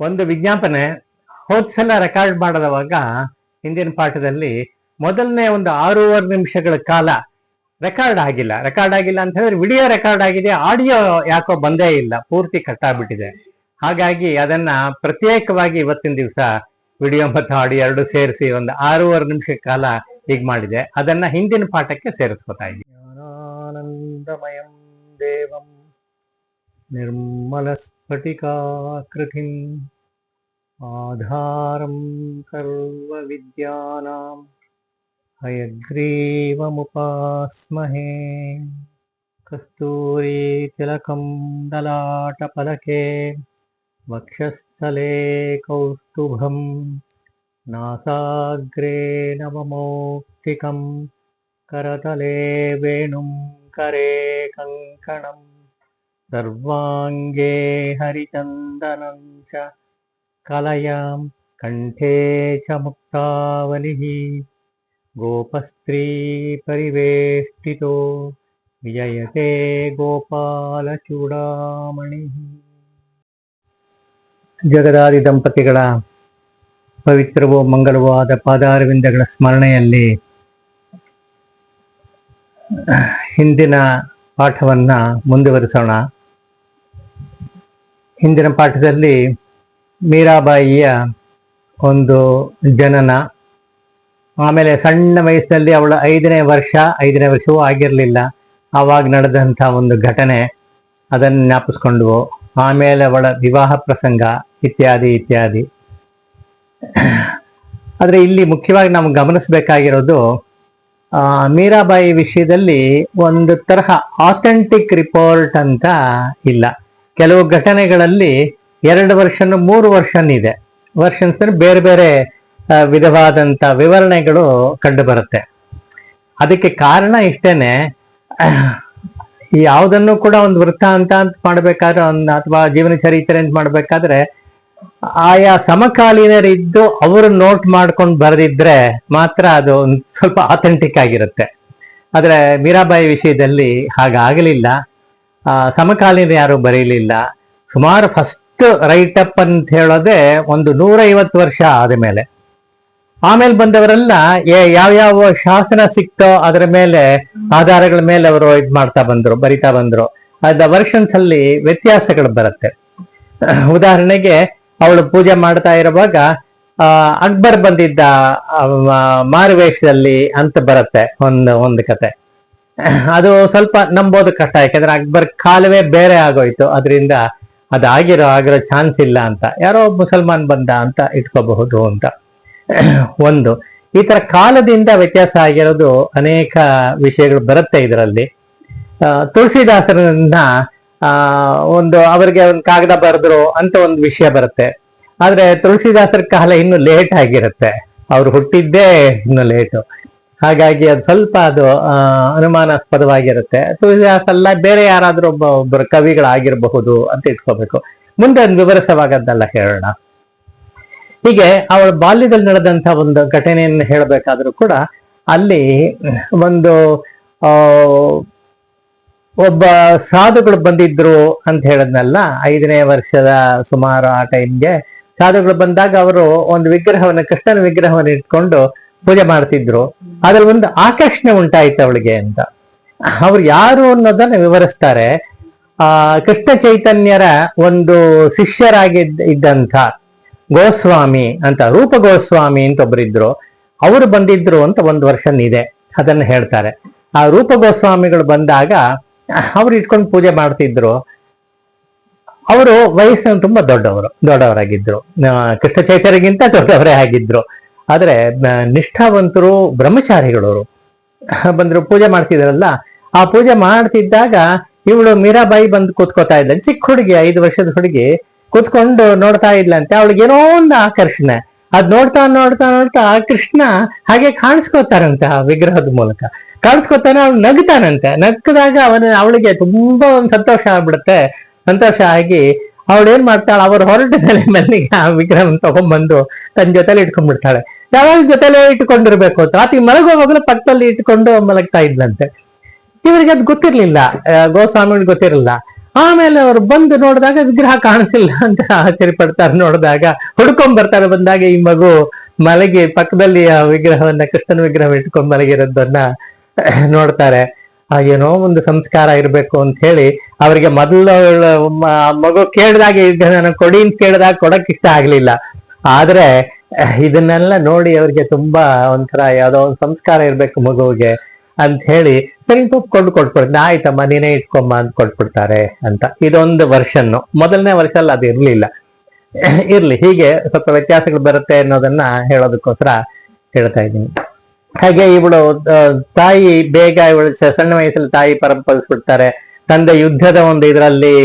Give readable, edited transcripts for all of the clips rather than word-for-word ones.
ಒಂದು ವಿಜ್ಞಾಪನೆ ಹೋದ್ಸಲ ರೆಕಾರ್ಡ್ ಮಾಡದವಾಗ ಹಿಂದಿನ ಪಾಠದಲ್ಲಿ ಮೊದಲನೇ ಒಂದು 6.5 ನಿಮಿಷಗಳ ಕಾಲ ರೆಕಾರ್ಡ್ ಆಗಿಲ್ಲ ಅಂತ ಹೇಳಿದ್ರೆ ವಿಡಿಯೋ ರೆಕಾರ್ಡ್ ಆಗಿದೆ, ಆಡಿಯೋ ಯಾಕೋ ಬಂದೇ ಇಲ್ಲ, ಪೂರ್ತಿ ಕಟ್ಟಾಗ್ಬಿಟ್ಟಿದೆ. ಹಾಗಾಗಿ ಅದನ್ನ ಪ್ರತ್ಯೇಕವಾಗಿ ಇವತ್ತಿನ ದಿವಸ ವಿಡಿಯೋ ಮತ್ತು ಆಡಿಯೋ ಎರಡು ಸೇರಿಸಿ ಒಂದು 6.5 ನಿಮಿಷ ಕಾಲ ಈಗ ಮಾಡಿದೆ. ಅದನ್ನ ಹಿಂದಿನ ಪಾಠಕ್ಕೆ ಸೇರಿಸ್ಕೊತಾ ಇದ್ದೀನಿ. ಜ್ಞಾನಾನಂದಮಯಂ ದೇವಂ ನಿರ್ಮಲ ಸ್ಫಟಿಕಾಕೃತಿಂ ಆಧಾರಂ ಸರ್ವ ವಿದ್ಯಾನಾಂ ಹಯಗ್ರೀವಮುಪಾಸ್ಮಹೇ ಕಸ್ತೂರಿ ತಿಲಕಂ ಲಲಾಟಫಲಕೆ ವಕ್ಷಸ್ಥಲೇ ಕೌಸ್ತುಭಂ ನಾಸಾಗ್ರೇ ನವಮೌಕ್ತಿಕಂ ಕರತಲೇ ವೇಣುಂ ಕರೇ ಕಂಕಣಂ ಸರ್ವಾಂಗೇ ಹರಿಚಂದನಂ ಚ ಕಲಯಾಂ ಕಂಠೇ ಚ ಮುಕ್ತಾವಲಿಃ ಗೋಪಸ್ತ್ರೀ ಪರಿವೇಷ್ಟಿತೋ ವಿಜಯತೆ ಗೋಪಾಲಚೂಡಾಮಣಿ. ಜಗದಾದಿ ದಂಪತಿಗಳ ಪವಿತ್ರವೂ ಮಂಗಲವೂ ಆದ ಪಾದಾರವಿಂದಗಳ ಸ್ಮರಣೆಯಲ್ಲಿ ಹಿಂದಿನ ಪಾಠವನ್ನ ಮುಂದುವರಿಸೋಣ. ಹಿಂದಿನ ಪಾಠದಲ್ಲಿ ಮೀರಾಬಾಯಿಯ ಒಂದು ಜನನ, ಆಮೇಲೆ ಸಣ್ಣ ವಯಸ್ಸಿನಲ್ಲಿ ಅವಳ 5ನೇ ವರ್ಷವೂ ಆಗಿರಲಿಲ್ಲ, ಆವಾಗ ನಡೆದಂಥ ಒಂದು ಘಟನೆ ಅದನ್ನು ಜ್ಞಾಪಿಸ್ಕೊಂಡ್ವು. ಆಮೇಲೆ ಅವಳ ವಿವಾಹ ಪ್ರಸಂಗ ಇತ್ಯಾದಿ. ಆದರೆ ಇಲ್ಲಿ ಮುಖ್ಯವಾಗಿ ನಾವು ಗಮನಿಸಬೇಕಾಗಿರೋದು ಮೀರಾಬಾಯಿ ವಿಷಯದಲ್ಲಿ ಒಂದು ತರಹ ಆಥೆಂಟಿಕ್ ರಿಪೋರ್ಟ್ ಅಂತ ಇಲ್ಲ. ಕೆಲವು ಘಟನೆಗಳಲ್ಲಿ 2 ವರ್ಷ 3 ವರ್ಷ ಇದೆ, ವರ್ಷನ್ಸ್ ಬೇರೆ ಬೇರೆ ವಿಧವಾದಂಥ ವಿವರಣೆಗಳು ಕಂಡು ಬರುತ್ತೆ. ಅದಕ್ಕೆ ಕಾರಣ ಇಷ್ಟೇನೆ, ಯಾವುದನ್ನು ಕೂಡ ಒಂದು ವೃತ್ತಾಂತ ಅಂತ ಮಾಡ್ಬೇಕಾದ್ರೆ ಅಥವಾ ಜೀವನ ಚರಿತ್ರೆ ಅಂತ ಮಾಡ್ಬೇಕಾದ್ರೆ ಆಯಾ ಸಮಕಾಲೀನರಿದ್ದು ಅವರು ನೋಟ್ ಮಾಡ್ಕೊಂಡು ಬರೆದಿದ್ರೆ ಮಾತ್ರ ಅದು ಸ್ವಲ್ಪ ಆಥೆಂಟಿಕ್ ಆಗಿರುತ್ತೆ. ಆದ್ರೆ ಮೀರಾಬಾಯಿ ವಿಷಯದಲ್ಲಿ ಹಾಗಾಗಲಿಲ್ಲ. ಸಮಕಾಲೀನ ಯಾರು ಬರೀಲಿಲ್ಲ. ಸುಮಾರು ಫಸ್ಟ್ ರೈಟಪ್ ಅಂತ ಹೇಳೋದೆ ಒಂದು 150 ವರ್ಷ ಆದ ಮೇಲೆ. ಆಮೇಲೆ ಬಂದವರೆಲ್ಲ ಯಾವ್ಯಾವ ಶಾಸನ ಸಿಕ್ತೋ ಅದರ ಮೇಲೆ ಆಧಾರಗಳ ಮೇಲೆ ಅವರು ಬರಿತಾ ಬಂದ್ರು. ಅದ ವರ್ಷನ್ಸ್ ಅಲ್ಲಿ ವ್ಯತ್ಯಾಸಗಳು ಬರುತ್ತೆ. ಉದಾಹರಣೆಗೆ ಅವಳು ಪೂಜೆ ಮಾಡ್ತಾ ಇರುವಾಗ ಅಕ್ಬರ್ ಬಂದಿದ್ದ ಮಾರುವೇಷದಲ್ಲಿ ಅಂತ ಬರುತ್ತೆ ಒಂದು ಕತೆ. ಅದು ಸ್ವಲ್ಪ ನಂಬೋದು ಕಷ್ಟ, ಯಾಕಂದ್ರೆ ಅಕ್ಬರ್ ಕಾಲವೇ ಬೇರೆ ಆಗೋಯ್ತು, ಅದರಿಂದ ಆಗಿರೋ ಚಾನ್ಸ್ ಇಲ್ಲ ಅಂತ, ಯಾರೋ ಮುಸಲ್ಮಾನ್ ಬಂದ ಅಂತ ಇಟ್ಕೋಬಹುದು ಅಂತ. ಒಂದು ಈ ತರ ಕಾಲದಿಂದ ವ್ಯತ್ಯಾಸ ಆಗಿರೋದು ಅನೇಕ ವಿಷಯಗಳು ಬರುತ್ತೆ ಇದರಲ್ಲಿ. ತುಳಸಿದಾಸರನ್ನ ಅವರಿಗೆ ಒಂದು ಕಾಗದ ಬರೆದ್ರು ಅಂತ ಒಂದು ವಿಷಯ ಬರುತ್ತೆ. ಆದ್ರೆ ತುಳಸಿದಾಸರ ಕಾಲ ಇನ್ನು ಲೇಟ್ ಆಗಿರುತ್ತೆ, ಅವ್ರು ಹುಟ್ಟಿದ್ದೇ ಇನ್ನು ಲೇಟು. ಹಾಗಾಗಿ ಅದು ಸ್ವಲ್ಪ ಅನುಮಾನಾಸ್ಪದವಾಗಿರುತ್ತೆ. ತುಳಸಿದಾಸಲ್ಲ ಬೇರೆ ಯಾರಾದ್ರೂ ಒಬ್ಬರು ಕವಿಗಳಾಗಿರಬಹುದು ಅಂತ ಇಟ್ಕೋಬೇಕು. ಮುಂದೆ ಒಂದು ವಿವರಿಸವಾಗದ್ದೆಲ್ಲ ಹೇಳೋಣ. ಹೀಗೆ ಅವಳ ಬಾಲ್ಯದಲ್ಲಿ ನಡೆದಂತ ಒಂದು ಘಟನೆಯನ್ನು ಹೇಳಬೇಕಾದ್ರೂ ಕೂಡ ಅಲ್ಲಿ ಒಂದು ಒಬ್ಬ ಸಾಧುಗಳು ಬಂದಿದ್ರು ಅಂತ ಹೇಳದ್ನಲ್ಲ, 5ನೇ ವರ್ಷದ ಸುಮಾರು ಆ ಟೈಮ್ಗೆ ಸಾಧುಗಳು ಬಂದಾಗ ಅವರು ಒಂದು ಕೃಷ್ಣನ ವಿಗ್ರಹವನ್ನು ಇಟ್ಕೊಂಡು ಪೂಜೆ ಮಾಡ್ತಿದ್ರು. ಅದ್ರ ಒಂದು ಆಕರ್ಷಣೆ ಉಂಟಾಯ್ತು ಅವಳಿಗೆ ಅಂತ. ಅವ್ರು ಯಾರು ಅನ್ನೋದನ್ನ ವಿವರಿಸ್ತಾರೆ. ಕೃಷ್ಣ ಚೈತನ್ಯರ ಒಂದು ಶಿಷ್ಯರಾಗಿದ್ದಂಥ ಗೋಸ್ವಾಮಿ ಅಂತ, ರೂಪ ಗೋಸ್ವಾಮಿ ಅಂತ ಒಬ್ಬರಿದ್ರು, ಅವರು ಬಂದಿದ್ರು ಅಂತ ಒಂದು ವರ್ಷನ್ ಇದೆ, ಅದನ್ನ ಹೇಳ್ತಾರೆ. ಆ ರೂಪ ಗೋಸ್ವಾಮಿಗಳು ಬಂದಾಗ ಅವ್ರು ಇಟ್ಕೊಂಡು ಪೂಜೆ ಮಾಡ್ತಿದ್ರು. ಅವರು ವಯಸ್ಸನ್ನು ತುಂಬಾ ದೊಡ್ಡವರಾಗಿದ್ರು, ಕೃಷ್ಣ ಚೈತನ್ಯಗಿಂತ ದೊಡ್ಡವರೇ ಆಗಿದ್ರು. ಆದ್ರೆ ನಿಷ್ಠಾವಂತರು, ಬ್ರಹ್ಮಚಾರಿಗಳವರು ಬಂದ್ರು, ಪೂಜೆ ಮಾಡ್ತಿದ್ರಲ್ಲ. ಆ ಪೂಜೆ ಮಾಡ್ತಿದ್ದಾಗ ಇವಳು ಮೀರಾಬಾಯಿ ಬಂದು ಕೂತ್ಕೋತಾ ಇದ್ದ, ಚಿಕ್ಕ ಹುಡುಗಿ, 5 ವರ್ಷದ ಹುಡುಗಿ ಕೂತ್ಕೊಂಡು ನೋಡ್ತಾ ಇದ್ಲಂತೆ. ಅವಳಿಗೆ ಏನೋ ಒಂದು ಆಕರ್ಷಣೆ, ಅದ್ ನೋಡ್ತಾ ಆ ಕೃಷ್ಣ ಹಾಗೆ ಕಾಣಿಸ್ಕೋತಾರಂತೆ, ಆ ವಿಗ್ರಹದ ಮೂಲಕ ಕಾಣಿಸ್ಕೋತಾನೆ. ಅವ್ಳು ನಗ್ತಾನಂತೆ. ನಗ್ದಾಗ ಅವಳಿಗೆ ತುಂಬಾ ಒಂದು ಸಂತೋಷ ಆಗ್ಬಿಡುತ್ತೆ. ಸಂತೋಷ ಆಗಿ ಅವಳು ಏನ್ ಮಾಡ್ತಾಳೆ, ಅವ್ರು ಹೊರಟ ಮೆಲ್ಲಿಗೆ ಆ ವಿಗ್ರಹವನ್ನು ತಗೊಂಡ್ಬಂದು ತನ್ನ ಜೊತೆಲಿ ಇಟ್ಕೊಂಡ್ಬಿಡ್ತಾಳೆ. ಯಾವಾಗ ಜೊತೆಲೇ ಇಟ್ಕೊಂಡಿರ್ಬೇಕು ಅಂತ ಆತಿ ಮಲಗುವಾಗಲೂ ಪಕ್ಕದಲ್ಲಿ ಇಟ್ಕೊಂಡು ಮಲಗ್ತಾ ಇದ್ಲಂತೆ. ಇವರಿಗೆ ಅದು ಗೊತ್ತಿರ್ಲಿಲ್ಲ, ಗೋಸ್ವಾಮಿಗಳಿಗೆ ಗೊತ್ತಿರಲಿಲ್ಲ. ಆಮೇಲೆ ಅವರು ಬಂದು ನೋಡಿದಾಗ ವಿಗ್ರಹ ಕಾಣಿಸಿಲ್ಲ ಅಂತ ಆಶ್ಚರ್ಯ ಪಡ್ತಾರೆ. ನೋಡಿದಾಗ ಹುಡ್ಕೊಂಡ್ ಬರ್ತಾರೆ. ಬಂದಾಗ ಈ ಮಗು ಮಲಗಿ ಪಕ್ಕದಲ್ಲಿ ಆ ವಿಗ್ರಹವನ್ನ, ಕೃಷ್ಣನ ವಿಗ್ರಹ ಇಟ್ಕೊಂಡ್ ಮಲಗಿರೋದನ್ನ ನೋಡ್ತಾರೆ. ಏನೋ ಒಂದು ಸಂಸ್ಕಾರ ಇರ್ಬೇಕು ಅಂತ ಹೇಳಿ ಅವರಿಗೆ ಮೊದಲು ಮಗು ಕೇಳಿದಾಗ ಇದನ್ನ ಕೊಡಿ ಅಂತ ಕೇಳಿದಾಗ ಕೊಡಕ್ ಇಷ್ಟ ಆಗ್ಲಿಲ್ಲ. ಆದ್ರೆ ಇದನ್ನೆಲ್ಲ ನೋಡಿ ಅವ್ರಿಗೆ ತುಂಬಾ ಒಂಥರ ಯಾವ್ದೋ ಒಂದು ಸಂಸ್ಕಾರ ಇರ್ಬೇಕು ಮಗುವಿಗೆ ಅಂತ ಹೇಳಿ ಸರಿ ಕೊಟ್ಬಿಡ್ತಾರೆ. ಆಯ್ತಮ್ಮ ನೀನೇ ಇಟ್ಕೊಂಬ ಅಂತ ಕೊಟ್ಬಿಡ್ತಾರೆ ಅಂತ. ಇದೊಂದು ವರ್ಷನ್. ಮೊದಲನೇ ವರ್ಷ ಅಲ್ಲಿ ಅದು ಇರ್ಲಿಲ್ಲ. ಇರ್ಲಿ, ಹೀಗೆ ಸ್ವಲ್ಪ ವ್ಯತ್ಯಾಸಗಳು ಬರುತ್ತೆ ಅನ್ನೋದನ್ನ ಹೇಳೋದಕ್ಕೋಸ್ಕರ ಹೇಳ್ತಾ ಇದ್ದೀನಿ. ಹಾಗೆ ಇವಳು ತಾಯಿ ಬೇಗ ಇವಳು ಸಣ್ಣ ವಯಸ್ಸಲ್ಲಿ ತಾಯಿ ಪರಂಪರಿಸ್ಬಿಡ್ತಾರೆ. ತಂದೆ ಯುದ್ಧದ ಒಂದು ಇದರಲ್ಲಿ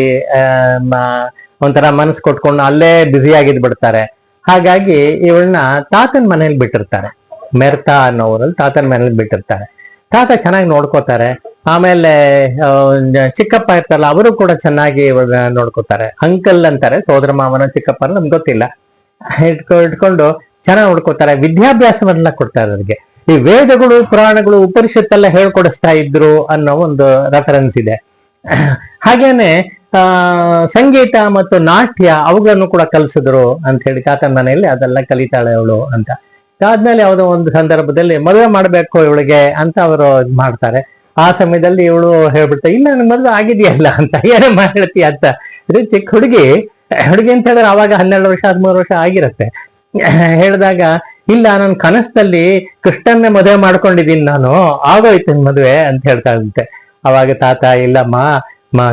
ಒಂಥರ ಮನಸ್ಸು ಕೊಟ್ಕೊಂಡು ಅಲ್ಲೇ ಬ್ಯುಸಿ ಆಗಿದ್ ಬಿಡ್ತಾರೆ. ಹಾಗಾಗಿ ಇವಳನ್ನ ತಾತನ ಮನೇಲಿ ಬಿಟ್ಟಿರ್ತಾರೆ. ಮೆರ್ತಾ ಅನ್ನೋರಲ್ಲಿ ತಾತನ ಮನೇಲಿ ಬಿಟ್ಟಿರ್ತಾರೆ. ತಾತ ಚೆನ್ನಾಗಿ ನೋಡ್ಕೋತಾರೆ. ಆಮೇಲೆ ಚಿಕ್ಕಪ್ಪ ಇರ್ತಾರಲ್ಲ, ಅವರು ಕೂಡ ಚೆನ್ನಾಗಿ ನೋಡ್ಕೋತಾರೆ. ಅಂಕಲ್ ಅಂತಾರೆ, ಸೋದರ ಮಾವನ ಚಿಕ್ಕಪ್ಪ ನಮ್ಗೆ ಗೊತ್ತಿಲ್ಲ. ಇಟ್ಕೊಂಡು ಚೆನ್ನಾಗಿ ನೋಡ್ಕೋತಾರೆ. ವಿದ್ಯಾಭ್ಯಾಸವನ್ನೆಲ್ಲ ಕೊಡ್ತಾರೆ ಅವ್ರಿಗೆ. ಈ ವೇದಗಳು, ಪುರಾಣಗಳು, ಉಪನಿಷತ್ತೆಲ್ಲ ಹೇಳ್ಕೊಡಿಸ್ತಾ ಇದ್ರು ಅನ್ನೋ ಒಂದು ರೆಫರೆನ್ಸ್ ಇದೆ. ಹಾಗೇನೆ ಸಂಗೀತ ಮತ್ತು ನಾಟ್ಯ ಅವುಗಳನ್ನು ಕೂಡ ಕಲಿಸಿದ್ರು ಅಂತ ಹೇಳಿ ತಾತನ ಮನೆಯಲ್ಲಿ ಅದೆಲ್ಲ ಕಲಿತಾಳೆ ಅವಳು ಅಂತ. ಆದ್ಮೇಲೆ ಯಾವುದೋ ಒಂದು ಸಂದರ್ಭದಲ್ಲಿ ಮದುವೆ ಮಾಡ್ಬೇಕು ಇವಳಿಗೆ ಅಂತ ಅವರು ಮಾಡ್ತಾರೆ. ಆ ಸಮಯದಲ್ಲಿ ಇವಳು ಹೇಳ್ಬಿಡ್ತಾರೆ, ಇಲ್ಲ ನನ್ ಮದುವೆ ಆಗಿದೆಯಲ್ಲ ಅಂತ. ಏನೇ ಮಾಡ್ತೀಯ ಅಂತ. ಇದು ಚಿಕ್ಕ ಹುಡುಗಿ ಅಂತ ಹೇಳಿದ್ರೆ ಅವಾಗ 12 ವರ್ಷ 13 ವರ್ಷ ಆಗಿರತ್ತೆ. ಹೇಳಿದಾಗ ಇಲ್ಲ, ನನ್ನ ಕನಸಲ್ಲಿ ಕೃಷ್ಣನ್ನೇ ಮದುವೆ ಮಾಡ್ಕೊಂಡಿದ್ದೀನಿ ನಾನು, ಆಗೋಯ್ತು ಮದುವೆ ಅಂತ ಹೇಳ್ತಾ ಇದ್ದೆ. ಅವಾಗ ತಾತ ಇಲ್ಲಮ್ಮ,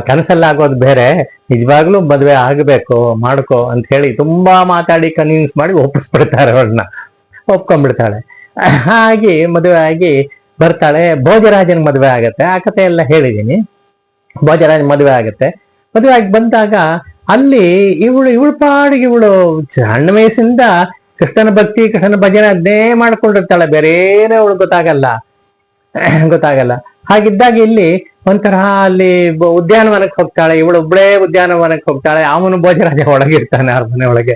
ಕನಸಲ್ಲಿ ಆಗೋದು ಬೇರೆ, ನಿಜವಾಗ್ಲೂ ಮದುವೆ ಆಗ್ಬೇಕು, ಮಾಡ್ಕೋ ಅಂತ ಹೇಳಿ ತುಂಬಾ ಮಾತಾಡಿ ಕನ್ವಿನ್ಸ್ ಮಾಡಿ ಒಪ್ಪಿಸ್ಬಿಡ್ತಾರೆ. ಅವಳನ್ನ ಒಪ್ಕೊಂಡ್ಬಿಡ್ತಾಳೆ. ಹಾಗೆ ಮದುವೆ ಆಗಿ ಬರ್ತಾಳೆ. ಭೋಜರಾಜನ ಮದುವೆ ಆಗತ್ತೆ. ಆ ಕಥೆ ಎಲ್ಲ ಹೇಳಿದೀನಿ. ಭೋಜರಾಜ್ ಮದುವೆ ಆಗತ್ತೆ. ಮದುವೆ ಆಗಿ ಬಂದಾಗ ಅಲ್ಲಿ ಇವಳು ಪಾಡಿಗೆ ಸಣ್ಣ ವಯಸ್ಸಿಂದ ಕೃಷ್ಣನ ಭಕ್ತಿ, ಕೃಷ್ಣನ ಭಜನೆ ಅದನ್ನೇ ಮಾಡ್ಕೊಂಡಿರ್ತಾಳೆ. ಬೇರೇನೇ ಅವಳು ಗೊತ್ತಾಗಲ್ಲ. ಹಾಗಿದ್ದಾಗ ಇಲ್ಲಿ ಒಂಥರ ಅಲ್ಲಿ ಉದ್ಯಾನವನಕ್ಕೆ ಹೋಗ್ತಾಳೆ. ಇವಳು ಒಬ್ಬಳೇ ಉದ್ಯಾನವನಕ್ಕೆ ಹೋಗ್ತಾಳೆ. ಅವನು ಭೋಜರಾಜ ಒಳಗಿರ್ತಾನೆ ಅರಮನೆ ಒಳಗೆ.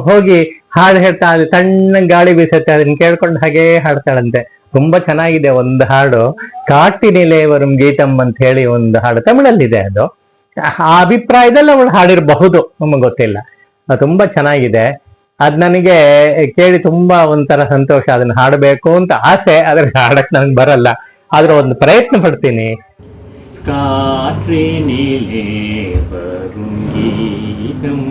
ಹೋಗಿ ಹಾಡು ಹೇಳ್ತಾ, ತಣ್ಣ ಗಾಳಿ ಬೀಸುತ್ತೆ, ಅದನ್ನ ಕೇಳ್ಕೊಂಡು ಹಾಗೇ ಹಾಡ್ತಾಳಂತೆ. ತುಂಬಾ ಚೆನ್ನಾಗಿದೆ ಒಂದು ಹಾಡು, ಕಾಟಿನಿಲೆ ವರುಂ ಗೀತಂ ಅಂತ ಹೇಳಿ ಒಂದು ಹಾಡು, ತಮಿಳಲ್ಲಿದೆ ಅದು. ಆ ಅಭಿಪ್ರಾಯದಲ್ಲಿ ಅವಳು ಹಾಡಿರಬಹುದು, ನಮಗೆ ಗೊತ್ತಿಲ್ಲ. ತುಂಬಾ ಚೆನ್ನಾಗಿದೆ. ಅದ್ ನನಗೆ ಕೇಳಿ ತುಂಬಾ ಒಂಥರ ಸಂತೋಷ. ಅದನ್ನ ಹಾಡಬೇಕು ಅಂತ ಆಸೆ, ಆದ್ರೆ ಹಾಡಕ್ ನನಗೆ ಬರಲ್ಲ. ಆದ್ರೆ ಒಂದು ಪ್ರಯತ್ನ ಪಡ್ತೀನಿ. காற்றினிலே வரும் கீதம்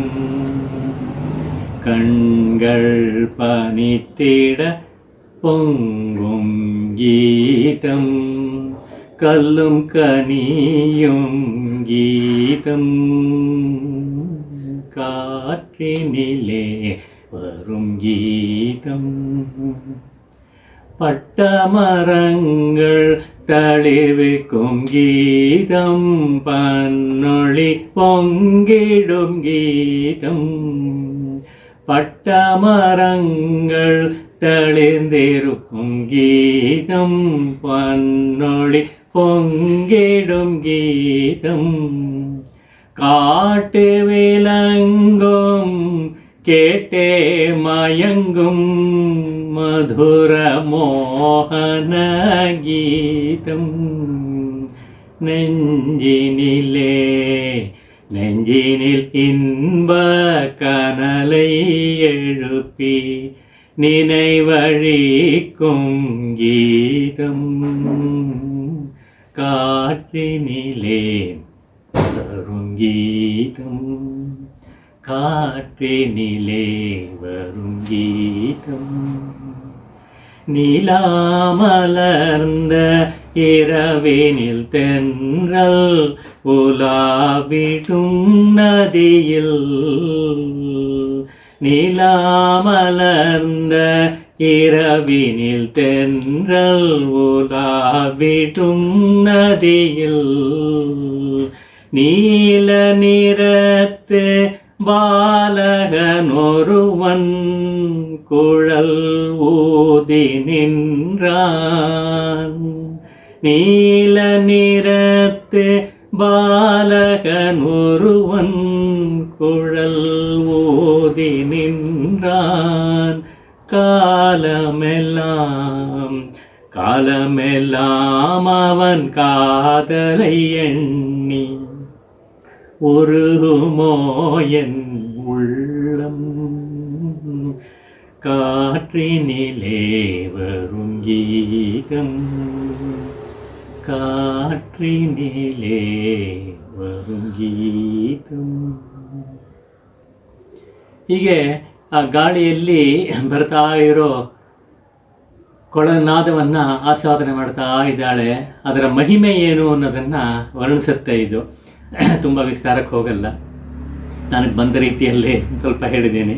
கண்கள் பனித்திட பொங்கும் கீதம் கல்லும் கனியும் கீதம் காற்றினிலே வரும் கீதம் பட்டமரங்கள் தளிர்விக்கும் கீதம் பன்னொளி பொங்கிடும் கீதம் பட்டமரங்கள் தளிர்ந்திருக்கும் கீதம் பன்னொளி பொங்கிடும் கீதம் காட்டு விலங்கும் கேட்டே மயங்கும் மதுர மோகன கீதம் நெஞ்சினில் இன்ப கனலை எழுப்பி நினைவழிக்கும் கீதம் காற்றினிலே வரும் கீதம் காற்றினிலே வரும் கீதம் நிலாமலர்ந்த இரவினில் தென்றல் உலாவிடும் நதியில் நிலாமலர்ந்த இரவினில் தென்றல் உலாவிடும் நதியில் நீல நிறத்து பாலகனொருவன் குழல் ஊதி நின்றான் நீல நிறத்து பாலகனொருவன் குழல் ஊதி நின்றான் காலமெல்லாம் அவன் காதலை எண்ணி உருகுமோ என் உள்ளம் காற்றினிலே வரும் கீதம் ಕಾಟ್ರಿನಿಲೇ ವರುಂ ಗೀತಂ. ಹೀಗೆ ಆ ಗಾಳಿಯಲ್ಲಿ ಬರ್ತಾ ಇರೋ ಕೊಳನಾದವನ್ನು ಆಸ್ವಾದನೆ ಮಾಡ್ತಾ ಇದ್ದಾಳೆ. ಅದರ ಮಹಿಮೆ ಏನು ಅನ್ನೋದನ್ನು ವರ್ಣಿಸುತ್ತೆ. ಇದು ತುಂಬ ವಿಸ್ತಾರಕ್ಕೆ ಹೋಗಲ್ಲ, ನನಗೆ ಬಂದ ರೀತಿಯಲ್ಲಿ ಸ್ವಲ್ಪ ಹೇಳಿದ್ದೀನಿ.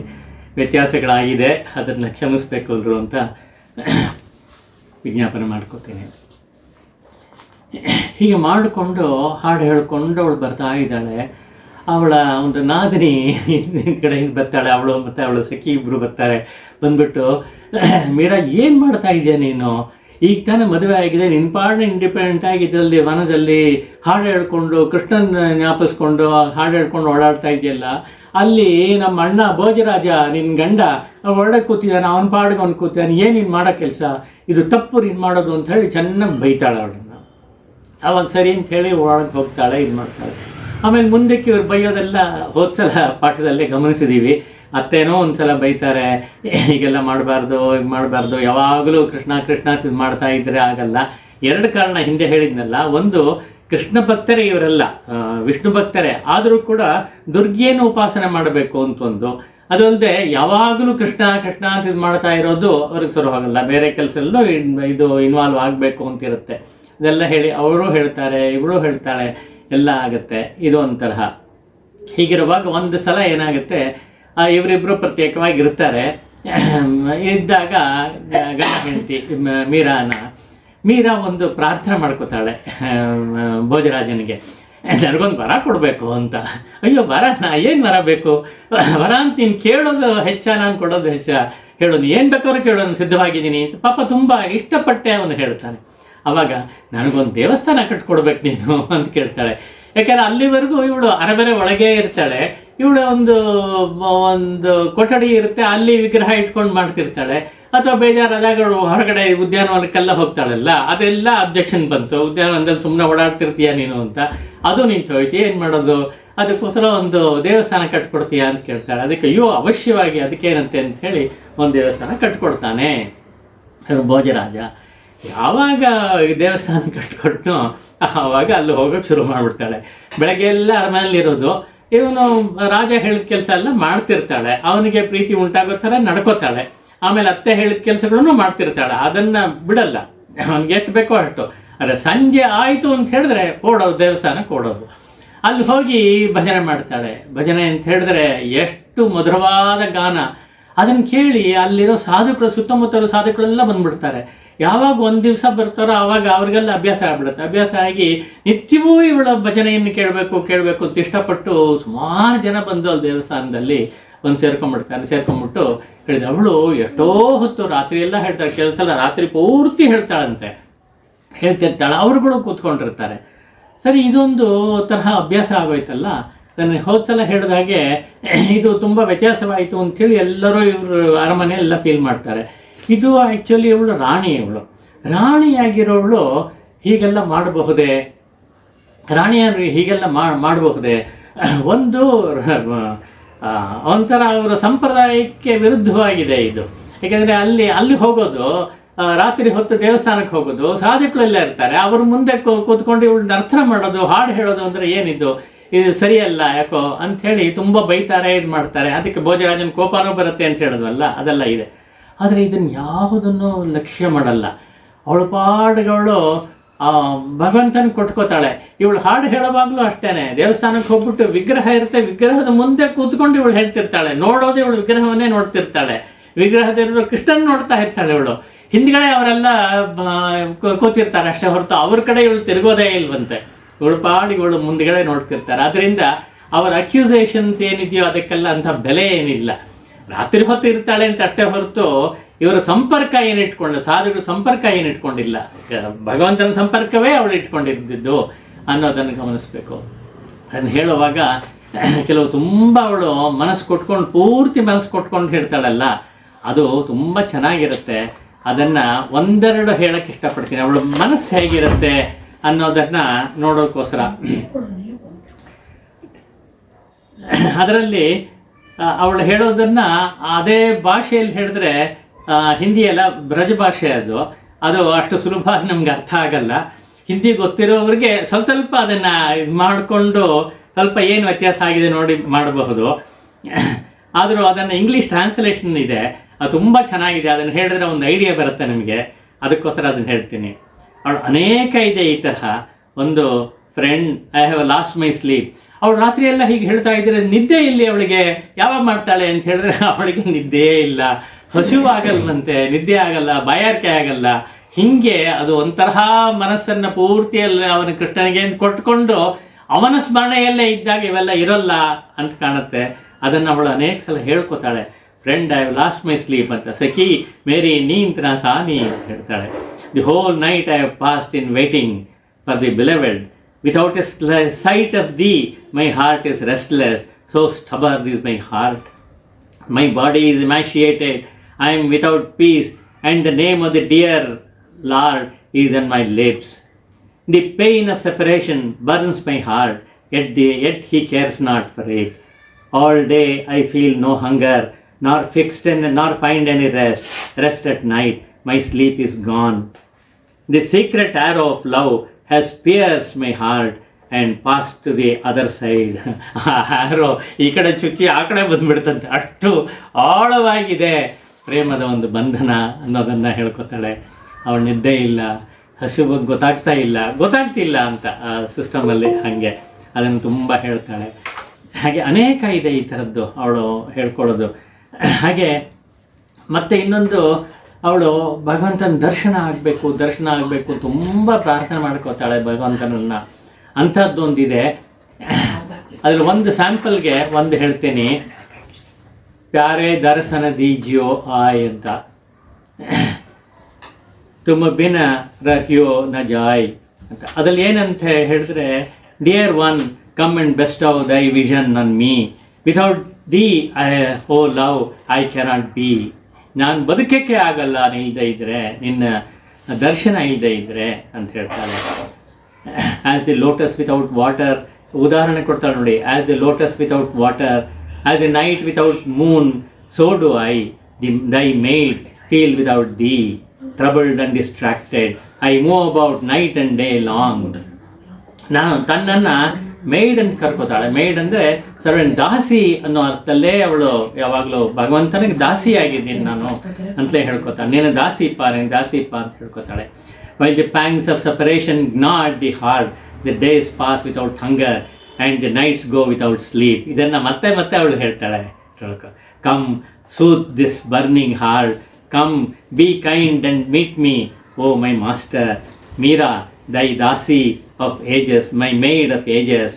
ವ್ಯತ್ಯಾಸಗಳಾಗಿದೆ, ಅದನ್ನು ಕ್ಷಮಿಸಬೇಕು ಅಲ್ರು ಅಂತ ವಿಜ್ಞಾಪನೆ ಮಾಡ್ಕೋತೀನಿ. ಹೀಗೆ ಮಾಡಿಕೊಂಡು ಹಾಡು ಹೇಳಿಕೊಂಡು ಅವಳು ಬರ್ತಾ ಇದ್ದಾಳೆ. ಅವಳ ಒಂದು ನಾದಿನಿ ಕಡೆಯಿಂದ ಬರ್ತಾಳೆ, ಅವಳು ಮತ್ತು ಅವಳ ಸಖಿ ಇಬ್ಬರು ಬರ್ತಾರೆ. ಬಂದ್ಬಿಟ್ಟು, ಮೀರಾ ಏನು ಮಾಡ್ತಾ ಇದೆಯಾ ನೀನು? ಈಗ ತಾನೇ ಮದುವೆ ಆಗಿದೆ, ನಿನ್ನ ಪಾಡಿನ ಇಂಡಿಪೆಂಡೆಂಟಾಗಿ ಇದರಲ್ಲಿ ವನದಲ್ಲಿ ಹಾಡು ಹೇಳ್ಕೊಂಡು ಕೃಷ್ಣನ ಜ್ಞಾಪಿಸ್ಕೊಂಡು ಹಾಡು ಹೇಳ್ಕೊಂಡು ಓಡಾಡ್ತಾ ಇದೆಯಲ್ಲ, ಅಲ್ಲಿ ನಮ್ಮ ಅಣ್ಣ ಭೋಜರಾಜ ನಿನ್ನ ಗಂಡ ಹೊರಡಕ್ಕೆ ಕೂತಿದ್ದಾನೆ, ಅವನ ಪಾಡಿಗೆ ಅವ್ನು ಕೂತಿದ್ದಾನೆ, ಏನು ನೀನು ಮಾಡೋ ಕೆಲಸ, ಇದು ತಪ್ಪು ನೀನು ಮಾಡೋದು ಅಂತ ಹೇಳಿ ಚೆನ್ನಾಗಿ ಬೈತಾಳೆ ಅವಳನ್ನು. ಅವಾಗ ಸರಿ ಅಂತ ಹೇಳಿ ಒಳಗೆ ಹೋಗ್ತಾಳೆ, ಇದು ಮಾಡ್ತಾಳೆ. ಆಮೇಲೆ ಮುಂದಕ್ಕೆ ಇವ್ರು ಬೈಯೋದೆಲ್ಲ ಹೋದ್ಸಲ ಪಾಠದಲ್ಲೇ ಗಮನಿಸಿದ್ದೀವಿ. ಅತ್ತೇನೋ ಒಂದು ಸಲ ಬೈತಾರೆ, ಹೀಗೆಲ್ಲ ಮಾಡಬಾರ್ದು, ಈಗ ಮಾಡಬಾರ್ದು, ಯಾವಾಗಲೂ ಕೃಷ್ಣ ಕೃಷ್ಣ ಇದು ಮಾಡ್ತಾ ಇದ್ದರೆ ಆಗಲ್ಲ. ಎರಡು ಕಾರಣ ಹಿಂದೆ ಹೇಳಿದ್ನಲ್ಲ. ಒಂದು, ಕೃಷ್ಣ ಭಕ್ತರೇ ಇವರೆಲ್ಲ, ವಿಷ್ಣು ಭಕ್ತರೇ, ಆದರೂ ಕೂಡ ದುರ್ಗಿಯನ್ನು ಉಪಾಸನೆ ಮಾಡಬೇಕು ಅಂತ ಒಂದು. ಅದಲ್ಲದೆ ಯಾವಾಗಲೂ ಕೃಷ್ಣ ಕೃಷ್ಣ ಅಂತ ಇದು ಮಾಡ್ತಾ ಇರೋದು ಅವ್ರಿಗೆ ಸರಿ ಹೋಗಲ್ಲ, ಬೇರೆ ಕೆಲಸದಲ್ಲೂ ಇದು ಇನ್ವಾಲ್ವ್ ಆಗಬೇಕು ಅಂತಿರುತ್ತೆ. ಇದೆಲ್ಲ ಹೇಳಿ ಅವರು ಹೇಳ್ತಾರೆ, ಇವಳು ಹೇಳ್ತಾಳೆ, ಎಲ್ಲ ಆಗುತ್ತೆ. ಇದು ಒಂಥರ. ಹೀಗಿರುವಾಗ ಒಂದು ಸಲ ಏನಾಗುತ್ತೆ, ಇವರಿಬ್ಬರು ಪ್ರತ್ಯೇಕವಾಗಿ ಇರ್ತಾರೆ. ಇದ್ದಾಗ ಗಂಡ ಹೆಂಡತಿ ಮೀರಾ ಒಂದು ಪ್ರಾರ್ಥನೆ ಮಾಡ್ಕೋತಾಳೆ ಭೋಜರಾಜನಿಗೆ, ನನಗೊಂದು ವರ ಕೊಡಬೇಕು ಅಂತ. ಅಯ್ಯೋ ವರನಾ? ಏನು ವರ ಬೇಕು? ವರ ಅಂತ ನೀನು ಕೇಳೋದು ಹೆಚ್ಚ, ನಾನು ಕೊಡೋದು ಹೆಚ್ಚ? ಹೇಳೋದು ಏನು ಬೇಕಾದ್ರೂ ಕೇಳೋದು, ಸಿದ್ಧವಾಗಿದ್ದೀನಿ ಅಂತ ಪಾಪ ತುಂಬ ಇಷ್ಟಪಟ್ಟೆ ಅವನು ಹೇಳ್ತಾನೆ. ಆವಾಗ ನನಗೊಂದು ದೇವಸ್ಥಾನ ಕಟ್ಕೊಡ್ಬೇಕು ನೀನು ಅಂತ ಕೇಳ್ತಾಳೆ. ಯಾಕೆಂದರೆ ಅಲ್ಲಿವರೆಗೂ ಇವಳು ಅರಬೆರೆ ಒಳಗೆ ಇರ್ತಾಳೆ. ಇವಳು ಒಂದು ಕೊಠಡಿ ಇರುತ್ತೆ, ಅಲ್ಲಿ ವಿಗ್ರಹ ಇಟ್ಕೊಂಡು ಮಾಡ್ತಿರ್ತಾಳೆ. ಅಥವಾ ಬೇಜಾರಾದಾಗ ಅವಳು ಹೊರಗಡೆ ಉದ್ಯಾನವನಕ್ಕೆಲ್ಲ ಹೋಗ್ತಾಳಲ್ಲ, ಅದೆಲ್ಲ ಅಬ್ಜೆಕ್ಷನ್ ಬಂತು. ಉದ್ಯಾನವನದಲ್ಲಿ ಸುಮ್ಮನೆ ಓಡಾಡ್ತಿರ್ತೀಯ ನೀನು ಅಂತ, ಅದು ನಿಂತು ಹೋಯ್ತು. ಏನು ಮಾಡೋದು? ಅದಕ್ಕೋಸ್ಕರ ಒಂದು ದೇವಸ್ಥಾನ ಕಟ್ಕೊಡ್ತೀಯಾ ಅಂತ ಕೇಳ್ತಾಳೆ. ಅದಕ್ಕೆ ಅಯ್ಯೋ ಅವಶ್ಯವಾಗಿ, ಅದಕ್ಕೇನಂತೆ ಅಂತ ಹೇಳಿ ಒಂದು ದೇವಸ್ಥಾನ ಕಟ್ಕೊಡ್ತಾನೆ ಭೋಜರಾಜ. ಯಾವಾಗ ದೇವಸ್ಥಾನ ಕಟ್ಕೊಟ್ನೋ ಆವಾಗ ಅಲ್ಲಿ ಹೋಗೋಕ್ಕೆ ಶುರು ಮಾಡಿಬಿಡ್ತಾಳೆ. ಬೆಳಗ್ಗೆ ಎಲ್ಲ ಅರಮನೆಯಲ್ಲಿರೋದು, ಇವನು ರಾಜ ಹೇಳಿದ ಕೆಲಸ ಎಲ್ಲ ಮಾಡ್ತಿರ್ತಾಳೆ. ಅವನಿಗೆ ಪ್ರೀತಿ ಉಂಟಾಗೋ ಥರ ನಡ್ಕೋತಾಳೆ. ಆಮೇಲೆ ಅತ್ತೆ ಹೇಳಿದ ಕೆಲಸಗಳನ್ನು ಮಾಡ್ತಿರ್ತಾಳೆ, ಅದನ್ನು ಬಿಡಲ್ಲ. ಅವನಿಗೆ ಎಷ್ಟು ಬೇಕೋ ಅಷ್ಟು. ಆದರೆ ಸಂಜೆ ಆಯಿತು ಅಂತ ಹೇಳಿದ್ರೆ ಓಡೋದು, ದೇವಸ್ಥಾನಕ್ಕೆ ಓಡೋದು. ಅಲ್ಲಿ ಹೋಗಿ ಭಜನೆ ಮಾಡ್ತಾಳೆ. ಭಜನೆ ಅಂತ ಹೇಳಿದ್ರೆ ಎಷ್ಟು ಮಧುರವಾದ ಗಾನ. ಅದನ್ನು ಕೇಳಿ ಅಲ್ಲಿರೋ ಸಾಧುಗಳು, ಸುತ್ತಮುತ್ತಲ ಸಾಧುಗಳೆಲ್ಲ ಬಂದ್ಬಿಡ್ತಾರೆ. ಯಾವಾಗ ಒಂದು ದಿವಸ ಬರ್ತಾರೋ ಆವಾಗ ಅವ್ರಿಗೆಲ್ಲ ಅಭ್ಯಾಸ ಆಗ್ಬಿಡುತ್ತೆ. ಅಭ್ಯಾಸ ಆಗಿ ನಿತ್ಯವೂ ಇವಳ ಭಜನೆಯನ್ನು ಕೇಳಬೇಕು ಅಂತ ಇಷ್ಟಪಟ್ಟು ಸುಮಾರು ಜನ ಬಂದು ಅಲ್ಲಿ ದೇವಸ್ಥಾನದಲ್ಲಿ ಒಂದು ಸೇರ್ಕೊಂಡ್ಬಿಟ್ಟು ಹೇಳಿದ. ಅವಳು ಎಷ್ಟೋ ಹೊತ್ತು ರಾತ್ರಿ ಎಲ್ಲ ಹೇಳ್ತಾಳೆ, ಕೆಲವು ಸಲ ರಾತ್ರಿ ಪೂರ್ತಿ ಹೇಳ್ತಿರ್ತಾಳೆ. ಅವ್ರುಗಳು ಕೂತ್ಕೊಂಡಿರ್ತಾರೆ. ಸರಿ, ಇದೊಂದು ತರಹ ಅಭ್ಯಾಸ ಆಗೋಯ್ತಲ್ಲ. ನಾನು ಹೋದ ಸಲ ಹೇಳಿದ ಹಾಗೆ ಇದು ತುಂಬ ವ್ಯತ್ಯಾಸವಾಯಿತು ಅಂಥೇಳಿ ಎಲ್ಲರೂ ಇವರು ಅರಮನೆಯೆಲ್ಲ ಫೀಲ್ ಮಾಡ್ತಾರೆ. ಇದು ಆ್ಯಕ್ಚುಲಿ ಇವಳು ರಾಣಿಯಾಗಿರೋವಳು ಹೀಗೆಲ್ಲ ಮಾಡಬಹುದೇ? ಹೀಗೆಲ್ಲ ಮಾಡಬಹುದೇ? ಒಂಥರ ಅವರ ಸಂಪ್ರದಾಯಕ್ಕೆ ವಿರುದ್ಧವಾಗಿದೆ ಇದು. ಏಕೆಂದರೆ ಅಲ್ಲಿ ಹೋಗೋದು, ರಾತ್ರಿ ಹೊತ್ತು ದೇವಸ್ಥಾನಕ್ಕೆ ಹೋಗೋದು, ಸಾಧುಗಳೆಲ್ಲ ಇರ್ತಾರೆ, ಅವ್ರ ಮುಂದೆ ಕೂತ್ಕೊಂಡು ಇವಳನ್ನ ಅರ್ಥ ಮಾಡೋದು, ಹಾಡು ಹೇಳೋದು ಅಂದರೆ ಏನಿದು? ಇದು ಸರಿಯಲ್ಲ ಯಾಕೋ ಅಂಥೇಳಿ ತುಂಬ ಬೈತಾರೆ, ಇದು ಮಾಡ್ತಾರೆ. ಅದಕ್ಕೆ ಭೋಜರಾಜನ ಕೋಪನೂ ಬರುತ್ತೆ ಅಂತ ಹೇಳೋದಲ್ಲ, ಅದೆಲ್ಲ ಇದೆ. ಆದರೆ ಇದನ್ನು ಯಾವುದನ್ನು ಲಕ್ಷ್ಯ ಮಾಡಲ್ಲ. ಅವಳ ಪಾಡುಗಳು ಭಗವಂತನ ಕೊಟ್ಕೋತಾಳೆ. ಇವಳು ಹಾಡು ಹೇಳುವಾಗಲೂ ಅಷ್ಟೇ, ದೇವಸ್ಥಾನಕ್ಕೆ ಹೋಗ್ಬಿಟ್ಟು ವಿಗ್ರಹ ಇರುತ್ತೆ, ವಿಗ್ರಹದ ಮುಂದೆ ಕೂತ್ಕೊಂಡು ಇವಳು ಹೇಳ್ತಿರ್ತಾಳೆ. ನೋಡೋದು ಇವಳು ವಿಗ್ರಹವನ್ನೇ ನೋಡ್ತಿರ್ತಾಳೆ. ವಿಗ್ರಹದಲ್ಲಿರೋ ಕೃಷ್ಣನ್ ನೋಡ್ತಾ ಇರ್ತಾಳೆ ಇವಳು. ಹಿಂದ್ಗಡೆ ಅವರೆಲ್ಲ ಕೂತಿರ್ತಾರೆ ಅಷ್ಟೇ ಹೊರತು ಅವ್ರ ಕಡೆ ಇವಳು ತಿರುಗೋದೇ ಇಲ್ವಂತೆ. ಇವಳು ಪಾಡಿಗಳು ಮುಂದ್ಗಡೆ ನೋಡ್ತಿರ್ತಾರೆ. ಅದರಿಂದ ಅವರ ಅಕ್ಯೂಸೇಷನ್ಸ್ ಏನಿದೆಯೋ ಅದಕ್ಕೆಲ್ಲ ಅಂಥ ಬೆಲೆ ಏನಿಲ್ಲ. ರಾತ್ರಿ ಹೊತ್ತು ಇರ್ತಾಳೆ ಅಂತ ಅಷ್ಟೇ ಹೊರತು ಇವರ ಸಂಪರ್ಕ ಸಾಧುಗಳ ಸಂಪರ್ಕ ಏನಿಟ್ಕೊಂಡಿಲ್ಲ. ಭಗವಂತನ ಸಂಪರ್ಕವೇ ಅವಳು ಇಟ್ಕೊಂಡಿದ್ದು ಅನ್ನೋದನ್ನು ಗಮನಿಸಬೇಕು. ಅದನ್ನು ಹೇಳುವಾಗ ಕೆಲವು ತುಂಬ ಅವಳು ಪೂರ್ತಿ ಮನಸ್ಸು ಕೊಟ್ಕೊಂಡು ಹೇಳ್ತಾಳಲ್ಲ, ಅದು ತುಂಬ ಚೆನ್ನಾಗಿರುತ್ತೆ. ಅದನ್ನು ಒಂದೆರಡು ಹೇಳಕ್ಕೆ ಇಷ್ಟಪಡ್ತೀನಿ. ಅವಳ ಮನಸ್ಸು ಹೇಗಿರುತ್ತೆ ಅನ್ನೋದನ್ನು ನೋಡೋಕ್ಕೋಸ್ಕರ ಅದರಲ್ಲಿ ಅವಳು ಹೇಳೋದನ್ನು ಅದೇ ಭಾಷೆಯಲ್ಲಿ ಹೇಳಿದ್ರೆ, ಹಿಂದಿಯೆಲ್ಲ ಬ್ರಜ ಭಾಷೆ ಅದು ಅಷ್ಟು ಸುಲಭ ನಮ್ಗೆ ಅರ್ಥ ಆಗಲ್ಲ. ಹಿಂದಿ ಗೊತ್ತಿರೋರಿಗೆ ಸ್ವಲ್ಪ ಸ್ವಲ್ಪ ಅದನ್ನು ಇದು ಮಾಡಿಕೊಂಡು ಸ್ವಲ್ಪ ಏನು ವ್ಯತ್ಯಾಸ ಆಗಿದೆ ನೋಡಿ ಮಾಡಬಹುದು. ಆದರೂ ಅದನ್ನು ಇಂಗ್ಲೀಷ್ ಟ್ರಾನ್ಸ್ಲೇಷನ್ ಇದೆ, ಅದು ತುಂಬ ಚೆನ್ನಾಗಿದೆ. ಅದನ್ನು ಹೇಳಿದ್ರೆ ಒಂದು ಐಡಿಯಾ ಬರುತ್ತೆ ನಮಗೆ, ಅದಕ್ಕೋಸ್ಕರ ಅದನ್ನು ಹೇಳ್ತೀನಿ. ಅವಳು ಅನೇಕ ಇದೆ ಈ ತರಹ. ಒಂದು friend, I have lost my sleep. ಅವಳು ರಾತ್ರಿ ಎಲ್ಲ ಹೀಗೆ ಹೇಳ್ತಾ ಇದ್ದರೆ ನಿದ್ದೆ ಇಲ್ಲಿ ಅವಳಿಗೆ ಯಾವಾಗ ಮಾಡ್ತಾಳೆ ಅಂತ ಹೇಳಿದ್ರೆ ಅವಳಿಗೆ ನಿದ್ದೆಯೇ ಇಲ್ಲ, ಹಸಿವಾಗಲ್ವಂತೆ, ನಿದ್ದೆ ಆಗಲ್ಲ, ಬಾಯಾರಿಕೆ ಆಗಲ್ಲ. ಹೀಗೆ ಅದು ಒಂಥರಹ ಮನಸ್ಸನ್ನು ಪೂರ್ತಿಯಲ್ಲಿ ಅವನ ಕೃಷ್ಣನಿಗೆ ಕೊಟ್ಕೊಂಡು ಅವನ ಸ್ಮರಣೆಯಲ್ಲೇ ಇದ್ದಾಗ ಇವೆಲ್ಲ ಇರೋಲ್ಲ ಅಂತ ಕಾಣುತ್ತೆ. ಅದನ್ನು ಅವಳು ಅನೇಕ ಸಲ ಹೇಳ್ಕೊತಾಳೆ. Friend, I have lost my sleep ಅಂತ. ಸಖಿ ಮೇರಿ ನೀಂತ್ರ ಸಾನಿ ಅಂತ ಹೇಳ್ತಾಳೆ. The whole night I have passed in waiting for the beloved. Without a sight of thee, my heart is restless, so stubborn is my heart. My body is emaciated, I am without peace, and the name of the dear Lord is on my lips. The pain of separation burns my heart, yet he cares not for it. All day I feel no hunger, nor find any rest at night, my sleep is gone. The secret arrow of love has pierced my heart and passed to the other side. ಆರೋ ಈ ಕಡೆ ಚುಚ್ಚಿ ಆ ಕಡೆ ಬಂದುಬಿಡ್ತಂತೆ, ಅಷ್ಟು ಆಳವಾಗಿದೆ ಪ್ರೇಮದ ಒಂದು ಬಂಧನ ಅನ್ನೋದನ್ನು ಹೇಳ್ಕೊತಾಳೆ. ಅವಳು ನಿದ್ದೆ ಇಲ್ಲ, ಹಸಿವು ಗೊತ್ತಾಗ್ತಿಲ್ಲ ಅಂತ ಸಿಸ್ಟಮಲ್ಲಿ ಹಾಗೆ ಅದನ್ನು ತುಂಬ ಹೇಳ್ತಾಳೆ. ಹಾಗೆ ಅನೇಕ ಇದೆ ಈ ಥರದ್ದು ಅವಳು ಹೇಳ್ಕೊಳ್ಳೋದು. ಹಾಗೆ ಮತ್ತು ಇನ್ನೊಂದು, ಅವಳು ಭಗವಂತನ ದರ್ಶನ ಆಗಬೇಕು ತುಂಬ ಪ್ರಾರ್ಥನೆ ಮಾಡ್ಕೋತಾಳೆ ಭಗವಂತನನ್ನು. ಅಂಥದ್ದೊಂದಿದೆ. ಅದ್ರಲ್ಲಿ ಒಂದು ಸ್ಯಾಂಪಲ್ಗೆ ಒಂದು ಹೇಳ್ತೀನಿ. ಪ್ಯಾರೆ ದರ್ಶನ ದೀಜಿಯೋ ಆಯ್ ಅಂತ. ತುಮ ಬಿನ ರಹ್ಯೋ ನ ಜಾಯ್ ಅಂತ. ಅದ್ರಲ್ಲಿ ಏನಂತ ಹೇಳಿದ್ರೆ, dear one, come and bestow thy vision on me. Without thee oh love I cannot be. ನಾನು ಬದುಕಕ್ಕೆ ಆಗಲ್ಲ ಇಲ್ಲದೆ ಇದ್ದರೆ, ನಿನ್ನ ದರ್ಶನ ಇಲ್ಲದೆ ಇದ್ದರೆ ಅಂತ ಹೇಳ್ತಾಳೆ. As the lotus without water, ಉದಾಹರಣೆ ಕೊಡ್ತಾಳೆ ನೋಡಿ. As the lotus without water, as the night without moon, so do I thy maid feel without the. Troubled and distracted I move about night and day long. ನಾನು ತನ್ನನ್ನು made ಅಂತ ಕರ್ಕೋತಾಳೆ. Made ಅಂದರೆ servant, ದಾಸಿ ಅನ್ನೋ ಅರ್ಥದಲ್ಲೇ ಅವಳು ಯಾವಾಗಲೂ ಭಗವಂತನಿಗೆ ದಾಸಿಯಾಗಿದ್ದೀನಿ ನಾನು ಅಂತಲೇ ಹೇಳ್ಕೊತಾಳೆ. ನೀನು ದಾಸಿಪ್ಪ ಅಂತ ಹೇಳ್ಕೊತಾಳೆ. While the pangs of separation gnawed the heart, the days pass without hunger and the nights go without sleep. ಇದನ್ನು ಮತ್ತೆ ಅವಳು ಹೇಳ್ತಾಳೆ. Come soothe this burning heart, come be kind and meet me O my master. Meera thy dasi of ages, my maid of ages.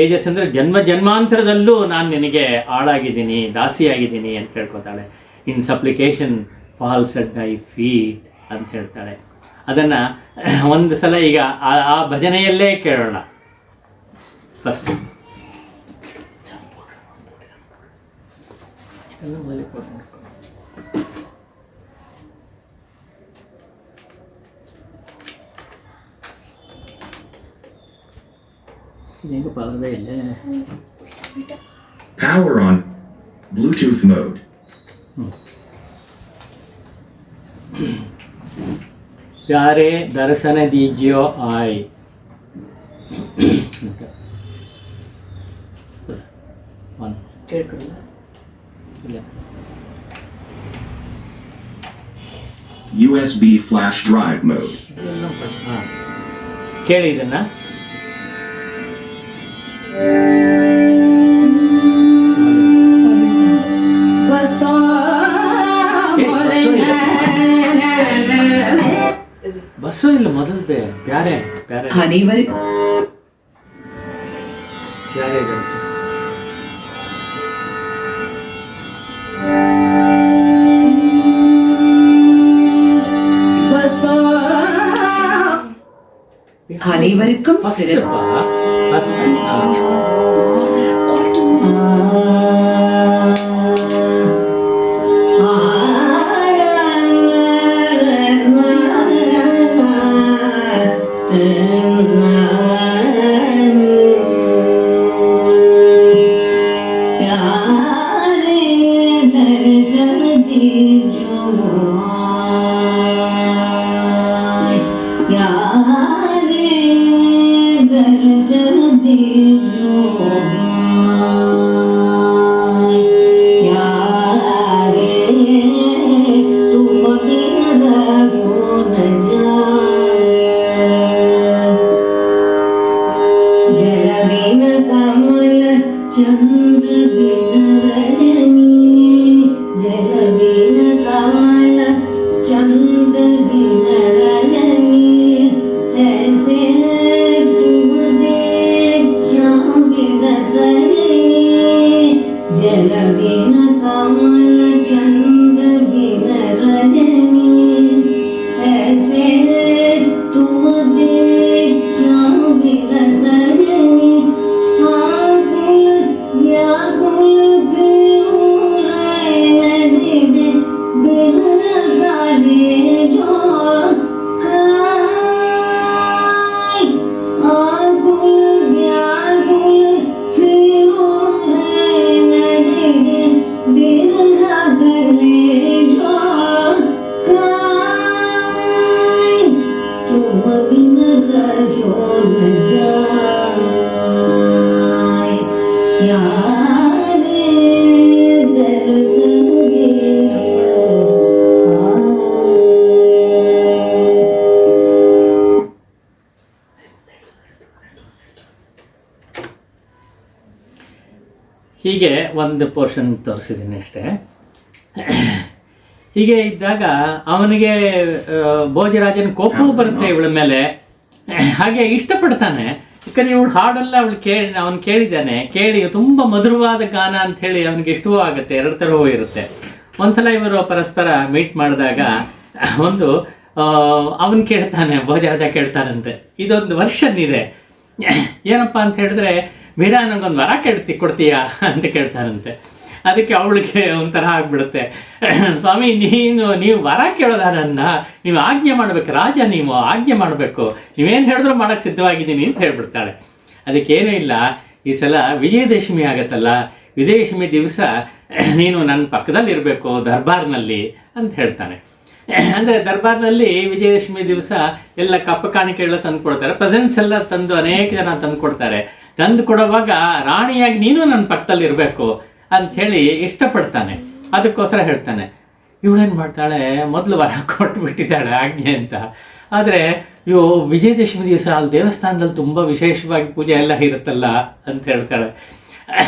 Ages ಅಂದರೆ ಜನ್ಮಾಂತರದಲ್ಲೂ ನಾನು ನಿನಗೆ ಆಳಾಗಿದ್ದೀನಿ, ದಾಸಿಯಾಗಿದ್ದೀನಿ ಅಂತ ಹೇಳ್ಕೊತಾಳೆ. In supplication falls at thy feet ಅಂತ ಹೇಳ್ತಾಳೆ. ಅದನ್ನು ಒಂದು ಸಲ ಈಗ ಆ ಭಜನೆಯಲ್ಲೇ ಕೇಳೋಣ first. Power on Bluetooth mode. प्यारे दर्शन दीजियो आय. USB flash drive mode. ಕೇಳಿ ಇದನ್ನ. ಬಸ್ಸು ಇಲ್ಲ ಮೊದಲದೆ ಪ್ಯಾರೆ ಪ್ಯಾರೆ ಪ್ಯಾರೆ ದರ್ಶನ. அனைவருக்கும் ಒಂದು ಪೋರ್ಷನ್ ತೋರಿಸಿದ್ದೀನಿ ಅಷ್ಟೇ. ಹೀಗೆ ಇದ್ದಾಗ ಅವನಿಗೆ ಭೋಜರಾಜನ ಕೋಪವೂ ಬರುತ್ತೆ ಇವಳ ಮೇಲೆ. ಹಾಗೆ ಇಷ್ಟಪಡ್ತಾನೆ, ಯಾಕಂದರೆ ಇವಳು ಹಾಡೆಲ್ಲ ಅವನು ಕೇಳಿದ್ದಾನೆ. ಕೇಳಿ ತುಂಬ ಮಧುರವಾದ ಗಾನ ಅಂಥೇಳಿ ಅವನಿಗೆ ಇಷ್ಟವೂ ಆಗುತ್ತೆ, ಎರಡು ಥರವೂ ಇರುತ್ತೆ. ಒಂದ್ಸಲ ಇವರು ಪರಸ್ಪರ ಮೀಟ್ ಮಾಡಿದಾಗ ಒಂದು ಅವನು ಕೇಳ್ತಾನೆ, ಭೋಜರಾಜ ಕೇಳ್ತಾನಂತೆ, ಇದೊಂದು ವರ್ಷನ್ ಇದೆ, ಏನಪ್ಪ ಅಂತ ಹೇಳಿದ್ರೆ ಮೀರಾ ನನಗೊಂದು ವರ ಕೊಡ್ತೀಯಾ ಅಂತ ಕೇಳ್ತಾನಂತೆ. ಅದಕ್ಕೆ ಅವಳಿಗೆ ಒಂಥರ ಆಗ್ಬಿಡುತ್ತೆ, ಸ್ವಾಮಿ ನೀವು ವರ ಕೇಳೋದ ನನ್ನ, ನೀವು ಆಜ್ಞೆ ಮಾಡಬೇಕು ರಾಜ, ನೀವು ಆಜ್ಞೆ ಮಾಡಬೇಕು, ನೀವೇನು ಹೇಳಿದ್ರು ಮಾಡೋಕ್ಕೆ ಸಿದ್ಧವಾಗಿದ್ದೀನಿ ಅಂತ ಹೇಳ್ಬಿಡ್ತಾಳೆ. ಅದಕ್ಕೇನೂ ಇಲ್ಲ, ಈ ಸಲ ವಿಜಯದಶಮಿ ಆಗತ್ತಲ್ಲ, ವಿಜಯದಶಮಿ ದಿವಸ ನೀನು ನನ್ನ ಪಕ್ಕದಲ್ಲಿ ಇರಬೇಕು ದರ್ಬಾರ್ನಲ್ಲಿ ಅಂತ ಹೇಳ್ತಾನೆ. ಅಂದರೆ ದರ್ಬಾರ್ನಲ್ಲಿ ವಿಜಯದಶಮಿ ದಿವಸ ಎಲ್ಲ ಕಪ್ಪ ಕಾಣಿಕೆಲ್ಲ ತಂದು ಕೊಡ್ತಾರೆ, ಪ್ರೆಸೆಂಟ್ಸ್ ಎಲ್ಲ ತಂದು ಅನೇಕ ಜನ ತಂದು ಕೊಡ್ತಾರೆ. ತಂದು ಕೊಡುವಾಗ ರಾಣಿಯಾಗಿ ನೀನು ನನ್ನ ಪಕ್ಕದಲ್ಲಿ ಇರಬೇಕು ಅಂಥೇಳಿ ಇಷ್ಟಪಡ್ತಾನೆ. ಅದಕ್ಕೋಸ್ಕರ ಹೇಳ್ತಾನೆ. ಇವಳೇನು ಮಾಡ್ತಾಳೆ, ಮೊದಲು ವರ ಕೊಟ್ಟುಬಿಟ್ಟಿದ್ದಾಳೆ ಆಜ್ಞೆ ಅಂತ. ಆದರೆ ವಿಜಯದಶಮಿ ದಿವಸ ಅಲ್ಲಿ ದೇವಸ್ಥಾನದಲ್ಲಿ ತುಂಬ ವಿಶೇಷವಾಗಿ ಪೂಜೆ ಎಲ್ಲ ಇರುತ್ತಲ್ಲ ಅಂತ ಹೇಳ್ತಾಳೆ.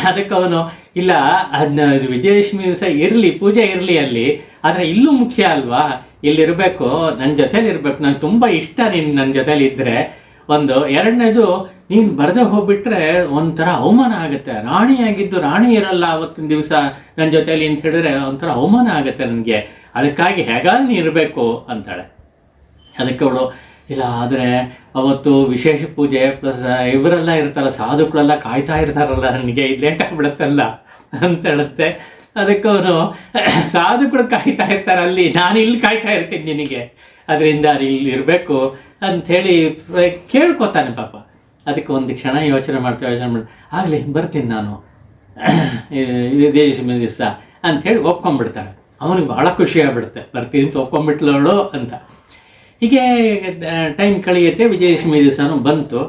ಅದಕ್ಕೆ ಅವನು, ಇಲ್ಲ ಅದನ್ನ ವಿಜಯದಶಮಿ ದಿವಸ ಇರಲಿ, ಪೂಜೆ ಇರಲಿ ಅಲ್ಲಿ, ಆದರೆ ಇಲ್ಲೂ ಮುಖ್ಯ ಅಲ್ವಾ, ಇಲ್ಲಿರಬೇಕು, ನನ್ನ ಜೊತೇಲಿ ಇರಬೇಕು, ನಂಗೆ ತುಂಬ ಇಷ್ಟ ನೀನು ನನ್ನ ಜೊತೇಲಿ ಇದ್ದರೆ. ಒಂದು ಎರಡನೇದು, ನೀನು ಬರದೆ ಹೋಗ್ಬಿಟ್ರೆ ಒಂಥರ ಅವಮಾನ ಆಗುತ್ತೆ, ರಾಣಿಯಾಗಿದ್ದು ರಾಣಿ ಇರಲ್ಲ ಅವತ್ತಿನ ದಿವಸ ನನ್ನ ಜೊತೆಯಲ್ಲಿ ಅಂತ ಹೇಳಿದ್ರೆ ಒಂಥರ ಅವಮಾನ ಆಗುತ್ತೆ ನನಗೆ, ಅದಕ್ಕಾಗಿ ಹೇಗಾದ್ರೂ ನೀನು ಇರಬೇಕು ಅಂತಾಳೆ. ಅದಕ್ಕೆ ಅವಳು, ಇಲ್ಲ ಆದರೆ ಅವತ್ತು ವಿಶೇಷ ಪೂಜೆ ಪ್ಲಸ್ ಇವರೆಲ್ಲ ಇರ್ತಾರಲ್ಲ, ಸಾಧುಗಳೆಲ್ಲ ಕಾಯ್ತಾ ಇರ್ತಾರಲ್ಲ, ನನಗೆ ಇದು ಲೇಟ್ ಆಗಿಬಿಡುತ್ತಲ್ಲ ಅಂತ ಹೇಳುತ್ತೆ. ಅದಕ್ಕೆ ಅವನು, ಸಾಧುಗಳು ಕಾಯ್ತಾ ಇರ್ತಾರೆ ಅಲ್ಲಿ, ನಾನು ಇಲ್ಲಿ ಕಾಯ್ತಾ ಇರ್ತೀನಿ ನಿನಗೆ, ಅದರಿಂದ ಇಲ್ಲಿ ಇರಬೇಕು ಅಂಥೇಳಿ ಕೇಳ್ಕೊತಾನೆ ಪಾಪ. ಅದಕ್ಕೆ ಒಂದು ಕ್ಷಣ ಯೋಚನೆ ಮಾಡಿ ಆಗಲಿ ಬರ್ತೀನಿ ನಾನು ವಿಜಯದಶಮಿ ದಿವಸ ಅಂಥೇಳಿ ಒಪ್ಕೊಂಡ್ಬಿಡ್ತಾಳೆ. ಅವನಿಗೆ ಭಾಳ ಖುಷಿ ಆಗ್ಬಿಡುತ್ತೆ, ಬರ್ತೀನಿ ಅಂತ ಒಪ್ಕೊಂಡ್ಬಿಟ್ಲವಳು ಅಂತ. ಹೀಗೆ ಟೈಮ್ ಕಳೆಯುತ್ತೆ. ವಿಜಯದಶಮಿ ದಿವಸನೂ ಬಂತು.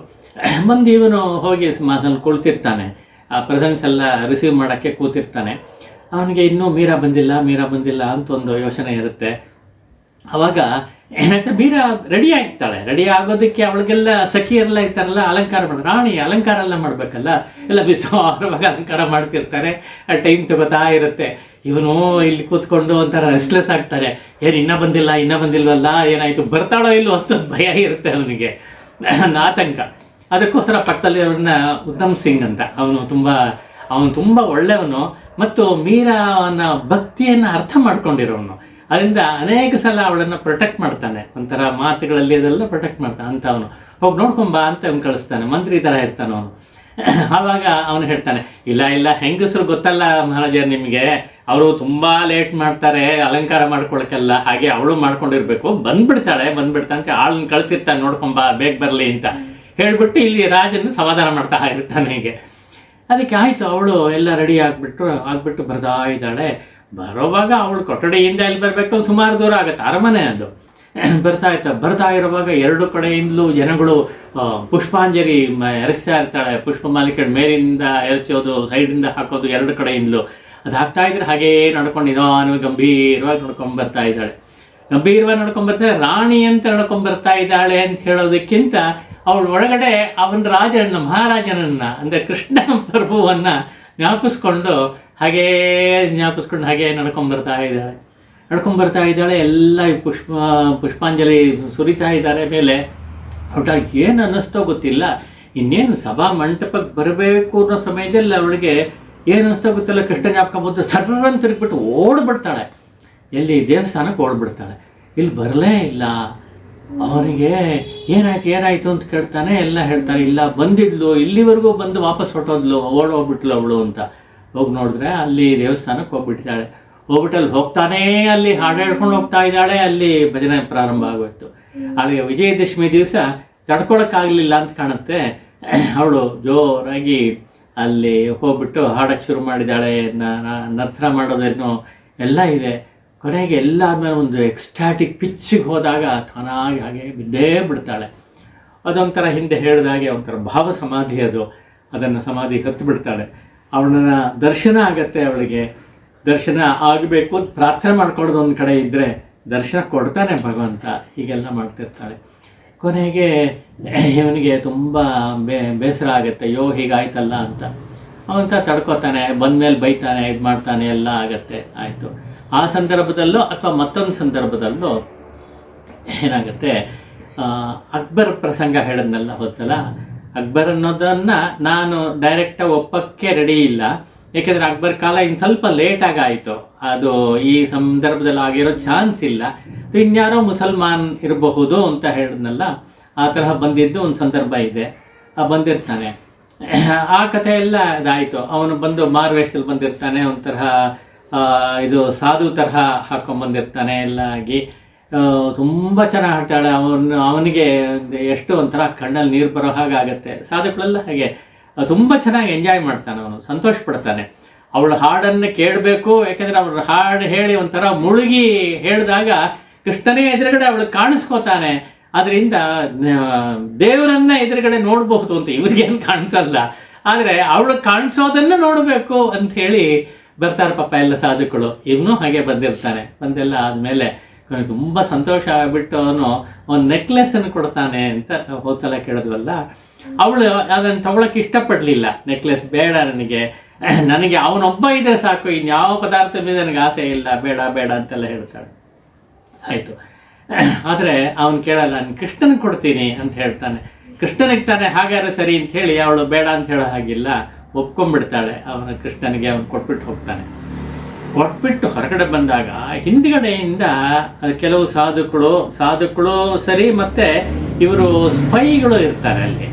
ಇವನು ಹೋಗಿ ಮಾತಲ್ಲಿ ಕುಳಿತಿರ್ತಾನೆ, ಆ ಪ್ರೆಸೆಂಟ್ಸ್ ಎಲ್ಲ ರಿಸೀವ್ ಮಾಡೋಕ್ಕೆ ಕೂತಿರ್ತಾನೆ. ಅವನಿಗೆ ಇನ್ನೂ ಮೀರಾ ಬಂದಿಲ್ಲ ಅಂತ ಒಂದು ಯೋಚನೆ ಇರುತ್ತೆ. ಆವಾಗ ಏನಾಗ್ತದೆ, ಮೀರಾ ರೆಡಿ ಆಗ್ತಾಳೆ. ರೆಡಿ ಆಗೋದಕ್ಕೆ ಅವಳಿಗೆಲ್ಲ ಸಖಿಯರೆಲ್ಲ ಇರ್ತಾರಲ್ಲ, ಅಲಂಕಾರ ರಾಣಿ ಅಲಂಕಾರ ಎಲ್ಲ ಮಾಡಬೇಕಲ್ಲ, ಎಲ್ಲ ವಿಸ್ತಾರವಾಗಿ ಅಲಂಕಾರ ಮಾಡ್ತಿರ್ತಾರೆ. ಆ ಟೈಮ್ ತಗೋತಾ ಇರುತ್ತೆ. ಇವನು ಇಲ್ಲಿ ಕೂತ್ಕೊಂಡು ಒಂಥರ ರೆಸ್ಟ್ಲೆಸ್ ಆಗ್ತಾರೆ. ಏನು ಇನ್ನೂ ಬಂದಿಲ್ವಲ್ಲ, ಏನಾಯಿತು, ಬರ್ತಾಳೋ ಇಲ್ಲೋ ಅಂತ ಭಯ ಇರುತ್ತೆ ಅವನಿಗೆ, ಆತಂಕ. ಅದಕ್ಕೋಸ್ಕರ ಪಕ್ಕದಲ್ಲಿ ಅವ್ರನ್ನ ಉತ್ತಮ್ ಸಿಂಗ್ ಅಂತ, ಅವನು ತುಂಬ ಒಳ್ಳೆಯವನು ಮತ್ತು ಮೀರಾನ ಭಕ್ತಿಯನ್ನು ಅರ್ಥ ಮಾಡ್ಕೊಂಡಿರೋನು. ಅದರಿಂದ ಅನೇಕ ಸಲ ಅವಳನ್ನು ಪ್ರೊಟೆಕ್ಟ್ ಮಾಡ್ತಾನೆ, ಒಂಥರ ಮಾತುಗಳಲ್ಲಿ ಅದೆಲ್ಲ ಪ್ರೊಟೆಕ್ಟ್ ಮಾಡ್ತಾನೆ ಅಂತ. ಅವನು ಹೋಗಿ ನೋಡ್ಕೊಂಬಾ ಅಂತ ಅವ್ನು ಕಳಿಸ್ತಾನೆ, ಮಂತ್ರಿ ಥರ ಇರ್ತಾನೆ ಅವನು. ಆವಾಗ ಅವನು ಹೇಳ್ತಾನೆ, ಇಲ್ಲ ಹೆಂಗಸರು ಗೊತ್ತಲ್ಲ ಮಹಾರಾಜರು ನಿಮಗೆ, ಅವರು ತುಂಬ ಲೇಟ್ ಮಾಡ್ತಾರೆ ಅಲಂಕಾರ ಮಾಡ್ಕೊಳಕ್ಕೆಲ್ಲ, ಹಾಗೆ ಅವಳು ಮಾಡ್ಕೊಂಡಿರ್ಬೇಕು, ಬಂದ್ಬಿಡ್ತಾಳೆ ಅಂತ ಆಳನ್ನ ಕಳಿಸಿರ್ತಾನೆ, ನೋಡ್ಕೊಂಬಾ ಬೇಗ ಬರಲಿ ಅಂತ ಹೇಳ್ಬಿಟ್ಟು ಇಲ್ಲಿ ರಾಜನ ಸಮಾಧಾನ ಮಾಡ್ತಾ ಇರ್ತಾನೆ. ಹೀಗೆ ಅದಕ್ಕೆ ಆಯಿತು, ಅವಳು ಎಲ್ಲ ರೆಡಿ ಆಗ್ಬಿಟ್ಟು ಬರ್ತಾ ಇದ್ದಾಳೆ. ಬರೋವಾಗ ಅವಳು ಕೊಠಡಿಯಿಂದ ಎಲ್ಲಿ ಬರಬೇಕು, ಸುಮಾರು ದೂರ ಆಗುತ್ತೆ, ಅರಮನೆ ಅದು. ಬರ್ತಾ ಇರುವಾಗ ಎರಡು ಕಡೆಯಿಂದಲೂ ಜನಗಳು ಪುಷ್ಪಾಂಜಲಿ ಎರಚ್ತಾ ಇರ್ತಾಳೆ. ಪುಷ್ಪಮಾಲಿಕೆ ಮೇಲಿಂದ ಎರಚೋದು, ಸೈಡಿಂದ ಹಾಕೋದು, ಎರಡು ಕಡೆಯಿಂದಲೂ ಅದು ಹಾಕ್ತಾ ಇದ್ರೆ ಹಾಗೇ ನಡ್ಕೊಂಡು ನಿಧಾನವಾಗಿ ಗಂಭೀರವಾಗಿ ನಡ್ಕೊಂಡ್ಬರ್ತಾ ಇದ್ದಾಳೆ. ರಾಣಿ ಅಂತ ನಡ್ಕೊಂಡ್ಬರ್ತಾ ಇದ್ದಾಳೆ ಅಂತ ಹೇಳೋದಕ್ಕಿಂತ ಅವಳು ಒಳಗಡೆ ಅವನ ಮಹಾರಾಜನನ್ನು ಅಂದರೆ ಕೃಷ್ಣ ಪ್ರಭುವನ್ನು ಜ್ಞಾಪಿಸ್ಕೊಂಡು ಹಾಗೇ ನಡ್ಕೊಂಡ್ಬರ್ತಾ ಇದ್ದಾಳೆ. ಎಲ್ಲ ಪುಷ್ಪಾಂಜಲಿ ಸುರಿತಾ ಇದ್ದಾರೆ ಮೇಲೆ. ಒಟ್ಟಾಗಿ ಏನು ಅನ್ನಿಸ್ತೋ ಗೊತ್ತಿಲ್ಲ, ಇನ್ನೇನು ಸಭಾ ಮಂಟಪಕ್ಕೆ ಬರಬೇಕು ಅನ್ನೋ ಸಮಯದಲ್ಲಿ ಅವಳಿಗೆ ಏನು ಅನ್ನಿಸ್ತೋ ಗೊತ್ತಿಲ್ಲ, ಕೃಷ್ಣ ಜ್ಞಾಪಕ ಬಂದು ಸರ್ರನ್ನು ತಿರುಗಿಬಿಟ್ಟು ಓಡ್ಬಿಡ್ತಾಳೆ. ಎಲ್ಲಿ ದೇವಸ್ಥಾನಕ್ಕೆ ಓಡ್ಬಿಡ್ತಾಳೆ. ಇಲ್ಲಿ ಬರಲೇ ಇಲ್ಲ. ಅವನಿಗೆ ಏನಾಯ್ತು ಅಂತ ಕೇಳ್ತಾನೆ. ಎಲ್ಲ ಹೇಳ್ತಾರೆ, ಇಲ್ಲ ಬಂದಿದ್ಲು, ಇಲ್ಲಿವರೆಗೂ ಬಂದು ವಾಪಸ್ ಓಡೋಗ್ಬಿಟ್ಲು ಅವಳು ಅಂತ. ಹೋಗಿ ನೋಡಿದ್ರೆ ಅಲ್ಲಿ ದೇವಸ್ಥಾನಕ್ಕೆ ಹೋಗ್ಬಿಟ್ಟಿದ್ದಾಳೆ. ಅಲ್ಲಿ ಹೋಗ್ತಾನೇ ಅಲ್ಲಿ ಹಾಡು ಹೇಳ್ಕೊಂಡು ಹೋಗ್ತಾ ಇದ್ದಾಳೆ. ಅಲ್ಲಿ ಭಜನೆ ಪ್ರಾರಂಭ ಆಗೋಯ್ತು. ಅಲ್ಲಿಗೆ ವಿಜಯದಶಮಿ ದಿವಸ ತಡ್ಕೊಳಕ್ಕಾಗಲಿಲ್ಲ ಅಂತ ಕಾಣುತ್ತೆ. ಅವಳು ಜೋರಾಗಿ ಅಲ್ಲಿ ಹೋಗ್ಬಿಟ್ಟು ಹಾಡಕ್ಕೆ ಶುರು ಮಾಡಿದ್ದಾಳೆ. ನರ್ತನ ಮಾಡೋದೇನೋ ಎಲ್ಲ ಇದೆ. ಕೊನೆಗೆ ಎಲ್ಲ ಆದಮೇಲೆ ಒಂದು ಎಕ್ಸ್ಟ್ಯಾಟಿಕ್ ಪಿಚ್ಚಿಗೆ ಹೋದಾಗ ತಾನಾಗಿ ಹಾಗೆ ಬಿದ್ದೇ ಬಿಡ್ತಾಳೆ. ಅದೊಂಥರ ಹಿಂದೆ ಹೇಳಿದಾಗೆ ಒಂಥರ ಭಾವ ಸಮಾಧಿ ಅದು. ಅದನ್ನು ಸಮಾಧಿ ಹತ್ತು ಬಿಡ್ತಾಳೆ. ಅವಳನ್ನ ದರ್ಶನ ಆಗತ್ತೆ. ಅವಳಿಗೆ ದರ್ಶನ ಆಗಬೇಕು ಪ್ರಾರ್ಥನೆ ಮಾಡ್ಕೊಳ್ಳೋದು ಒಂದು ಕಡೆ ಇದ್ದರೆ ದರ್ಶನ ಕೊಡ್ತಾನೆ ಭಗವಂತ. ಹೀಗೆಲ್ಲ ಮಾಡ್ತಿರ್ತಾಳೆ. ಕೊನೆಗೆ ಇವನಿಗೆ ತುಂಬ ಬೇಸರ ಆಗುತ್ತೆ, ಅಯ್ಯೋ ಹೀಗಾಯ್ತಲ್ಲ ಅಂತ. ಅವಂತ ತಡ್ಕೋತಾನೆ, ಬಂದಮೇಲೆ ಬೈತಾನೆ, ಇದು ಮಾಡ್ತಾನೆ, ಎಲ್ಲ ಆಗತ್ತೆ. ಆಯಿತು. ಆ ಸಂದರ್ಭದಲ್ಲೋ ಅಥವಾ ಮತ್ತೊಂದು ಸಂದರ್ಭದಲ್ಲೋ ಏನಾಗುತ್ತೆ, ಅಕ್ಬರ್ ಪ್ರಸಂಗ ಹೇಳಿದ್ನಲ್ಲ ಹೋದ್ಸಲ, ಅಕ್ಬರ್ ಅನ್ನೋದನ್ನು ನಾನು ಡೈರೆಕ್ಟಾಗಿ ಒಪ್ಪಕ್ಕೆ ರೆಡಿ ಇಲ್ಲ. ಏಕೆಂದರೆ ಅಕ್ಬರ್ ಕಾಲ ಇನ್ನು ಸ್ವಲ್ಪ ಲೇಟಾಗಿ ಆಯಿತು, ಅದು ಈ ಸಂದರ್ಭದಲ್ಲಿ ಆಗಿರೋ ಚಾನ್ಸ್ ಇಲ್ಲ. ಇನ್ಯಾರೋ ಮುಸಲ್ಮಾನ್ ಇರಬಹುದು ಅಂತ ಹೇಳಿದ್ನಲ್ಲ, ಆ ತರಹ ಬಂದಿದ್ದು ಒಂದು ಸಂದರ್ಭ ಇದೆ. ಬಂದಿರ್ತಾನೆ, ಆ ಕಥೆ ಎಲ್ಲ ಇದಾಯಿತು. ಅವನು ಬಂದು ಮಾರುವೇಷದಲ್ಲಿ ಬಂದಿರ್ತಾನೆ, ಒಂಥರ ಇದು ಸಾಧು ತರಹ ಹಾಕ್ಕೊಂಬಂದಿರ್ತಾನೆ. ಎಲ್ಲ ಆಗಿ ತುಂಬ ಚೆನ್ನಾಗಿ ಹಾಡ್ತಾಳೆ. ಅವನಿಗೆ ಎಷ್ಟು ಒಂಥರ ಕಣ್ಣಲ್ಲಿ ನೀರು ಬರೋ ಹಾಗಾಗತ್ತೆ. ಸಾಧುಗಳೆಲ್ಲ ಹಾಗೆ ತುಂಬ ಚೆನ್ನಾಗಿ ಎಂಜಾಯ್ ಮಾಡ್ತಾನೆ, ಅವನು ಸಂತೋಷ ಪಡ್ತಾನೆ. ಅವಳ ಹಾಡನ್ನು ಕೇಳಬೇಕು, ಯಾಕೆಂದರೆ ಅವ್ರ ಹಾಡು ಹೇಳಿ ಒಂಥರ ಮುಳುಗಿ ಹೇಳಿದಾಗ ಕೃಷ್ಣನೇ ಎದುರುಗಡೆ ಅವಳು ಕಾಣಿಸ್ಕೋತಾನೆ. ಅದರಿಂದ ದೇವರನ್ನ ಎದುರುಗಡೆ ನೋಡಬಹುದು ಅಂತ ಇವ್ರಿಗೇನು ಕಾಣಿಸಲ್ಲ, ಆದರೆ ಅವಳು ಕಾಣಿಸೋದನ್ನು ನೋಡಬೇಕು ಅಂತ ಹೇಳಿ ಬರ್ತಾರೆ ಪಾಪ ಎಲ್ಲ ಸಾಧುಗಳು. ಇವನು ಹಾಗೆ ಬಂದಿರ್ತಾನೆ. ಬಂದೆಲ್ಲ ಆದಮೇಲೆ ತುಂಬ ಸಂತೋಷ ಆಗಿಬಿಟ್ಟು ಅವನು ಒಂದು ನೆಕ್ಲೆಸನ್ನು ಕೊಡ್ತಾನೆ ಅಂತ ಹೋದ್ಸಲ ಕೇಳಿದ್ವಲ್ಲ. ಅವಳು ಅದನ್ನು ತಗೊಳಕ್ಕೆ ಇಷ್ಟಪಡಲಿಲ್ಲ. ನೆಕ್ಲೆಸ್ ಬೇಡ ನನಗೆ ಅವನೊಬ್ಬ ಇದ್ರೆ ಸಾಕು, ಇನ್ಯಾವ ಪದಾರ್ಥ ಮೇಲೆ ನನಗೆ ಆಸೆ ಇಲ್ಲ, ಬೇಡ ಬೇಡ ಅಂತೆಲ್ಲ ಹೇಳ್ತಾಳೆ. ಆಯಿತು. ಆದರೆ ಅವನು ಕೇಳಲ್ಲ, ನಾನು ಕೃಷ್ಣನಿಗೆ ಕೊಡ್ತೀನಿ ಅಂತ ಹೇಳ್ತಾನೆ. ಕೃಷ್ಣನಿಗೆ ತಾನೆ, ಹಾಗಾದ್ರೆ ಸರಿ ಅಂತ ಹೇಳಿ ಅವಳು ಬೇಡ ಅಂತ ಹೇಳೋ ಹಾಗಿಲ್ಲ, ಒಪ್ಕೊಂಡ್ಬಿಡ್ತಾಳೆ. ಅವನ ಕೃಷ್ಣನಿಗೆ ಅವನು ಕೊಟ್ಬಿಟ್ಟು ಹೋಗ್ತಾನೆ. ಕೊಟ್ಬಿಟ್ಟು ಹೊರಗಡೆ ಬಂದಾಗ ಹಿಂದ್ಗಡೆಯಿಂದ ಕೆಲವು ಸಾಧುಗಳು ಸರಿ, ಮತ್ತು ಇವರು ಸ್ಪೈಗಳು ಇರ್ತಾರೆ ಅಲ್ಲಿ.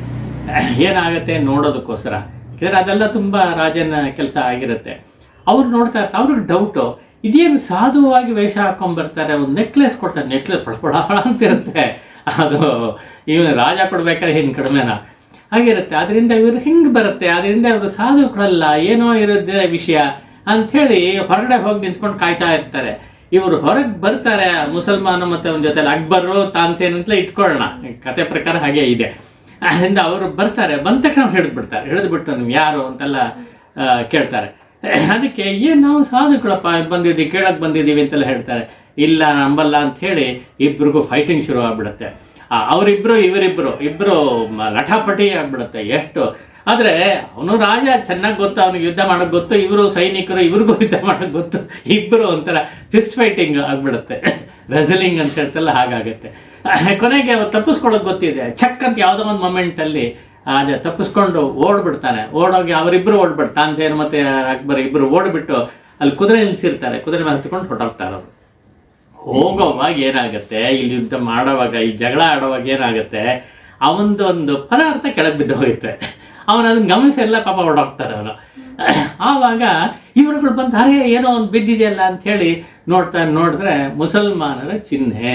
ಏನಾಗುತ್ತೆ ನೋಡೋದಕ್ಕೋಸ್ಕರ, ಯಾಕೆಂದರೆ ಅದೆಲ್ಲ ತುಂಬ ರಾಜನ ಕೆಲಸ ಆಗಿರುತ್ತೆ. ಅವ್ರು ನೋಡ್ತಾ ಇರ್ತಾರೆ. ಅವ್ರಿಗೆ ಡೌಟು, ಇದೇನು ಸಾಧುವಾಗಿ ವೇಷ ಹಾಕ್ಕೊಂಬರ್ತಾರೆ, ಒಂದು ನೆಕ್ಲೆಸ್ ಕೊಡ್ತಾರೆ, ನೆಕ್ಲೆಸ್ ಪಳ ಅಂತಿರುತ್ತೆ. ಅದು ಇವನು ರಾಜ ಕೊಡ್ಬೇಕಾದ್ರೆ ಹಿಂಗೆ ಕಡಿಮೆನಾ ಆಗಿರುತ್ತೆ. ಅದರಿಂದ ಇವರು ಹಿಂಗೆ ಬರುತ್ತೆ, ಅದರಿಂದ ಇವರು ಸಾಧುಗಳಲ್ಲ, ಏನೋ ಇರೋದೇ ವಿಷಯ ಅಂಥೇಳಿ ಹೊರಗಡೆ ಹೋಗಿ ನಿಂತ್ಕೊಂಡು ಕಾಯ್ತಾ ಇರ್ತಾರೆ. ಇವರು ಹೊರಗೆ ಬರ್ತಾರೆ, ಮುಸಲ್ಮಾನ ಮತ್ತು ಅವನ ಜೊತೆಲಿ ಅಕ್ಬರು ತಾನ್ಸೇನ್ ಅಂತಲೇ ಇಟ್ಕೊಳ್ಳೋಣ, ಕತೆ ಪ್ರಕಾರ ಹಾಗೆ ಇದೆ. ಅದರಿಂದ ಅವರು ಬರ್ತಾರೆ. ಬಂದ ತಕ್ಷಣ ಹಿಡಿದ್ಬಿಡ್ತಾರೆ. ಹಿಡಿದ್ಬಿಟ್ಟು ನೀವು ಯಾರು ಅಂತೆಲ್ಲ ಕೇಳ್ತಾರೆ. ಅದಕ್ಕೆ ಏನು ನಾವು ಸಾಧುಗಳಪ್ಪ ಬಂದಿದ್ದೀವಿ, ಕೇಳಕ್ಕೆ ಬಂದಿದ್ದೀವಿ ಅಂತೆಲ್ಲ ಹೇಳ್ತಾರೆ. ಇಲ್ಲ ನಂಬಲ್ಲ ಅಂಥೇಳಿ ಇಬ್ರಿಗೂ ಫೈಟಿಂಗ್ ಶುರು ಆಗ್ಬಿಡುತ್ತೆ. ಅವರಿಬ್ಬರು ಇಬ್ಬರು ಲಠಾಪಟಿ ಆಗ್ಬಿಡುತ್ತೆ. ಎಷ್ಟು ಆದರೆ ಅವನು ರಾಜ, ಚೆನ್ನಾಗಿ ಗೊತ್ತು, ಅವನಿಗೆ ಯುದ್ಧ ಮಾಡೋಕ್ಕೆ ಗೊತ್ತು. ಇವರು ಸೈನಿಕರು, ಇವ್ರಿಗೂ ಯುದ್ಧ ಮಾಡೋಕ್ಕೆ ಗೊತ್ತು. ಇಬ್ಬರು ಒಂಥರ ಫಿಸ್ಟ್ ಫೈಟಿಂಗ್ ಆಗಿಬಿಡುತ್ತೆ. ರೆಸಲಿಂಗ್ ಅಂತ ಹೇಳ್ತಲ್ಲ, ಹಾಗಾಗುತ್ತೆ. ಕೊನೆಗೆ ಅವ್ರು ತಪ್ಪಿಸ್ಕೊಳ್ಳೋಕೆ ಗೊತ್ತಿದೆ. ಚಕ್ ಅಂತ ಯಾವುದೋ ಒಂದು ಮೊಮೆಂಟಲ್ಲಿ ತಪ್ಪಿಸ್ಕೊಂಡು ಓಡ್ಬಿಡ್ತಾನೆ. ಓಡೋಗಿ ಅವರಿಬ್ಬರು ಓಡ್ಬಿಡ್ತಾರೆ. ತಾನ್ಸೇನ್ ಮತ್ತು ಅಕ್ಬರ್ ಇಬ್ಬರು ಓಡಿಬಿಟ್ಟು ಅಲ್ಲಿ ಕುದುರೆ ನಿಲ್ಲಿಸಿರ್ತಾರೆ. ಕುದುರೆ ಮೇಲೆ ಹತ್ಕೊಂಡು ಹೊರಟೋಗ್ತಾರೆ. ಅವರು ಹೋಗೋವಾಗ ಏನಾಗುತ್ತೆ, ಇಲ್ಲಿ ಯುದ್ಧ ಮಾಡೋವಾಗ, ಈ ಜಗಳ ಆಡೋವಾಗ ಏನಾಗುತ್ತೆ, ಅವನದೊಂದು ಪದಾರ್ಥ ಕೆಳಗೆ ಬಿದ್ದು ಹೋಗುತ್ತೆ. ಅವನು ಅದನ್ನು ಗಮನಿಸಿ ಎಲ್ಲ ಪಾಪ ಹೊರಟೋಗ್ತಾರೆ ಅವನು. ಆವಾಗ ಇವರುಗಳು ಬಂದು ಅರೆ ಏನೋ ಒಂದು ಬಿದ್ದಿದೆಯಲ್ಲ ಅಂಥೇಳಿ ನೋಡಿದ್ರೆ ಮುಸಲ್ಮಾನರ ಚಿಹ್ನೆ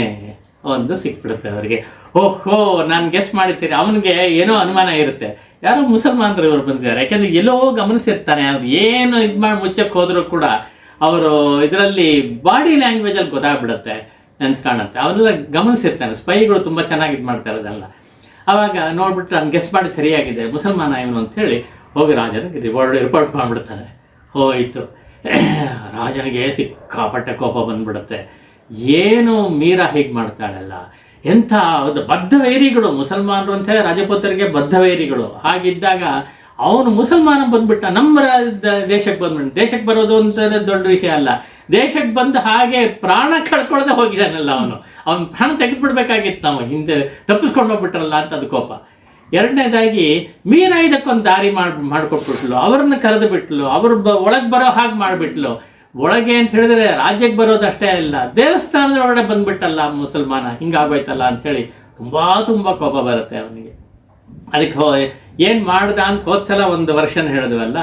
ಒಂದು ಸಿಕ್ಬಿಡುತ್ತೆ ಅವರಿಗೆ. ಓಹೋ, ನಾನು ಗೆಸ್ ಮಾಡಿರ್ತೀನಿ. ಅವನಿಗೆ ಏನೋ ಅನುಮಾನ ಇರುತ್ತೆ, ಯಾರೋ ಮುಸಲ್ಮಾನರು ಇವರು ಬಂದಿದ್ದಾರೆ. ಯಾಕೆಂದರೆ ಎಲ್ಲೋ ಗಮನಿಸಿರ್ತಾನೆ. ಅವ್ರು ಏನು ಇದು ಮಾಡಿ ಮುಚ್ಚಕ್ಕೆ ಹೋದರೂ ಕೂಡ ಅವರು ಇದರಲ್ಲಿ ಬಾಡಿ ಲ್ಯಾಂಗ್ವೇಜಲ್ಲಿ ಗೊತ್ತಾಗ್ಬಿಡುತ್ತೆ ಅಂತ ಕಾಣುತ್ತೆ. ಅವನ್ನೆಲ್ಲ ಗಮನಿಸಿರ್ತಾನೆ. ಸ್ಪೈಗಳು ತುಂಬ ಚೆನ್ನಾಗಿ ಇದು ಮಾಡ್ತಾ ಇರೋದಲ್ಲ. ಆವಾಗ ನೋಡ್ಬಿಟ್ಟು ನಾನು ಗೆಸ್ ಮಾಡಿ ಸರಿಯಾಗಿದೆ, ಮುಸಲ್ಮಾನ ಇವನು ಅಂಥೇಳಿ ಹೋಗಿ ರಾಜನಿಗೆ ರಿಪೋರ್ಟ್ ಮಾಡಿಬಿಡ್ತಾನೆ. ಹೋಯಿತು. ರಾಜನಿಗೆ ಸಿಕ್ಕಾಪಟ್ಟೆ ಕೋಪ ಬಂದ್ಬಿಡುತ್ತೆ. ಏನು ಮೀರಾ ಹೀಗೆ ಮಾಡ್ತಾಳಲ್ಲ, ಎಂಥ ಬದ್ಧ ವೈರಿಗಳು ಮುಸಲ್ಮಾನರು ಅಂತ ಹೇಳಿ ರಾಜಪುತ್ರರಿಗೆ ಬದ್ಧ ವೈರಿಗಳು. ಹಾಗಿದ್ದಾಗ ಅವನು ಮುಸಲ್ಮಾನ ಬಂದ್ಬಿಟ್ಟ, ನಮ್ಮ ದೇಶಕ್ಕೆ ಬರೋದು ಅಂತ ದೊಡ್ಡ ವಿಷಯ ಅಲ್ಲ. ದೇಶಕ್ಕೆ ಬಂದು ಹಾಗೆ ಪ್ರಾಣ ಕಳ್ಕೊಳ್ಳದೆ ಹೋಗಿದ್ದಾನಲ್ಲ ಅವನು ಪ್ರಾಣ ತೆಗೆದುಬಿಡ್ಬೇಕಾಗಿತ್ತು. ನಾವು ಹಿಂದೆ ತಪ್ಪಿಸ್ಕೊಂಡು ಹೋಗ್ಬಿಟ್ರಲ್ಲ ಅಂತ ಅದು ಕೋಪ. ಎರಡನೇದಾಗಿ ಮೀರಾ ಇದಕ್ಕೊಂದು ದಾರಿ ಮಾಡಿಕೊಟ್ಬಿಟ್ಲು. ಅವ್ರನ್ನ ಕರೆದು ಬಿಟ್ಲು. ಅವರು ಒಳಗೆ ಬರೋ ಹಾಗೆ ಮಾಡಿಬಿಟ್ಲು. ಒಳಗೆ ಅಂತ ಹೇಳಿದ್ರೆ ರಾಜ್ಯಕ್ಕೆ ಬರೋದಷ್ಟೇ ಅಲ್ಲ, ದೇವಸ್ಥಾನದ ಒಳಗಡೆ ಬಂದ್ಬಿಟ್ಟಲ್ಲ ಮುಸಲ್ಮಾನ, ಹಿಂಗಾಗೋಯ್ತಲ್ಲ ಅಂಥೇಳಿ ತುಂಬ ಕೋಪ ಬರುತ್ತೆ ಅವನಿಗೆ. ಅದಕ್ಕೆ ಏನು ಮಾಡ್ದ ಅಂತ ಹೋದ್ಸಲ ಒಂದು ವರ್ಷನ್ ಹೇಳಿದ್ವಲ್ಲ,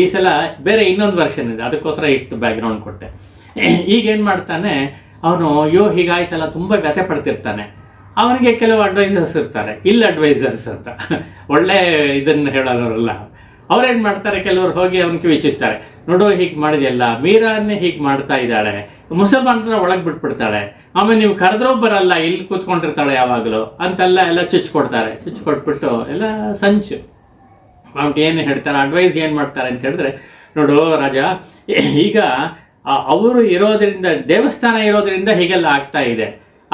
ಈ ಸಲ ಬೇರೆ ಇನ್ನೊಂದು ವರ್ಷನ್ ಇದೆ. ಅದಕ್ಕೋಸ್ಕರ ಇಷ್ಟು ಬ್ಯಾಕ್ಗ್ರೌಂಡ್ ಕೊಟ್ಟೆ. ಈಗೇನು ಮಾಡ್ತಾನೆ ಅವನು, ಹೀಗಾಯ್ತಲ್ಲ ತುಂಬ ವ್ಯಥೆ ಪಡ್ತಿರ್ತಾನೆ. ಅವನಿಗೆ ಕೆಲವು ಅಡ್ವೈಸರ್ಸ್ ಇರ್ತಾರೆ, ಅಡ್ವೈಸರ್ಸ್ ಅಂತ, ಒಳ್ಳೆ ಇದನ್ನು ಹೇಳೋರಲ್ಲ. ಅವ್ರೇನು ಮಾಡ್ತಾರೆ, ಕೆಲವರು ಹೋಗಿ ಅವನಿಗೆ ವಿಚಿಸ್ತಾರೆ. ನೋಡು, ಹೀಗೆ ಮಾಡಿದೆಯಲ್ಲ, ಮೀರಾನ್ನೇ ಹೀಗೆ ಮಾಡ್ತಾ ಇದ್ದಾಳೆ, ಮುಸಲ್ಮಾನರ ಒಳಗೆ ಬಿಟ್ಬಿಡ್ತಾಳೆ, ಆಮೇಲೆ ನೀವು ಕರೆದ್ರೂ ಬರಲ್ಲ, ಇಲ್ಲಿ ಕೂತ್ಕೊಂಡಿರ್ತಾಳೆ ಯಾವಾಗಲೂ ಅಂತೆಲ್ಲ ಚುಚ್ಕೊಡ್ತಾರೆ. ಚುಚ್ಕೊಟ್ಬಿಟ್ಟು ಎಲ್ಲ ಸಂಚು ಅವ್ನು ಏನು ಹೇಳ್ತಾರೆ, ಅಡ್ವೈಸ್ ಏನು ಮಾಡ್ತಾರೆ ಅಂತ ಹೇಳಿದ್ರೆ, ನೋಡು ರಾಜ, ಈಗ ಅವರು ಇರೋದರಿಂದ, ದೇವಸ್ಥಾನ ಇರೋದರಿಂದ ಹೀಗೆಲ್ಲ ಆಗ್ತಾ ಇದೆ.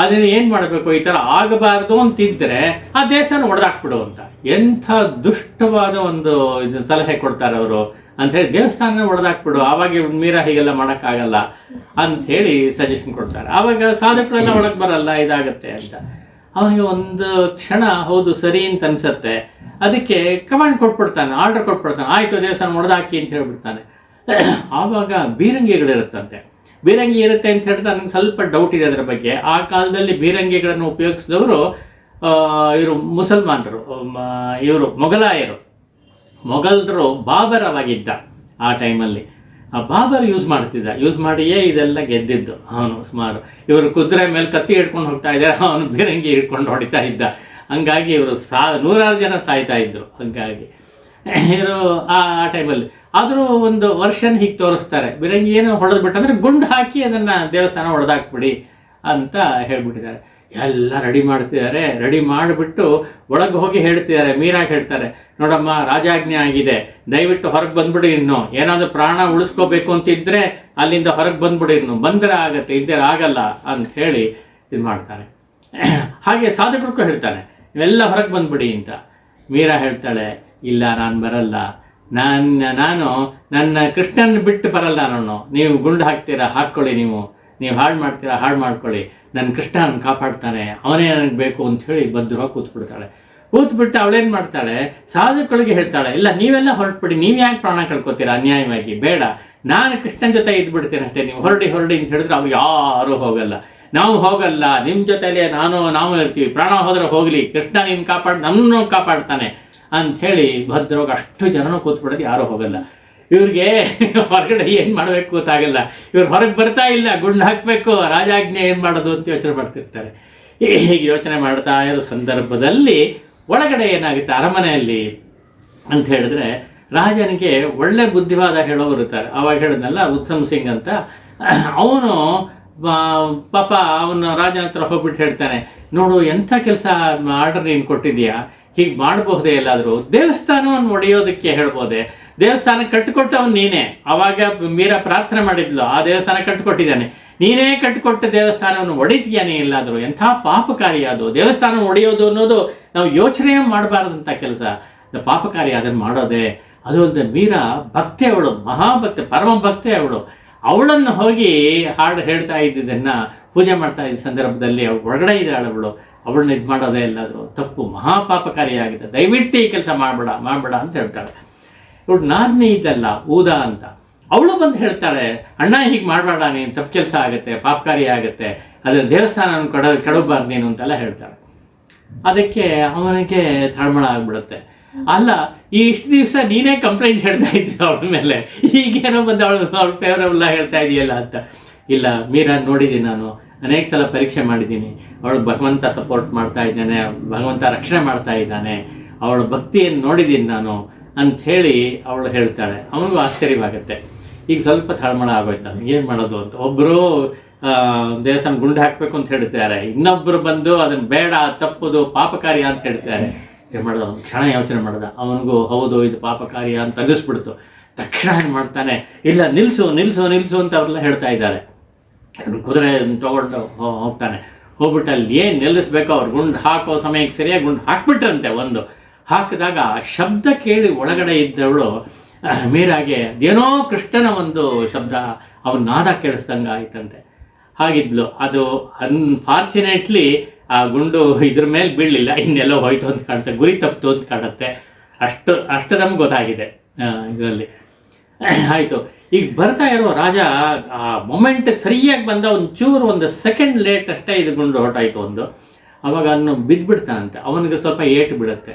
ಅದನ್ನು ಏನು ಮಾಡಬೇಕು, ಈ ಥರ ಆಗಬಾರ್ದು ಅಂತಿದ್ದರೆ ಆ ದೇವಸ್ಥಾನ ಒಡೆದಾಕ್ಬಿಡು ಅಂತ. ಎಂಥ ದುಷ್ಟವಾದ ಒಂದು ಇದು ಸಲಹೆ ಕೊಡ್ತಾರೆ ಅವರು ಅಂಥೇಳಿ, ದೇವಸ್ಥಾನ ಒಡೆದಾಕ್ಬಿಡು, ಆವಾಗ ಮೀರಾ ಹೀಗೆಲ್ಲ ಮಾಡೋಕ್ಕಾಗಲ್ಲ ಅಂಥೇಳಿ ಸಜೆಷನ್ ಕೊಡ್ತಾರೆ. ಆವಾಗ ಸಾಧಕರೆಲ್ಲ ಒಳಗೆ ಬರಲ್ಲ, ಇದಾಗತ್ತೆ ಅಂತ. ಅವನಿಗೆ ಒಂದು ಕ್ಷಣ ಹೌದು ಸರಿ ಅಂತ ಅನ್ಸತ್ತೆ. ಅದಕ್ಕೆ ಕಮಾಂಡ್ ಕೊಟ್ಬಿಡ್ತಾನೆ, ಆರ್ಡರ್ ಕೊಟ್ಬಿಡ್ತಾನೆ, ಆಯಿತು ದೇವಸ್ಥಾನ ಒಡೆದಾಕಿ ಅಂತ ಹೇಳ್ಬಿಡ್ತಾನೆ. ಆವಾಗ ಬೀರಂಗಿಗಳಿರುತ್ತಂತೆ. ಬೀರಂಗಿ ಇರುತ್ತೆ ಅಂತ ಹೇಳಿದ್ರೆ ನನಗೆ ಸ್ವಲ್ಪ ಡೌಟ್ ಇದೆ ಅದರ ಬಗ್ಗೆ. ಆ ಕಾಲದಲ್ಲಿ ಬೀರಂಗಿಗಳನ್ನು ಉಪಯೋಗಿಸಿದವರು ಇವರು ಮುಸಲ್ಮಾನರು, ಇವರು ಮೊಘಲರು ಬಾಬರ್ ಅವಾಗಿದ್ದ ಆ ಟೈಮಲ್ಲಿ. ಆ ಬಾಬರ್ ಯೂಸ್ ಮಾಡಿಯೇ ಇದೆಲ್ಲ ಗೆದ್ದಿದ್ದು ಅವನು. ಸುಮಾರು ಇವರು ಕುದುರೆ ಮೇಲೆ ಕತ್ತಿ ಹಿಡ್ಕೊಂಡು ಹೋಗ್ತಾ ಇದ್ದಾರೆ, ಅವನು ಬೀರಂಗಿ ಹಿಡ್ಕೊಂಡು ಹೊಡಿತಾ ಇದ್ದ. ಹಂಗಾಗಿ ಇವರು ನೂರಾರು ಜನ ಸಾಯ್ತಾ ಇದ್ರು. ಹಂಗಾಗಿ ಇವರು ಆ ಟೈಮಲ್ಲಿ ಆದರೂ ಒಂದು ವರ್ಷನ್ ಹೀಗೆ ತೋರಿಸ್ತಾರೆ, ಬೀರಂಗಿ ಏನು ಹೊಡೆದ್ಬಿಟ್ಟಂದ್ರೆ ಗುಂಡು ಹಾಕಿ ಅದನ್ನು ದೇವಸ್ಥಾನ ಹೊಡೆದಾಕ್ಬಿಡಿ ಅಂತ ಹೇಳ್ಬಿಟ್ಟಿದ್ದಾರೆ. ಎಲ್ಲ ರೆಡಿ ಮಾಡ್ತಿದ್ದಾರೆ. ರೆಡಿ ಮಾಡಿಬಿಟ್ಟು ಒಳಗೆ ಹೋಗಿ ಹೇಳ್ತಿದ್ದಾರೆ. ಮೀರಾಗಿ ಹೇಳ್ತಾರೆ, ನೋಡಮ್ಮ ರಾಜಾಜ್ಞೆ ಆಗಿದೆ, ದಯವಿಟ್ಟು ಹೊರಗೆ ಬಂದ್ಬಿಡಿ, ಇನ್ನು ಏನಾದರೂ ಪ್ರಾಣ ಉಳಿಸ್ಕೋಬೇಕು ಅಂತಿದ್ರೆ ಅಲ್ಲಿಂದ ಹೊರಗೆ ಬಂದ್ಬಿಡಿ, ಇನ್ನು ಬಂದರೆ ಆಗತ್ತೆ, ಇದ್ದರೆ ಆಗಲ್ಲ ಅಂತ ಹೇಳಿ ಇದು ಮಾಡ್ತಾರೆ. ಹಾಗೆ ಸಾಧಕರಿಗೂ ಹೇಳ್ತಾನೆ, ನೀವೆಲ್ಲ ಹೊರಗೆ ಬಂದ್ಬಿಡಿ ಅಂತ. ಮೀರಾ ಹೇಳ್ತಾಳೆ, ಇಲ್ಲ ನಾನು ಬರಲ್ಲ, ನಾನು ನನ್ನ ಕೃಷ್ಣನ ಬಿಟ್ಟು ಬರಲ್ಲ. ನೀವು ಗುಂಡು ಹಾಕ್ತೀರಾ ಹಾಕ್ಕೊಳ್ಳಿ, ನೀವು ಹಾಳು ಮಾಡ್ತೀರಾ ಹಾಳು ಮಾಡ್ಕೊಳ್ಳಿ, ನನ್ನ ಕೃಷ್ಣ ನನ್ನ ಕಾಪಾಡ್ತಾನೆ, ಅವನೇ ನನಗೆ ಬೇಕು ಅಂಥೇಳಿ ಭದ್ರವಾಗಿ ಕೂತ್ಬಿಡ್ತಾಳೆ. ಕೂತ್ಬಿಟ್ಟು ಅವಳೇನು ಮಾಡ್ತಾಳೆ, ಸಾಧುಗಳಿಗೆ ಹೇಳ್ತಾಳೆ, ಇಲ್ಲ ನೀವೆಲ್ಲ ಹೊರಟ್ಬಿಡಿ, ನೀವು ಯಾಕೆ ಪ್ರಾಣ ಕಳ್ಕೊತೀರಾ ಅನ್ಯಾಯವಾಗಿ, ಬೇಡ, ನಾನು ಕೃಷ್ಣನ ಜೊತೆ ಇದ್ಬಿಡ್ತೀನಿ ಅಷ್ಟೇ, ನೀವು ಹೊರಡಿ ಅಂತ ಹೇಳಿದ್ರೆ ಅವ್ರು ಯಾರೂ ಹೋಗಲ್ಲ. ನಾವು ಹೋಗಲ್ಲ, ನಿಮ್ಮ ಜೊತೆಲೇ ನಾವು ಇರ್ತೀವಿ, ಪ್ರಾಣ ಹೋದ್ರೆ ಹೋಗಲಿ, ಕೃಷ್ಣ ನಮ್ಮನ್ನು ಕಾಪಾಡ್ತಾನೆ ಅಂಥೇಳಿ ಭದ್ರವಾಗಿ ಅಷ್ಟು ಜನನೂ ಕೂತ್ಬಿಡೋದು, ಯಾರೂ ಹೋಗಲ್ಲ. ಇವ್ರಿಗೆ ಹೊರಗಡೆ ಏನು ಮಾಡಬೇಕು ಗೊತ್ತಾಗಲ್ಲ. ಇವ್ರು ಹೊರಗೆ ಬರ್ತಾ ಇಲ್ಲ, ಗುಂಡು ಹಾಕಬೇಕು, ರಾಜಾಜ್ಞೆ ಏನು ಮಾಡೋದು ಅಂತ ಯೋಚನೆ ಮಾಡ್ತಿರ್ತಾರೆ. ಹೀಗೆ ಯೋಚನೆ ಮಾಡ್ತಾ ಇರೋ ಸಂದರ್ಭದಲ್ಲಿ ಒಳಗಡೆ ಏನಾಗುತ್ತೆ ಅರಮನೆಯಲ್ಲಿ ಅಂತ ಹೇಳಿದ್ರೆ, ರಾಜನಿಗೆ ಒಳ್ಳೆ ಬುದ್ಧಿವಾದ ಹೇಳೋರು ಇರ್ತಾರೆ. ಅವಾಗ ಹೇಳಿದ್ನಲ್ಲ ಉತ್ತಮ್ ಸಿಂಗ್ ಅಂತ, ಅವನು ಪಾಪ ಅವನು ರಾಜನ ಹತ್ರ ಹೋಗ್ಬಿಟ್ಟು ಹೇಳ್ತಾನೆ, ನೋಡು ಎಂಥ ಕೆಲಸ ಆರ್ಡರ್ ನೀನು ಕೊಟ್ಟಿದ್ದೀಯಾ, ಹೀಗೆ ಮಾಡಬಹುದೇ, ಎಲ್ಲಾದರೂ ದೇವಸ್ಥಾನವನ್ನು ಒಡೆಯೋದಕ್ಕೆ ಹೇಳ್ಬೋದೆ, ದೇವಸ್ಥಾನ ಕಟ್ಟಿಕೊಟ್ಟವನು ನೀನೇ. ಆವಾಗ ಮೀರಾ ಪ್ರಾರ್ಥನೆ ಮಾಡಿದ್ಲು, ಆ ದೇವಸ್ಥಾನ ಕಟ್ಟಿಕೊಟ್ಟಿದ್ದಾನೆ, ನೀನೇ ಕಟ್ಟಿಕೊಟ್ಟ ದೇವಸ್ಥಾನವನ್ನು ಒಡಿತೀಯ ನೀ ಎಲ್ಲಾದರೂ, ಎಂಥ ಪಾಪಕಾರಿ ಅದು. ದೇವಸ್ಥಾನ ಒಡೆಯೋದು ಅನ್ನೋದು ನಾವು ಯೋಚನೆ ಮಾಡಬಾರ್ದಂಥ ಕೆಲಸ, ಪಾಪಕಾರಿ ಅದನ್ನು ಮಾಡೋದೆ. ಅದು ಅಲ್ಲದೆ ಮೀರಾ ಭಕ್ತೆ ಅವಳು, ಮಹಾಭಕ್ತೆ, ಪರಮ ಭಕ್ತೆ ಅವಳು. ಅವಳನ್ನು ಹೋಗಿ ಹಾಡು ಹೇಳ್ತಾ ಇದ್ದಿದ್ದನ್ನು ಪೂಜೆ ಮಾಡ್ತಾ ಇದ್ದ ಸಂದರ್ಭದಲ್ಲಿ ಅವಳು ಒಳಗಡೆ ಇದ್ದಾಳೆ, ಅವಳನ್ನ ಇದು ಮಾಡೋದೇ ಎಲ್ಲಾದರೂ ತಪ್ಪು, ಮಹಾಪಾಪಕಾರಿಯಾಗಿದೆ, ದಯವಿಟ್ಟು ಈ ಕೆಲಸ ಮಾಡಬೇಡ ಅಂತ ಹೇಳ್ತಾಳೆ. ಇವಳು ನಾದ್ನಿ ಇದಲ್ಲ ಊದ ಅಂತ, ಅವಳು ಬಂದು ಹೇಳ್ತಾಳೆ, ಅಣ್ಣ ಹೀಗೆ ಮಾಡಬೇಡ, ನೀನು ತಪ್ಪು ಕೆಲಸ ಆಗುತ್ತೆ, ಪಾಪಕಾರಿ ಆಗುತ್ತೆ, ಅದನ್ನು ದೇವಸ್ಥಾನ ಕೆಡಬಾರ್ದು ನೀನು ಅಂತೆಲ್ಲ ಹೇಳ್ತಾಳೆ. ಅದಕ್ಕೆ ಅವನಿಗೆ ತಳಮಳ ಆಗ್ಬಿಡುತ್ತೆ. ಅಲ್ಲ, ಈ ಇಷ್ಟು ದಿವಸ ನೀನೇ ಕಂಪ್ಲೇಂಟ್ ಹೇಳ್ತಾ ಇದ್ದ ಅವಳ ಮೇಲೆ, ಈಗೇನೋ ಬಂದು ಅವಳು ಫೇವರಬಲ್ ಹೇಳ್ತಾ ಇದೆಯಲ್ಲ ಅಂತ. ಇಲ್ಲ ಮೀರಾ ನೋಡಿದ್ದೀನಿ, ನಾನು ಅನೇಕ ಸಲ ಪರೀಕ್ಷೆ ಮಾಡಿದ್ದೀನಿ, ಅವಳು ಭಗವಂತ ಸಪೋರ್ಟ್ ಮಾಡ್ತಾ ಇದ್ದಾನೆ, ಭಗವಂತ ರಕ್ಷಣೆ ಮಾಡ್ತಾ ಇದ್ದಾನೆ, ಅವಳ ಭಕ್ತಿಯನ್ನು ನೋಡಿದ್ದೀನಿ ನಾನು ಅಂಥೇಳಿ ಅವಳು ಹೇಳ್ತಾಳೆ. ಅವನಿಗೂ ಆಶ್ಚರ್ಯವಾಗುತ್ತೆ. ಈಗ ಸ್ವಲ್ಪ ತಳಮಳ ಆಗೋಯ್ತು, ನನಗೆ ಏನು ಮಾಡೋದು ಅಂತ. ಒಬ್ಬರು ದೇವಸ್ಥಾನ ಗುಂಡು ಹಾಕಬೇಕು ಅಂತ ಹೇಳ್ತಾರೆ, ಇನ್ನೊಬ್ಬರು ಬಂದು ಅದನ್ನು ಬೇಡ, ತಪ್ಪುದು, ಪಾಪಕಾರ್ಯ ಅಂತ ಹೇಳ್ತಾರೆ. ಏನು ಮಾಡೋದು, ಅವನು ಕ್ಷಣ ಯೋಚನೆ ಮಾಡ್ದ. ಅವನಿಗೂ ಹೌದು ಇದು ಪಾಪಕಾರ್ಯ ಅಂತ ಅನ್ನಿಸ್ಬಿಡ್ತು. ತಕ್ಷಣ ಏನು ಮಾಡ್ತಾನೆ, ಇಲ್ಲ ನಿಲ್ಲಿಸು ಅಂತ ಅವರೆಲ್ಲ ಹೇಳ್ತಾ ಇದ್ದಾರೆ. ಕುದುರೆ ತೊಗೊಂಡು ಹೋಗ್ತಾನೆ. ಹೋಗ್ಬಿಟ್ಟು ಅಲ್ಲಿ ಏನು ನಿಲ್ಲಿಸ್ಬೇಕೋ ಅವ್ರು ಗುಂಡು ಹಾಕೋ ಸಮಯಕ್ಕೆ ಸರಿಯಾಗಿ ಗುಂಡು ಹಾಕ್ಬಿಟ್ರಂತೆ. ಒಂದು ಹಾಕಿದಾಗ ಆ ಶಬ್ದ ಕೇಳಿ ಒಳಗಡೆ ಇದ್ದವಳು ಮೀರಾಗೆ ಅದೇನೋ ಕೃಷ್ಣನ ಒಂದು ಶಬ್ದ, ಅವನ ನಾದ ಕೇಳಿಸ್ದಂಗೆ ಆಯ್ತಂತೆ. ಹಾಗಿದ್ಲು. ಅದು ಅನ್ಫಾರ್ಚುನೇಟ್ಲಿ ಆ ಗುಂಡು ಇದ್ರ ಮೇಲೆ ಬೀಳಲಿಲ್ಲ, ಇನ್ನೆಲ್ಲೋ ಹೋಯ್ತು ಅಂತ ಕಾಣುತ್ತೆ, ಗುರಿ ತಪ್ಪಿತು ಅಂತ ಕಾಣುತ್ತೆ. ಅಷ್ಟು ನಮ್ಗೆ ಗೊತ್ತಾಗಿದೆ ಇದರಲ್ಲಿ. ಆಯಿತು. ಈಗ ಬರ್ತಾ ಇರೋ ರಾಜ ಆ ಮೊಮೆಂಟಿಗೆ ಸರಿಯಾಗಿ ಬಂದ, ಒಂದು ಸೆಕೆಂಡ್ ಲೇಟ್ ಅಷ್ಟೇ ಇದು ಗುಂಡು ಹೊರಟಾಯಿತು ಒಂದು. ಅವಾಗ ಅವನು ಬಿದ್ದುಬಿಡ್ತಾನಂತೆ. ಅವನಿಗೆ ಸ್ವಲ್ಪ ಏಟು ಬೀಳುತ್ತೆ.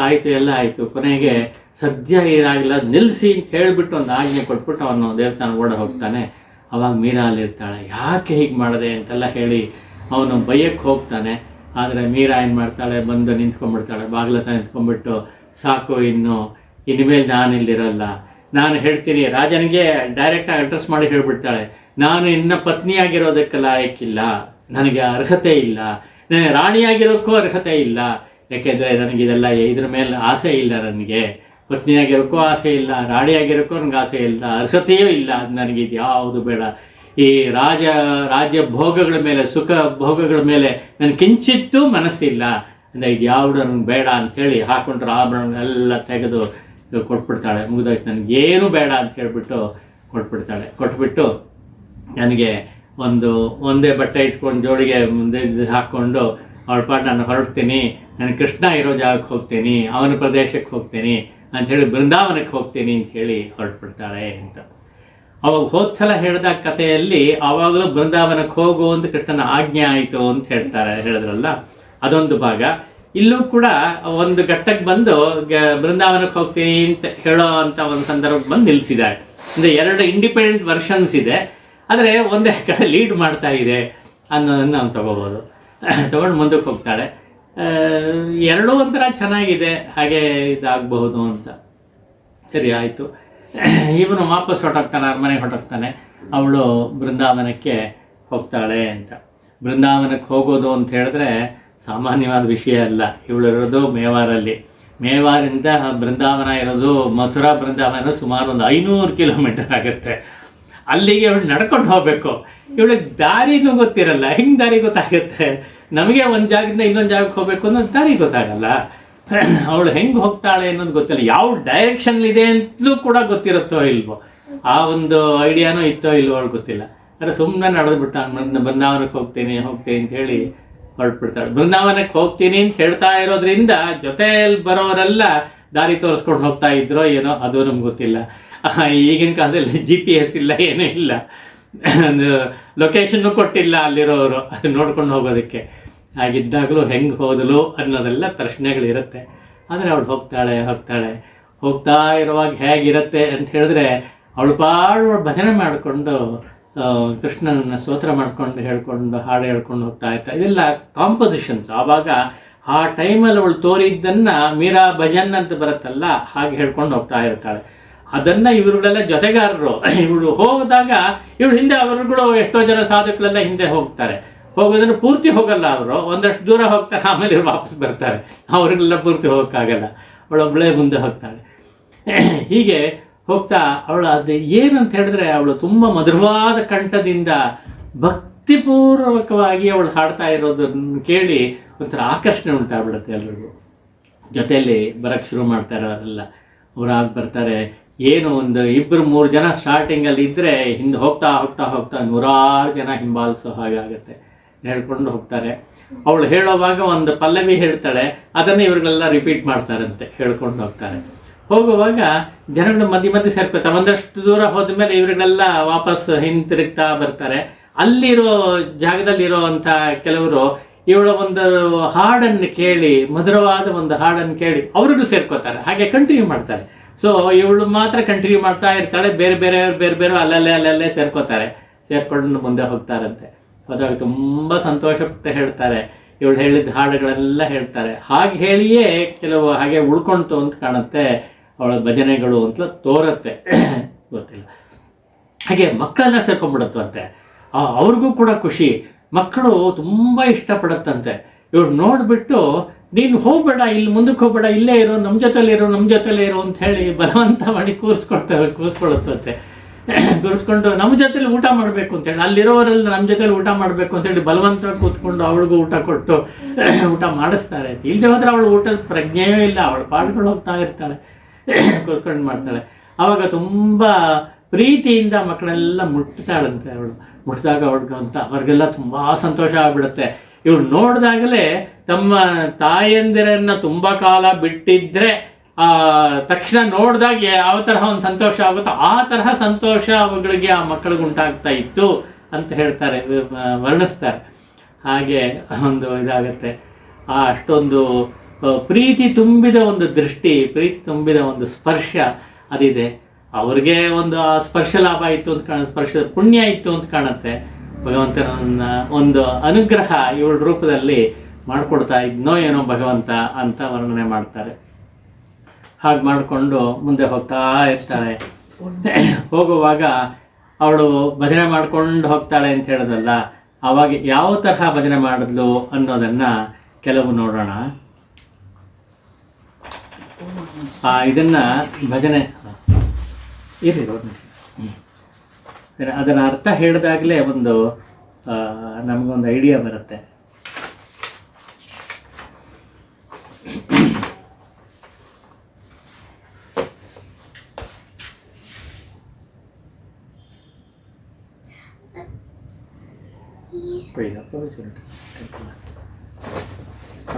ಆಯಿತು, ಎಲ್ಲ ಆಯಿತು. ಕೊನೆಗೆ ಸದ್ಯ ಏನಾಗಿಲ್ಲ, ನಿಲ್ಲಿಸಿ ಅಂತ ಹೇಳಿಬಿಟ್ಟು ಒಂದು ಆಜ್ಞೆ ಕೊಟ್ಬಿಟ್ಟು ಅವನು ದೇವಸ್ಥಾನ ಓಡ ಹೋಗ್ತಾನೆ. ಅವಾಗ ಮೀರಾ ಅಲ್ಲಿರ್ತಾಳೆ. ಯಾಕೆ ಹೀಗೆ ಮಾಡಿದೆ ಅಂತೆಲ್ಲ ಹೇಳಿ ಅವನು ಬೈಯಕ್ಕೆ ಹೋಗ್ತಾನೆ. ಆದರೆ ಮೀರಾ ಏನು ಮಾಡ್ತಾಳೆ, ಬಂದು ನಿಂತ್ಕೊಂಡ್ಬಿಡ್ತಾಳೆ. ಬಾಗಿಲತ್ತ ನಿಂತ್ಕೊಂಡ್ಬಿಟ್ಟು, ಸಾಕು ಇನ್ಮೇಲೆ ನಾನಿಲ್ಲಿರಲ್ಲ, ನಾನು ಹೇಳ್ತೀನಿ. ರಾಜನಿಗೆ ಡೈರೆಕ್ಟಾಗಿ ಅಡ್ರೆಸ್ ಮಾಡಿ ಹೇಳಿಬಿಡ್ತಾಳೆ, ನಾನು ಇನ್ನು ಪತ್ನಿಯಾಗಿರೋದಕ್ಕೆ ಲಾಯಕ್ಕಿಲ್ಲ, ನನಗೆ ಅರ್ಹತೆ ಇಲ್ಲ, ನನಗೆ ರಾಣಿಯಾಗಿರೋಕ್ಕೂ ಅರ್ಹತೆ ಇಲ್ಲ. ಯಾಕೆಂದರೆ ನನಗಿದೆಲ್ಲ ಇದ್ರ ಮೇಲೆ ಆಸೆ ಇಲ್ಲ, ನನಗೆ ಪತ್ನಿಯಾಗಿರೋಕ್ಕೂ ಆಸೆ ಇಲ್ಲ, ರಾಣಿಯಾಗಿರೋಕ್ಕೂ ನನಗೆ ಆಸೆ ಇಲ್ಲ, ಅರ್ಹತೆಯೂ ಇಲ್ಲ, ನನಗಿದು ಯಾವುದು ಬೇಡ. ಈ ರಾಜ್ಯ ಭೋಗಗಳ ಮೇಲೆ, ಸುಖ ಭೋಗಗಳ ಮೇಲೆ ನನಗೆ ಕಿಂಚಿತ್ತೂ ಮನಸ್ಸಿಲ್ಲ, ಅಂದರೆ ಇದು ಯಾವುದು ನನಗೆ ಬೇಡ ಅಂಥೇಳಿ ಹಾಕೊಂಡ್ರೆ ಆಭರಣಗಳೆಲ್ಲ ತೆಗೆದು ಕೊಟ್ಬಿಡ್ತಾಳೆ. ಮುಗಿದೋಯ್ತು, ನನಗೇನು ಬೇಡ ಅಂತ ಹೇಳಿಬಿಟ್ಟು ಕೊಟ್ಬಿಟ್ಟು ನನಗೆ ಒಂದೇ ಬಟ್ಟೆ ಇಟ್ಕೊಂಡು ಜೋಡಿಗೆ ಮುಂದೆ ಹಾಕ್ಕೊಂಡು ಅವಳ ಪಾಟ್ ನಾನು ಹೊರಡ್ತೀನಿ, ನಾನು ಕೃಷ್ಣ ಇರೋ ಜಾಗಕ್ಕೆ ಹೋಗ್ತೀನಿ, ಅವನ ಪ್ರದೇಶಕ್ಕೆ ಹೋಗ್ತೀನಿ ಅಂಥೇಳಿ ಬೃಂದಾವನಕ್ಕೆ ಹೋಗ್ತೀನಿ ಅಂಥೇಳಿ ಹೊರಟ್ಬಿಡ್ತಾಳೆ ಅಂತ. ಅವಾಗ ಹೋದ್ಸಲ ಹೇಳಿದ ಕಥೆಯಲ್ಲಿ ಆವಾಗಲೂ ಬೃಂದಾವನಕ್ಕೆ ಹೋಗು ಅಂತ ಕೃಷ್ಣನ ಆಜ್ಞೆ ಆಯಿತು ಅಂತ ಹೇಳಿದ್ರಲ್ಲ, ಅದೊಂದು ಭಾಗ. ಇಲ್ಲೂ ಕೂಡ ಒಂದು ಘಟ್ಟಕ್ಕೆ ಬಂದು ಬೃಂದಾವನಕ್ಕೆ ಹೋಗ್ತೀನಿ ಅಂತ ಹೇಳೋ ಅಂತ ಒಂದು ಸಂದರ್ಭ ಬಂದು ನಿಲ್ಲಿಸಿದ್ದಾರೆ. ಅಂದರೆ 2 ಇಂಡಿಪೆಂಡೆಂಟ್ ವರ್ಷನ್ಸ್ ಇದೆ, ಆದರೆ ಒಂದೇ ಕಡೆ ಲೀಡ್ ಮಾಡ್ತಾ ಇದೆ ಅನ್ನೋದನ್ನು ನಾವು ತೊಗೊಂಡು ಮುಂದಕ್ಕೆ ಹೋಗ್ತಾಳೆ. ಎರಡೂ ಒಂಥರ ಚೆನ್ನಾಗಿದೆ, ಹಾಗೆ ಇದಾಗಬಹುದು ಅಂತ. ಸರಿ ಆಯಿತು. ಇವನು ವಾಪಸ್ ಹೊರಟೋಗ್ತಾನೆ, ಅರಮನೆಗೆ ಹೊರಟೋಗ್ತಾನೆ. ಅವಳು ಬೃಂದಾವನಕ್ಕೆ ಹೋಗ್ತಾಳೆ ಅಂತ. ಬೃಂದಾವನಕ್ಕೆ ಹೋಗೋದು ಅಂತ ಹೇಳಿದ್ರೆ ಸಾಮಾನ್ಯವಾದ ವಿಷಯ ಅಲ್ಲ. ಇವಳಿರೋದು ಮೇವಾರಿಂದ ಬೃಂದಾವನ ಇರೋದು, ಮಥುರಾ ಬೃಂದಾವನ ಸುಮಾರು ಒಂದು 500 ಕಿಲೋಮೀಟರ್ ಆಗುತ್ತೆ. ಅಲ್ಲಿಗೆ ಅವಳು ನಡ್ಕೊಂಡು ಹೋಗಬೇಕು. ಇವಳಿಗೆ ದಾರಿನೂ ಗೊತ್ತಿರಲ್ಲ. ಹೆಂಗೆ ದಾರಿ ಗೊತ್ತಾಗುತ್ತೆ? ನಮಗೆ ಒಂದು ಜಾಗದಿಂದ ಇನ್ನೊಂದು ಜಾಗಕ್ಕೆ ಹೋಗಬೇಕು ಅನ್ನೋದು ದಾರಿ ಗೊತ್ತಾಗಲ್ಲ. ಅವಳು ಹೆಂಗೆ ಹೋಗ್ತಾಳೆ ಅನ್ನೋದು ಗೊತ್ತಿಲ್ಲ. ಯಾವ ಡೈರೆಕ್ಷನ್ಲಿದೆ ಅಂತಲೂ ಕೂಡ ಗೊತ್ತಿರುತ್ತೋ ಇಲ್ವೋ, ಆ ಒಂದು ಐಡಿಯಾನೂ ಇತ್ತೋ ಇಲ್ವೋ ಅವಳು ಗೊತ್ತಿಲ್ಲ. ಆದರೆ ಸುಮ್ಮನೆ ನಡೆದು ಬಿಡ್ತಾನೆ. ಬೃಂದಾವನಕ್ಕೆ ಹೋಗ್ತೀನಿ ಅಂತ ಹೇಳಿ ಹೊರಟ್ಬಿಡ್ತಾಳೆ. ಬೃಂದಾವನಕ್ಕೆ ಹೋಗ್ತೀನಿ ಅಂತ ಹೇಳ್ತಾ ಇರೋದ್ರಿಂದ ಜೊತೆಯಲ್ಲಿ ಬರೋರೆಲ್ಲ ದಾರಿ ತೋರಿಸ್ಕೊಂಡು ಹೋಗ್ತಾ ಇದ್ರೋ ಏನೋ ಅದು ನಮ್ಗೆ ಗೊತ್ತಿಲ್ಲ. ಈಗಿನ ಕಾಲದಲ್ಲಿ GPS ಇಲ್ಲ, ಏನೂ ಇಲ್ಲ, ಲೊಕೇಶನ್ನು ಕೊಟ್ಟಿಲ್ಲ ಅಲ್ಲಿರೋರು ನೋಡ್ಕೊಂಡು ಹೋಗೋದಕ್ಕೆ. ಹಾಗಿದ್ದಾಗಲೂ ಹೆಂಗೆ ಹೋದಲು ಅನ್ನೋದೆಲ್ಲ ಪ್ರಶ್ನೆಗಳಿರುತ್ತೆ. ಆದರೆ ಅವಳು ಹೋಗ್ತಾ ಇರುವಾಗ ಹೇಗಿರುತ್ತೆ ಅಂತ ಹೇಳಿದ್ರೆ, ಅವಳು ಭಜನೆ ಮಾಡಿಕೊಂಡು ಕೃಷ್ಣನನ್ನು ಸ್ತೋತ್ರ ಮಾಡ್ಕೊಂಡು ಹಾಡು ಹೇಳ್ಕೊಂಡು ಹೋಗ್ತಾ ಇರ್ತಾರೆ. ಇದೆಲ್ಲ ಕಾಂಪೋಸಿಷನ್ಸ್. ಆವಾಗ ಆ ಟೈಮಲ್ಲಿ ಅವಳು ತೋರಿದ್ದನ್ನು ಮೀರಾ ಭಜನ್ ಅಂತ ಬರುತ್ತಲ್ಲ, ಹಾಗೆ ಹೇಳ್ಕೊಂಡು ಹೋಗ್ತಾ ಇರ್ತಾಳೆ. ಅದನ್ನು ಇವರುಗಳೆಲ್ಲ ಜೊತೆಗಾರರು. ಇವಳು ಹೋದಾಗ ಇವಳು ಹಿಂದೆ, ಅವರುಗಳು ಎಷ್ಟೋ ಜನ ಸಾಧಕಗಳೆಲ್ಲ ಹಿಂದೆ ಹೋಗೋದನ್ನು ಪೂರ್ತಿ ಹೋಗಲ್ಲ. ಅವರು ಒಂದಷ್ಟು ದೂರ ಹೋಗ್ತಾರೆ, ಆಮೇಲೆ ಇವ್ರು ವಾಪಸ್ ಬರ್ತಾರೆ. ಅವ್ರಿಗೆಲ್ಲ ಪೂರ್ತಿ ಹೋಗೋಕ್ಕಾಗಲ್ಲ. ಅವಳೊಬ್ಬಳೇ ಮುಂದೆ ಹೋಗ್ತಾಳೆ. ಹೀಗೆ ಹೋಗ್ತಾ ಅವಳು ಅದು ಏನಂತ ಹೇಳಿದ್ರೆ, ಅವಳು ತುಂಬ ಮಧುರವಾದ ಕಂಠದಿಂದ ಭಕ್ತಿಪೂರ್ವಕವಾಗಿ ಅವಳು ಹಾಡ್ತಾ ಇರೋದನ್ನು ಕೇಳಿ ಒಂಥರ ಆಕರ್ಷಣೆ ಉಂಟಾಗ್ಬಿಡುತ್ತೆ ಎಲ್ರಿಗೂ. ಜೊತೆಯಲ್ಲಿ ಬರೋಕ್ಕೆ ಶುರು ಮಾಡ್ತಾರೆ ಅವರೆಲ್ಲ. ಅವರಾಗಿ ಬರ್ತಾರೆ. ಏನು ಒಂದು 2-3 ಜನ ಸ್ಟಾರ್ಟಿಂಗಲ್ಲಿ ಇದ್ದರೆ, ಹಿಂದೆ ಹೋಗ್ತಾ 100 ಜನ ಹಿಂಬಾಲಿಸೋ ಹಾಗಾಗತ್ತೆ. ಹೇಳ್ಕೊಂಡು ಹೋಗ್ತಾರೆ. ಅವಳು ಹೇಳೋವಾಗ ಒಂದು ಪಲ್ಲವಿ ಹೇಳ್ತಾಳೆ, ಅದನ್ನು ಇವ್ರಿಗೆಲ್ಲ ರಿಪೀಟ್ ಮಾಡ್ತಾರಂತೆ, ಹೇಳ್ಕೊಂಡು ಹೋಗ್ತಾರೆ. ಹೋಗುವಾಗ ಜನಗಳು ಮಧ್ಯೆ ಸೇರ್ಕೋತಾರೆ. ಒಂದಷ್ಟು ದೂರ ಹೋದ ಮೇಲೆ ಇವರುಗಳೆಲ್ಲ ವಾಪಸ್ ಹಿಂತಿರುಗ್ತಾ ಬರ್ತಾರೆ. ಅಲ್ಲಿರೋ ಜಾಗದಲ್ಲಿರೋ ಅಂಥ ಕೆಲವರು ಇವಳ ಒಂದು ಹಾಡನ್ನು ಕೇಳಿ, ಮಧುರವಾದ ಒಂದು ಹಾಡನ್ನು ಕೇಳಿ ಅವ್ರಿಗೂ ಸೇರ್ಕೋತಾರೆ. ಹಾಗೆ ಕಂಟಿನ್ಯೂ ಮಾಡ್ತಾರೆ. ಸೊ ಇವಳು ಮಾತ್ರ ಕಂಟಿನ್ಯೂ ಮಾಡ್ತಾ ಇರ್ತಾಳೆ. ಬೇರೆ ಅಲ್ಲಲ್ಲೇ ಸೇರ್ಕೊಂಡು ಮುಂದೆ ಹೋಗ್ತಾರಂತೆ. ಹೋದಾಗ ತುಂಬ ಸಂತೋಷಪಟ್ಟು ಹೇಳ್ತಾರೆ. ಇವಳು ಹೇಳಿದ ಹಾಡುಗಳೆಲ್ಲ ಹೇಳ್ತಾರೆ. ಹಾಗೆ ಹೇಳಿಯೇ ಕೆಲವು ಹಾಗೆ ಉಳ್ಕೊಳ್ತು ಅಂತ ಕಾಣುತ್ತೆ. ಅವಳ ಭಜನೆಗಳು ಅಂತ ತೋರುತ್ತೆ, ಗೊತ್ತಿಲ್ಲ. ಹಾಗೆ ಮಕ್ಕಳೆಲ್ಲ ಸೇರ್ಕೊಂಡ್ಬಿಡುತ್ತಂತೆ. ಅವ್ರಿಗೂ ಕೂಡ ಖುಷಿ. ಮಕ್ಕಳು ತುಂಬ ಇಷ್ಟಪಡುತ್ತಂತೆ. ಇವಳು ನೋಡಿಬಿಟ್ಟು, ನೀನು ಹೋಗಬೇಡ, ಇಲ್ಲಿ ಮುಂದಕ್ಕೆ ಹೋಗಬೇಡ, ಇಲ್ಲೇ ಇರೋ, ನಮ್ಮ ಜೊತೆಲೇ ಇರೋ ಅಂತ ಹೇಳಿ ಬಲವಂತ ಮಾಡಿ ಕೂರಿಸ್ಕೊಳ್ಳುತ್ತಂತೆ. ಕೂರಿಸ್ಕೊಂಡು ನಮ್ಮ ಜೊತೆಲಿ ಊಟ ಮಾಡಬೇಕು ಅಂತೇಳಿ, ಅಲ್ಲಿರೋರೆಲ್ಲ ನಮ್ಮ ಜೊತೆಲಿ ಊಟ ಮಾಡಬೇಕು ಅಂತೇಳಿ ಬಲವಂತ ಕೂತ್ಕೊಂಡು ಅವಳಿಗೂ ಊಟ ಕೊಟ್ಟು ಊಟ ಮಾಡಿಸ್ತಾರೆ. ಇಲ್ಲದೆ ಹೋದರೆ ಅವಳು ಊಟದ ಪ್ರಜ್ಞೆಯೂ ಇಲ್ಲ. ಅವಳ ಪಾಡುಗಳು ಹೋಗ್ತಾ ಇರ್ತಾಳೆ, ಕೂತ್ಕೊಂಡು ಮಾಡ್ತಾಳೆ. ಆವಾಗ ತುಂಬ ಪ್ರೀತಿಯಿಂದ ಮಕ್ಕಳೆಲ್ಲ ಮುಟ್ತಾಳಂತೆ. ಅವಳು ಮುಟ್ಟಿದಾಗ ಅವ್ರಿಗೆಲ್ಲ ತುಂಬ ಸಂತೋಷ ಆಗಿಬಿಡುತ್ತೆ. ಇವಳು ನೋಡಿದಾಗಲೇ ತಮ್ಮ ತಾಯಂದಿರನ್ನು ತುಂಬ ಕಾಲ ಬಿಟ್ಟಿದ್ರೆ ತಕ್ಷಣ ನೋಡಿದಾಗ ಯಾವ ತರಹ ಒಂದು ಸಂತೋಷ ಆಗುತ್ತೋ ಆ ತರಹ ಸಂತೋಷ ಅವುಗಳಿಗೆ, ಆ ಮಕ್ಕಳಿಗೆ ಉಂಟಾಗ್ತಾ ಇತ್ತು ಅಂತ ಹೇಳ್ತಾರೆ, ವರ್ಣಿಸ್ತಾರೆ. ಹಾಗೆ ಒಂದು ಇದಾಗತ್ತೆ. ಅಷ್ಟೊಂದು ಪ್ರೀತಿ ತುಂಬಿದ ಒಂದು ದೃಷ್ಟಿ, ಪ್ರೀತಿ ತುಂಬಿದ ಒಂದು ಸ್ಪರ್ಶ ಅದಿದೆ. ಅವ್ರಿಗೆ ಒಂದು ಸ್ಪರ್ಶ ಲಾಭ ಇತ್ತು ಅಂತ ಸ್ಪರ್ಶದ ಪುಣ್ಯ ಇತ್ತು ಅಂತ ಕಾಣುತ್ತೆ. ಭಗವಂತನ ಒಂದು ಅನುಗ್ರಹ ಇವಳ ರೂಪದಲ್ಲಿ ಮಾಡಿಕೊಡ್ತಾ ಇದ್ನೋ ಏನೋ ಭಗವಂತ ಅಂತ ವರ್ಣನೆ ಮಾಡ್ತಾರೆ. ಹಾಗೆ ಮಾಡಿಕೊಂಡು ಮುಂದೆ ಹೋಗ್ತಾ ಇರ್ತಾಳೆ. ಹೋಗುವಾಗ ಅವಳು ಭಜನೆ ಮಾಡ್ಕೊಂಡು ಹೋಗ್ತಾಳೆ ಅಂತ ಹೇಳಿದ್ರಲ್ಲ, ಆವಾಗ ಯಾವ ತರಹ ಭಜನೆ ಮಾಡಿದ್ಲು ಅನ್ನೋದನ್ನು ಕೆಲವು ನೋಡೋಣ. ಇದನ್ನು ಭಜನೆ ಅದರ ಅರ್ಥ ಹೇಳಿದಾಗಲೇ ಒಂದು ನಮಗೊಂದು ಐಡಿಯಾ ಬರುತ್ತೆ.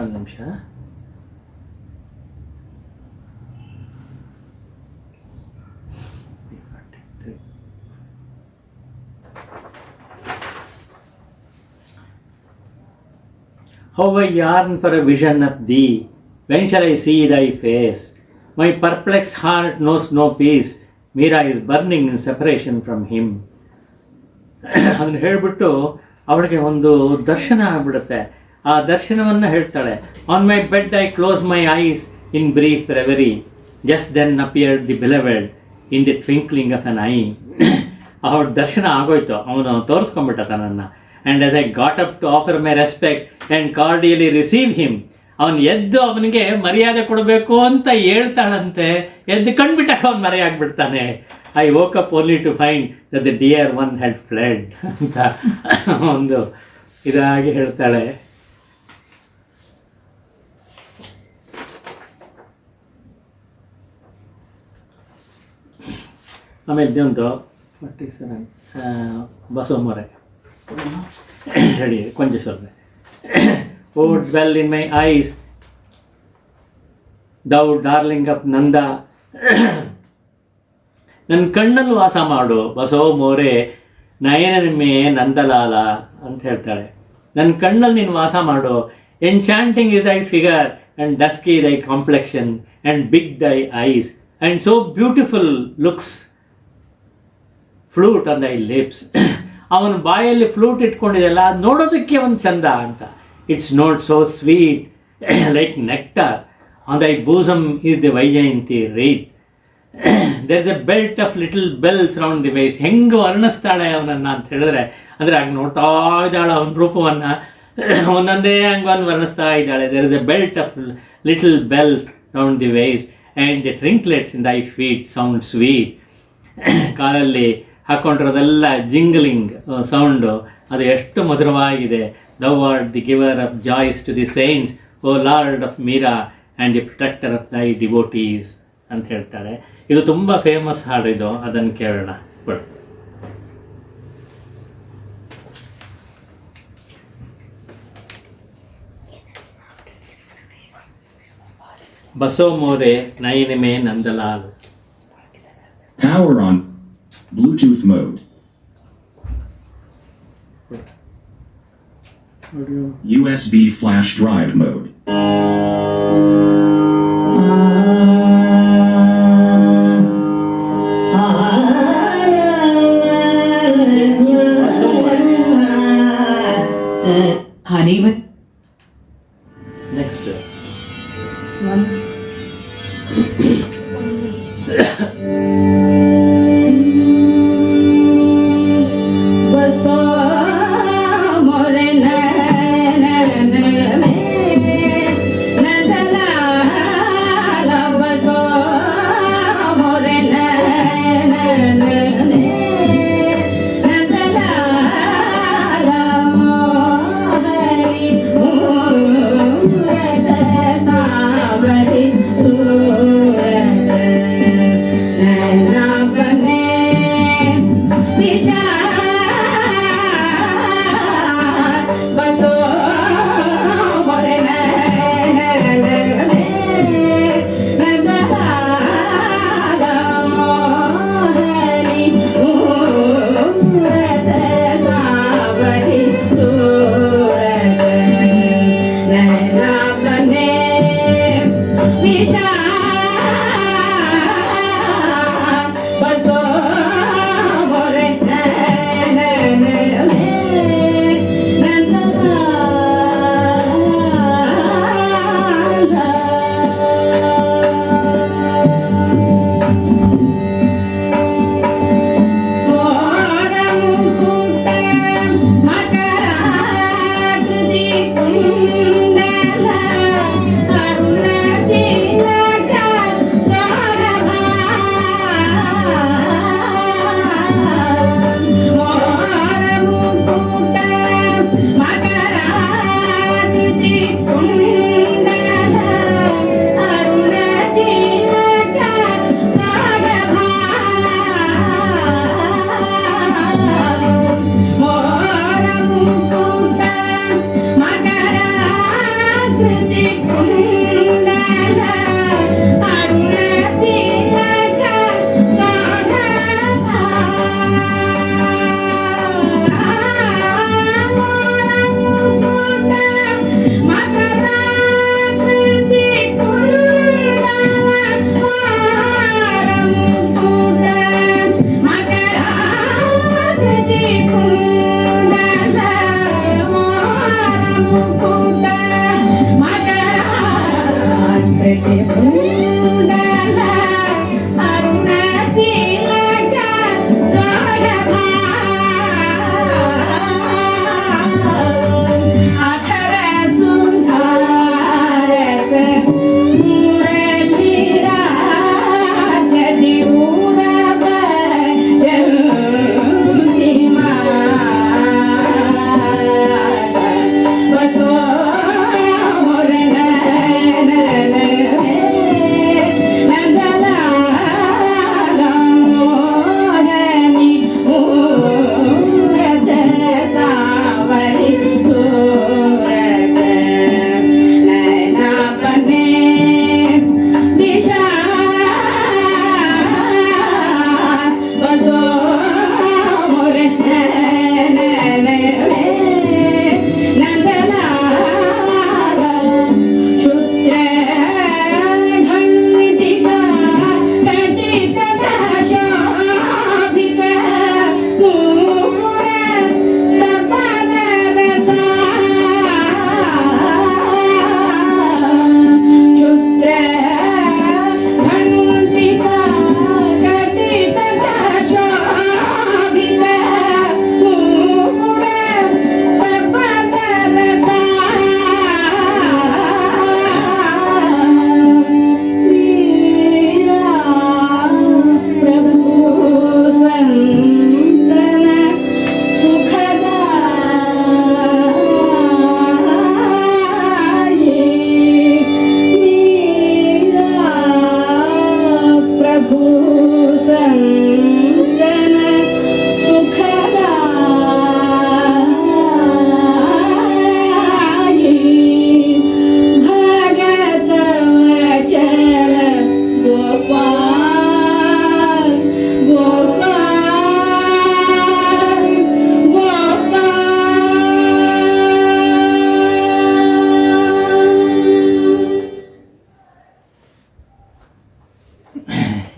ಒಂದು ನಿಮಿಷ. How I yearn for a vision of thee, when shall I see thy face? My perplexed heart knows no peace, Meera is burning in separation from him. ಅದನ್ನು ಹೇಳಿಬಿಟ್ಟು ಅವಳಿಗೆ ಒಂದು ದರ್ಶನ ಆಗ್ಬಿಡುತ್ತೆ. ಆ ದರ್ಶನವನ್ನು ಹೇಳ್ತಾಳೆ. On my bed I close my eyes in brief reverie, just then appeared the beloved in the twinkling of an eye. ಅವಳ ದರ್ಶನ ಆಗೋಯ್ತು, ಅವನು ತೋರಿಸ್ಕೊಂಡ್ಬಿಟ್ಟ ತನ್ನನ್ನು. And as I got up to offer my respect and cordially receive him. ಅವನು ಎದ್ದು ಅವನಿಗೆ ಮರ್ಯಾದೆ ಕೊಡಬೇಕು ಅಂತ ಹೇಳ್ತಾಳಂತೆ. ಎದ್ದು ಕಂಡುಬಿಟ್ಟಾಗ ಅವನು ಮರೆಯಾಗ್ಬಿಡ್ತಾನೆ. I woke up only to find that the dear one had fled ಅಂತ ಒಂದು ಇದಾಗಿ ಹೇಳ್ತಾಳೆ. ಆಮೇಲೆ ಇದೊಂದು 47 ಬಸವಮೊರೆ ಹೇಳಿ ಕೊಂಚ ಸ್ವಲ್ಪ. O dwell in my eyes thou darling of Nanda, ನನ್ನ ಕಣ್ಣಲ್ಲಿ ವಾಸ ಮಾಡು ಬಸವ ಮೋರೆ ನಯನಮೇ ನಂದಲಾಲ ಅಂತ ಹೇಳ್ತಾಳೆ. ನನ್ನ ಕಣ್ಣಲ್ಲಿ ನೀನು ವಾಸ ಮಾಡು. Enchanting is thy figure and dusky thy complexion and big thy eyes and so beautiful looks flute on thy lips. ಅವನ ಬಾಯಲ್ಲಿ ಫ್ಲೂಟ್ ಇಟ್ಕೊಂಡಿದೆಯಲ್ಲ, ಅದು ನೋಡೋದಕ್ಕೆ ಒಂದು ಚಂದ ಅಂತ. It's not so sweet like nectar on thy bosom is the Vaijayanti wreath. There is a belt of little bells round the waist. ಹೆಂಗೆ ವರ್ಣಿಸ್ತಾಳೆ ಅವನನ್ನು ಅಂತ ಹೇಳಿದ್ರೆ, ಅಂದರೆ ಆಗ ನೋಡ್ತಾ ಇದ್ದಾಳೆ ಅವನ ರೂಪವನ್ನು, ಒಂದೊಂದೇ ಅಂಗವನ್ನು ವರ್ಣಿಸ್ತಾ ಇದ್ದಾಳೆ. There is a belt of little bells round the waist and the trinkets in thy feet sound sweet. ಕಾಲಲ್ಲಿ ಹಾಕ್ಕೊಂಡಿರೋದೆಲ್ಲ ಜಿಂಗ್ಲಿಂಗ್ ಸೌಂಡು, ಅದು ಎಷ್ಟು ಮಧುರವಾಗಿದೆ. Thou art the giver of joys to the saints, O Lord of Meera and the protector of thy devotees ಅಂತ ಹೇಳ್ತಾಳೆ. ಇದು ತುಂಬ famous ಹಾಡು ಇದು, ಅದನ್ನು ಕೇಳೋಣ. ಬಸವ ಮೋರೆ ನಯನಮೇ Nandalal. Power on Bluetooth mode. USB flash drive mode. Honey, Next.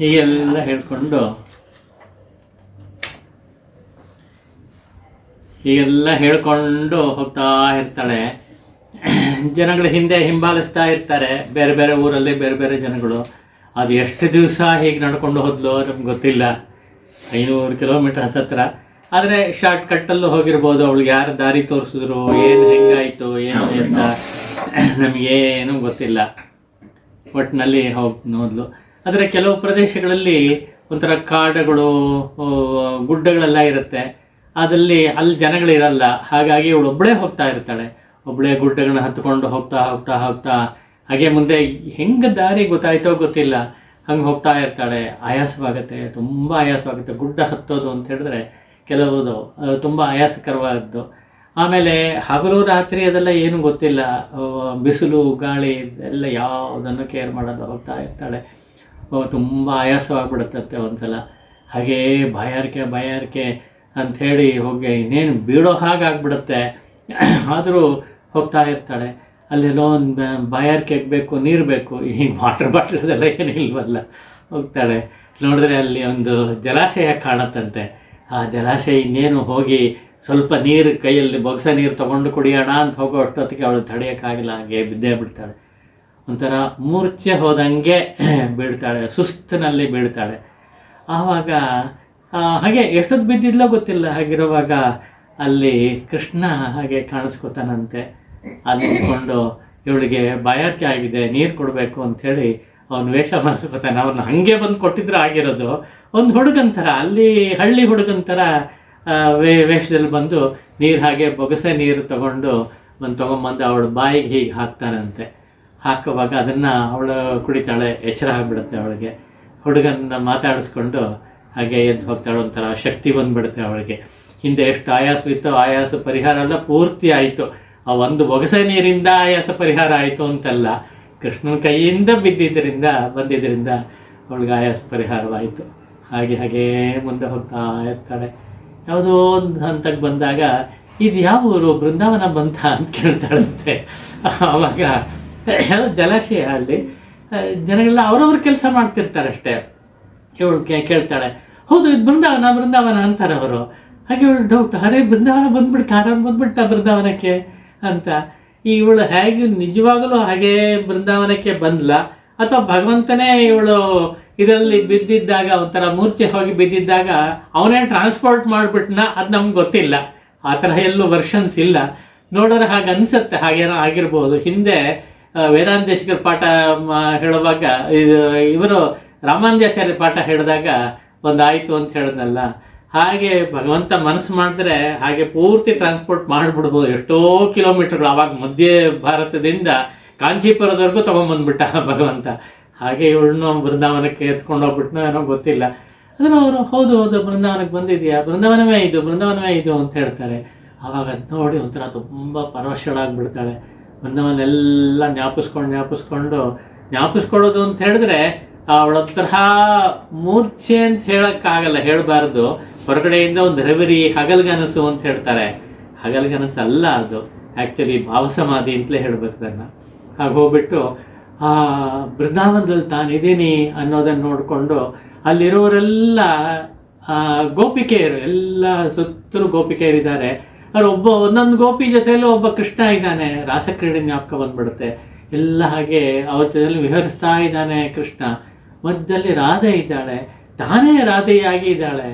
ಹೀಗೆಲ್ಲ ಹೇಳ್ಕೊಂಡು ಹೋಗ್ತಾ ಇರ್ತಾಳೆ. ಜನಗಳು ಹಿಂದೆ ಹಿಂಬಾಲಿಸ್ತಾ ಇರ್ತಾರೆ, ಬೇರೆ ಬೇರೆ ಊರಲ್ಲಿ ಬೇರೆ ಬೇರೆ ಜನಗಳು. ಅದು ಎಷ್ಟು ದಿವಸ ಹೀಗೆ ನಡ್ಕೊಂಡು ಹೋದ್ಲು ನಮ್ಗೆ ಗೊತ್ತಿಲ್ಲ, 500 ಕಿಲೋಮೀಟರ್ ಹತ್ತತ್ರ. ಆದರೆ ಶಾರ್ಟ್ ಕಟ್ಟಲ್ಲೂ ಹೋಗಿರ್ಬೋದು. ಅವಳಿಗೆ ಯಾರು ದಾರಿ ತೋರಿಸಿದ್ರು, ಏನು ಹೆಂಗಾಯಿತು ಏನು ಅಂತ ನಮಗೇನೂ ಗೊತ್ತಿಲ್ಲ. ಒಟ್ಟಿನಲ್ಲಿ ಹೋದ್ಲು. ಆದರೆ ಕೆಲವು ಪ್ರದೇಶಗಳಲ್ಲಿ ಒಂಥರ ಕಾಡುಗಳು, ಗುಡ್ಡಗಳೆಲ್ಲ ಇರುತ್ತೆ. ಅಲ್ಲಿ ಜನಗಳಿರಲ್ಲ. ಹಾಗಾಗಿ ಇವಳು ಒಬ್ಬಳೇ ಹೋಗ್ತಾ ಇರ್ತಾಳೆ. ಒಬ್ಬಳೇ ಗುಡ್ಡಗಳನ್ನ ಹತ್ಕೊಂಡು ಹೋಗ್ತಾ ಹಾಗೆ ಮುಂದೆ ಹೆಂಗೆ ದಾರಿ ಗೊತ್ತಾಯ್ತೋ ಗೊತ್ತಿಲ್ಲ, ಹಂಗೆ ಹೋಗ್ತಾ ಇರ್ತಾಳೆ. ಆಯಾಸವಾಗುತ್ತೆ, ತುಂಬ ಆಯಾಸವಾಗುತ್ತೆ. ಗುಡ್ಡ ಹತ್ತೋದು ಅಂತ ಹೇಳಿದ್ರೆ ಕೆಲವುದು ತುಂಬ ಆಯಾಸಕರವಾದದ್ದು. ಆಮೇಲೆ ಹಗಲು ರಾತ್ರಿ ಅದೆಲ್ಲ ಏನು ಗೊತ್ತಿಲ್ಲ, ಬಿಸಿಲು ಗಾಳಿ ಎಲ್ಲ ಯಾವುದನ್ನು ಕೇರ್ ಮಾಡೋದು, ಹೋಗ್ತಾ ಇರ್ತಾಳೆ. ತುಂಬ ಆಯಾಸವಾಗಿಬಿಡುತ್ತೆ ಒಂದ್ಸಲ. ಹಾಗೇ ಬಾಯಾರಿಕೆ ಅಂಥೇಳಿ ಹೋಗಿ ಇನ್ನೇನು ಬೀಳೋ ಹಾಗಾಗ್ಬಿಡುತ್ತೆ. ಆದರೂ ಹೋಗ್ತಾ ಇರ್ತಾಳೆ. ಅಲ್ಲೆಲ್ಲೋ ಒಂದು ಬಾಯಾರಿಕೆಗೆ ಬೇಕು, ನೀರು ಬೇಕು. ಈ ವಾಟರ್ ಬಾಟ್ಲ್ ಅದೆಲ್ಲ ಏನು ಇಲ್ವಲ್ಲ. ಹೋಗ್ತಾಳೆ, ನೋಡಿದ್ರೆ ಅಲ್ಲಿ ಒಂದು ಜಲಾಶಯ ಕಾಣತ್ತಂತೆ. ಆ ಜಲಾಶಯ ಇನ್ನೇನು ಹೋಗಿ ಸ್ವಲ್ಪ ನೀರು ಕೈಯಲ್ಲಿ ಬೊಗಸ ನೀರು ತೊಗೊಂಡು ಕುಡಿಯೋಣ ಅಂತ ಹೋಗೋ ಅಷ್ಟೊತ್ತಿಗೆ ಅವಳು ತಡೆಯೋಕ್ಕಾಗಿಲ್ಲ, ಹಾಗೆ ಬಿದ್ದೇ ಬಿಡ್ತಾಳೆ. ಒಂಥರ ಮೂರ್ಛೆ ಹೋದಂಗೆ ಬೀಳ್ತಾಳೆ, ಸುಸ್ತಿನಲ್ಲಿ ಬೀಳ್ತಾಳೆ. ಆವಾಗ ಹಾಗೆ ಎಷ್ಟೊತ್ತು ಬಿದ್ದಿದ್ಲೋ ಗೊತ್ತಿಲ್ಲ. ಹಾಗಿರುವಾಗ ಅಲ್ಲಿ ಕೃಷ್ಣ ಹಾಗೆ ಕಾಣಿಸ್ಕೊತಾನಂತೆ. ಅಲ್ಲಿ ನಿಂತ್ಕೊಂಡು ಇವಳಿಗೆ ಬಾಯಾರಿಕೆ ಆಗಿದೆ, ನೀರು ಕೊಡಬೇಕು ಅಂಥೇಳಿ ಅವನು ವೇಷ ಮಾಡಿಸ್ಕೊತಾನೆ. ಅವನು ಹಾಗೆ ಬಂದು ಕೊಟ್ಟಿದ್ರೆ ಆಗಿರೋದು. ಒಂದು ಹುಡುಗಂಥರ, ಅಲ್ಲಿ ಹಳ್ಳಿ ಹುಡುಗಂಥರ ವೇಷದಲ್ಲಿ ಬಂದು ನೀರು ಹಾಗೆ ಬೊಗಸೆ ನೀರು ತೊಗೊಂಬಂದು ಅವಳ ಬಾಯಿಗೆ ಹೀಗೆ ಹಾಕ್ತಾನಂತೆ. ಹಾಕುವಾಗ ಅದನ್ನು ಅವಳು ಕುಡಿತಾಳೆ. ಎಚ್ಚರ ಆಗಿಬಿಡುತ್ತೆ ಅವಳಿಗೆ. ಹುಡುಗನ್ನ ಮಾತಾಡಿಸ್ಕೊಂಡು ಹಾಗೆ ಎದ್ದು ಹೋಗ್ತಾಳೆ. ಒಂಥರ ಶಕ್ತಿ ಬಂದುಬಿಡುತ್ತೆ ಅವಳಿಗೆ. ಹಿಂದೆ ಎಷ್ಟು ಆಯಾಸವಿತ್ತೋ ಆಯಾಸ ಪರಿಹಾರ ಎಲ್ಲ ಪೂರ್ತಿ ಆಯಿತು. ಆ ಒಂದು ಬೊಗಸೆ ನೀರಿಂದ ಆಯಾಸ ಪರಿಹಾರ ಆಯಿತು ಅಂತಲ್ಲ, ಕೃಷ್ಣನ ಕೈಯಿಂದ ಬಂದಿದ್ದರಿಂದ ಅವಳಿಗೆ ಆಯಾಸ ಪರಿಹಾರವಾಯಿತು. ಹಾಗೆ ಮುಂದೆ ಹೋಗ್ತಾ ಇರ್ತಾಳೆ. ಯಾವುದೋ ಒಂದು ಹಂತಕ್ಕೆ ಬಂದಾಗ ಇದು ಯಾವ ಊರು, ಬೃಂದಾವನ ಬಂತ ಅಂತ ಕೇಳ್ತಾಳಂತೆ. ಆವಾಗ ಜಲಾಶಯ, ಅಲ್ಲಿ ಜನಗಳೆಲ್ಲ ಅವ್ರವ್ರ ಕೆಲಸ ಮಾಡ್ತಿರ್ತಾರೆ ಅಷ್ಟೇ. ಇವಳು ಕೇಳ್ತಾಳೆ, ಹೌದು ಇದು ಬೃಂದಾವನ ಅಂತಾರೆ ಅವರು. ಹಾಗೆ ಇವಳು ಡೌಟ್, ಅರೆ ಬೃಂದಾವನ ಬಂದ್ಬಿಟ್ಟ ಬೃಂದಾವನಕ್ಕೆ ಅಂತ. ಇವಳು ಹೇಗೆ ನಿಜವಾಗಲೂ ಹಾಗೇ ಬೃಂದಾವನಕ್ಕೆ ಬಂದ್ಲ, ಅಥವಾ ಭಗವಂತನೇ ಇವಳು ಇದರಲ್ಲಿ ಬಿದ್ದಿದ್ದಾಗ, ಒಂಥರ ಮೂರ್ಛೆ ಹೋಗಿ ಬಿದ್ದಿದ್ದಾಗ ಅವನೇ ಟ್ರಾನ್ಸ್ಪೋರ್ಟ್ ಮಾಡಿಬಿಟ್ನ, ಅದು ನಮ್ಗೆ ಗೊತ್ತಿಲ್ಲ. ಆ ಥರ ಎಲ್ಲೂ ವರ್ಷನ್ಸ್ ಇಲ್ಲ. ನೋಡೋರು ಹಾಗೆ ಅನಿಸುತ್ತೆ, ಹಾಗೇನೋ ಆಗಿರ್ಬೋದು. ಹಿಂದೆ ವೇದಾಂತೇಶ್ವರ ಪಾಠ ಹೇಳುವಾಗ ಇವರು ರಾಮಾನುಜಾಚಾರ್ಯ ಪಾಠ ಹೇಳಿದಾಗ ಒಂದಾಯಿತು ಅಂತ ಹೇಳಿದ್ನಲ್ಲ, ಹಾಗೆ ಭಗವಂತ ಮನಸ್ಸು ಮಾಡಿದ್ರೆ ಹಾಗೆ ಪೂರ್ತಿ ಟ್ರಾನ್ಸ್ಪೋರ್ಟ್ ಮಾಡಿಬಿಡ್ಬೋದು. ಎಷ್ಟೋ ಕಿಲೋಮೀಟರ್ಗಳು. ಆವಾಗ ಮಧ್ಯ ಭಾರತದಿಂದ ಕಾಂಚೀಪುರದವರೆಗೂ ತೊಗೊಂಬಂದ್ಬಿಟ್ಟ ಭಗವಂತ. ಹಾಗೆ ಇವಳನ್ನು ಬೃಂದಾವನಕ್ಕೆ ಎತ್ಕೊಂಡು ಹೋಗ್ಬಿಟ್ನೋ ಏನೋ ಗೊತ್ತಿಲ್ಲ. ಅದನ್ನು ಅವರು ಹೌದು ಬೃಂದಾವನಕ್ಕೆ ಬಂದಿದೆಯಾ, ಬೃಂದಾವನವೇ ಇದು ಅಂತ ಹೇಳ್ತಾರೆ. ಆವಾಗ ಅದು ನೋಡಿ ಒಂಥರ ತುಂಬ ಪರವಶಳಾಗಿಬಿಡ್ತಾಳೆ. ಬೃಂದಾವನೆಲ್ಲ ಜ್ಞಾಪಿಸ್ಕೊಳ್ಳೋದು ಅಂತ ಹೇಳಿದ್ರೆ ಅವಳೊಂಥರ ಮೂರ್ಛೆ ಅಂತ ಹೇಳೋಕ್ಕಾಗಲ್ಲ, ಹೇಳಬಾರ್ದು. ಹೊರಗಡೆಯಿಂದ ಒಂದು ರೆವರಿ, ಹಗಲ್ಗನಸು ಅಂತ ಹೇಳ್ತಾರೆ. ಹಗಲ್ಗನಸು ಅಲ್ಲ ಅದು, ಆ್ಯಕ್ಚುಲಿ ಭಾವಸಮಾಧಿ ಅಂತಲೇ ಹೇಳ್ಬೇಕು ಅದನ್ನು. ಹಾಗೆ ಹೋಗ್ಬಿಟ್ಟು ಆ ಬೃಂದಾವನದಲ್ಲಿ ತಾನಿದ್ದೀನಿ ಅನ್ನೋದನ್ನು ನೋಡಿಕೊಂಡು ಅಲ್ಲಿರೋರೆಲ್ಲ ಗೋಪಿಕೆಯರು, ಎಲ್ಲ ಸುತ್ತಲೂ ಗೋಪಿಕೆಯರಿದ್ದಾರೆ. ಅವ್ರು ಒಂದೊಂದು ಗೋಪಿ ಜೊತೆಯಲ್ಲೂ ಒಬ್ಬ ಕೃಷ್ಣ ಇದ್ದಾನೆ. ರಾಸಕ್ರೀಡೆ ಜ್ಞಾಪಕ ಬಂದ್ಬಿಡುತ್ತೆ. ಎಲ್ಲ ಹಾಗೆ ಅವ್ರ ಜೊತೆಯಲ್ಲಿ ವಿಹರಿಸ್ತಾ ಇದ್ದಾನೆ ಕೃಷ್ಣ. ಮಧ್ಯದಲ್ಲಿ ರಾಧೆ ಇದ್ದಾಳೆ, ತಾನೇ ರಾಧೆಯಾಗಿ ಇದ್ದಾಳೆ.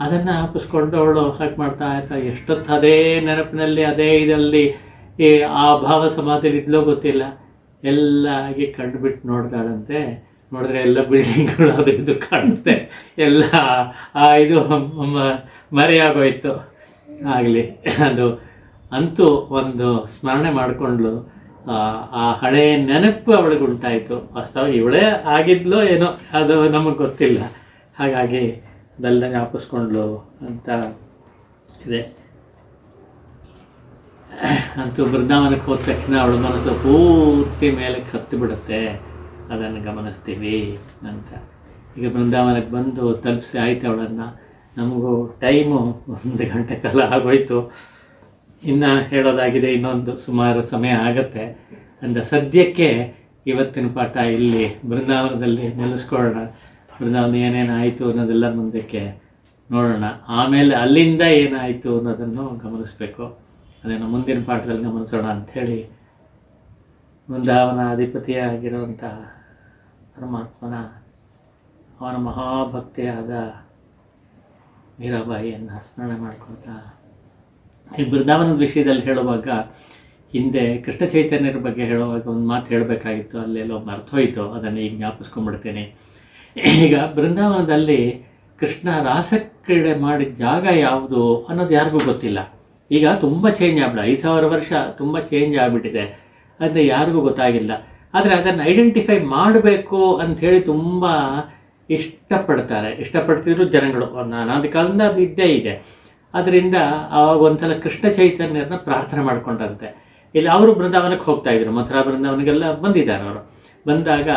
ಅದನ್ನು ಹಾಕಿಸ್ಕೊಂಡು ಅವಳು ಹಾಗೆ ಮಾಡ್ತಾ ಇರ್ತಾಳೆ. ಎಷ್ಟೊತ್ತು ಅದೇ ನೆನಪಿನಲ್ಲಿ, ಅದೇ ಇದರಲ್ಲಿ ಆ ಭಾವ ಸಮಾಧಿಯಲ್ಲಿ ಇದ್ಲೋ ಗೊತ್ತಿಲ್ಲ. ಎಲ್ಲ ಹಾಗೆ ಕಂಡುಬಿಟ್ಟು ನೋಡ್ತಾಳಂತೆ. ನೋಡಿದ್ರೆ ಎಲ್ಲ ಬಿಲ್ಡಿಂಗ್ಗಳು ಅದು ಇದು ಕಾಣುತ್ತೆ. ಎಲ್ಲ ಇದು ಮರೆಯಾಗೋಯ್ತು. ಆಗಲಿ, ಅದು ಅಂತೂ ಒಂದು ಸ್ಮರಣೆ ಮಾಡಿಕೊಂಡ್ಲು. ಆ ಹಳೆಯ ನೆನಪು ಅವಳಿಗೆ ಉಂಟಾಯಿತು. ವಾಸ್ತವ ಇವಳೇ ಆಗಿದ್ಲೋ ಏನೋ, ಅದು ನಮಗೆ ಗೊತ್ತಿಲ್ಲ. ಹಾಗಾಗಿ ಅದೆಲ್ಲ ಜ್ಞಾಪಿಸ್ಕೊಂಡ್ಲು ಅಂತ ಇದೆ. ಅಂತೂ ಬೃಂದಾವನಕ್ಕೆ ಹೋದ ತಕ್ಷಣ ಅವಳ ಮನಸ್ಸು ಪೂರ್ತಿ ಮೇಲಕ್ಕೆ ಹತ್ತು ಬಿಡುತ್ತೆ. ಅದನ್ನು ಗಮನಿಸ್ತೀವಿ ಅಂತ. ಈಗ ಬೃಂದಾವನಕ್ಕೆ ಬಂದು ತಲುಪಿಸಿ ಆಯ್ತು ಅವಳನ್ನು. ನಮಗೂ ಟೈಮು 1 ಗಂಟೆ ಕಾಲ ಆಗೋಯ್ತು. ಇನ್ನು ಹೇಳೋದಾಗಿದೆ, ಇನ್ನೊಂದು ಸುಮಾರು ಸಮಯ ಆಗುತ್ತೆ. ಸದ್ಯಕ್ಕೆ ಇವತ್ತಿನ ಪಾಠ ಇಲ್ಲಿ ಬೃಂದಾವನದಲ್ಲಿ ನಿಲ್ಲಿಸ್ಕೊಳ್ಳೋಣ. ಬೃಂದಾವನ ಏನೇನು ಆಯಿತು ಅನ್ನೋದೆಲ್ಲ ಮುಂದಕ್ಕೆ ನೋಡೋಣ. ಆಮೇಲೆ ಅಲ್ಲಿಂದ ಏನಾಯಿತು ಅನ್ನೋದನ್ನು ಗಮನಿಸಬೇಕು. ಅದನ್ನು ಮುಂದಿನ ಪಾಠದಲ್ಲಿ ಗಮನಿಸೋಣ ಅಂಥೇಳಿ ಬೃಂದಾವನ ಅಧಿಪತಿಯಾಗಿರುವಂಥ ಪರಮಾತ್ಮನ ಅವನ ಮಹಾಭಕ್ತಿಯಾದ ಮೀರಾಬಾಯಿಯನ್ನು ಸ್ಮರಣೆ ಮಾಡ್ಕೊಳ್ತಾ, ಈ ಬೃಂದಾವನದ ವಿಷಯದಲ್ಲಿ ಹೇಳುವಾಗ ಹಿಂದೆ ಕೃಷ್ಣ ಚೈತನ್ಯರ ಬಗ್ಗೆ ಹೇಳುವಾಗ ಒಂದು ಮಾತು ಹೇಳಬೇಕಾಗಿತ್ತು, ಅಲ್ಲೆಲ್ಲೋ ಮರ್ತೋಯ್ತು, ಅದನ್ನು ಈಗ ಜ್ಞಾಪಿಸ್ಕೊಂಡ್ಬಿಡ್ತೀನಿ. ಈಗ ಬೃಂದಾವನದಲ್ಲಿ ಕೃಷ್ಣ ರಾಸಕ್ರೀಡೆ ಮಾಡಿದ ಜಾಗ ಯಾವುದು ಅನ್ನೋದು ಯಾರಿಗೂ ಗೊತ್ತಿಲ್ಲ. ಈಗ ತುಂಬ ಚೇಂಜ್ ಆಗ್ಬಿಡ, 5000 ವರ್ಷ ತುಂಬ ಚೇಂಜ್ ಆಗಿಬಿಟ್ಟಿದೆ, ಅದು ಯಾರಿಗೂ ಗೊತ್ತಾಗಿಲ್ಲ. ಆದರೆ ಅದನ್ನು ಐಡೆಂಟಿಫೈ ಮಾಡಬೇಕು ಅಂಥೇಳಿ ತುಂಬ ಇಷ್ಟಪಡ್ತಿದ್ರು ಜನಗಳು. ಅನಾದಿ ಕಾಲದಿಂದ ಅದು ಇದ್ದೇ ಇದೆ. ಅದರಿಂದ ಆವಾಗ ಒಂದ್ಸಲ ಕೃಷ್ಣ ಚೈತನ್ಯರನ್ನ ಪ್ರಾರ್ಥನೆ ಮಾಡ್ಕೊಂಡಂತೆ. ಇಲ್ಲಿ ಅವರು ಬೃಂದಾವನಕ್ಕೆ ಹೋಗ್ತಾಯಿದ್ರು, ಮಥುರಾ ಬೃಂದಾವನಿಗೆಲ್ಲ ಬಂದಿದ್ದಾರೆ. ಅವರು ಬಂದಾಗ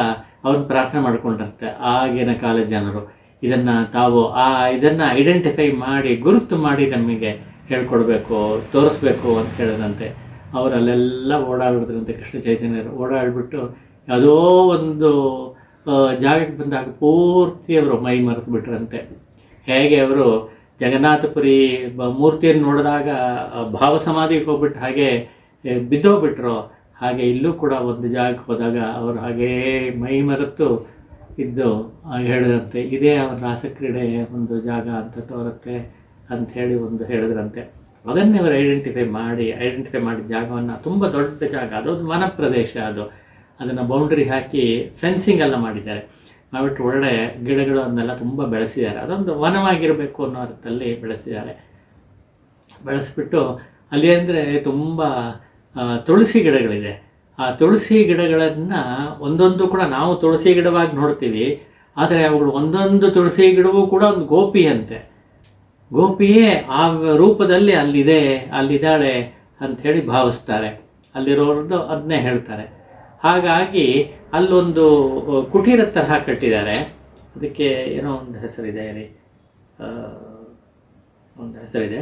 ಅವ್ರನ್ನ ಪ್ರಾರ್ಥನೆ ಮಾಡ್ಕೊಂಡಂತೆ ಆಗಿನ ಕಾಲದ ಜನರು ಇದನ್ನು ಐಡೆಂಟಿಫೈ ಮಾಡಿ ಗುರುತು ಮಾಡಿ ನಮಗೆ ಹೇಳ್ಕೊಡ್ಬೇಕು, ತೋರಿಸ್ಬೇಕು ಅಂತ ಹೇಳಿದಂತೆ. ಅವರಲ್ಲೆಲ್ಲ ಓಡಾಡಿದ್ರಂತೆ ಕೃಷ್ಣ ಚೈತನ್ಯರು. ಓಡಾಡಿಬಿಟ್ಟು ಯಾವುದೋ ಒಂದು ಜಾಗಕ್ಕೆ ಬಂದಾಗ ಪೂರ್ತಿ ಅವರು ಮೈ ಮರೆತು ಬಿಟ್ರಂತೆ. ಹೇಗೆ ಅವರು ಜಗನ್ನಾಥಪುರಿ ಮೂರ್ತಿಯನ್ನು ನೋಡಿದಾಗ ಭಾವ ಸಮಾಧಿಗೆ ಹೋಗ್ಬಿಟ್ಟು ಹಾಗೆ ಬಿದ್ದೋಗ್ಬಿಟ್ರು, ಹಾಗೆ ಇಲ್ಲೂ ಕೂಡ ಒಂದು ಜಾಗಕ್ಕೆ ಹೋದಾಗ ಅವರು ಹಾಗೇ ಮೈ ಮರೆತು ಇದ್ದು ಹೇಳಿದಂತೆ. ಇದೇ ಅವರ ರಾಸಕ್ರೀಡೆ ಒಂದು ಜಾಗ ಅಂತ ತೋರುತ್ತೆ ಅಂಥೇಳಿ ಒಂದು ಹೇಳಿದ್ರಂತೆ. ಅದನ್ನೇ ಅವರು ಐಡೆಂಟಿಫೈ ಮಾಡಿದ ಜಾಗವನ್ನು, ತುಂಬ ದೊಡ್ಡ ಜಾಗ, ಅದೊಂದು ವನ ಪ್ರದೇಶ. ಅದನ್ನು ಬೌಂಡ್ರಿ ಹಾಕಿ ಫೆನ್ಸಿಂಗ್ ಎಲ್ಲ ಮಾಡಿದ್ದಾರೆ. ಮಾಡಿಬಿಟ್ಟು ಒಳ್ಳೆ ಗಿಡಗಳು ಅದನ್ನೆಲ್ಲ ತುಂಬ ಬೆಳೆಸಿದ್ದಾರೆ. ಅದೊಂದು ವನವಾಗಿರಬೇಕು ಅನ್ನೋ ಅರ್ಥದಲ್ಲಿ ಬೆಳೆಸಿಬಿಟ್ಟು ಅಲ್ಲಿ ಅಂದರೆ ತುಂಬ ತುಳಸಿ ಗಿಡಗಳಿದೆ. ಆ ತುಳಸಿ ಗಿಡಗಳನ್ನು ಒಂದೊಂದು ಕೂಡ ನಾವು ತುಳಸಿ ಗಿಡವಾಗಿ ನೋಡ್ತೀವಿ, ಆದರೆ ಅವುಗಳು ಒಂದೊಂದು ತುಳಸಿ ಗಿಡವೂ ಕೂಡ ಒಂದು ಗೋಪಿಯೇ ಆ ರೂಪದಲ್ಲಿ ಅಲ್ಲಿದ್ದಾಳೆ ಅಂಥೇಳಿ ಭಾವಿಸ್ತಾರೆ. ಅಲ್ಲಿರೋರದ್ದು ಅದನ್ನೇ ಹೇಳ್ತಾರೆ. ಹಾಗಾಗಿ ಅಲ್ಲೊಂದು ಕುಟೀರ ತರಹ ಕಟ್ಟಿದ್ದಾರೆ. ಅದಕ್ಕೆ ಏನೋ ಒಂದು ಹೆಸರಿದೆ ರೀ, ಒಂದು ಹೆಸರಿದೆ.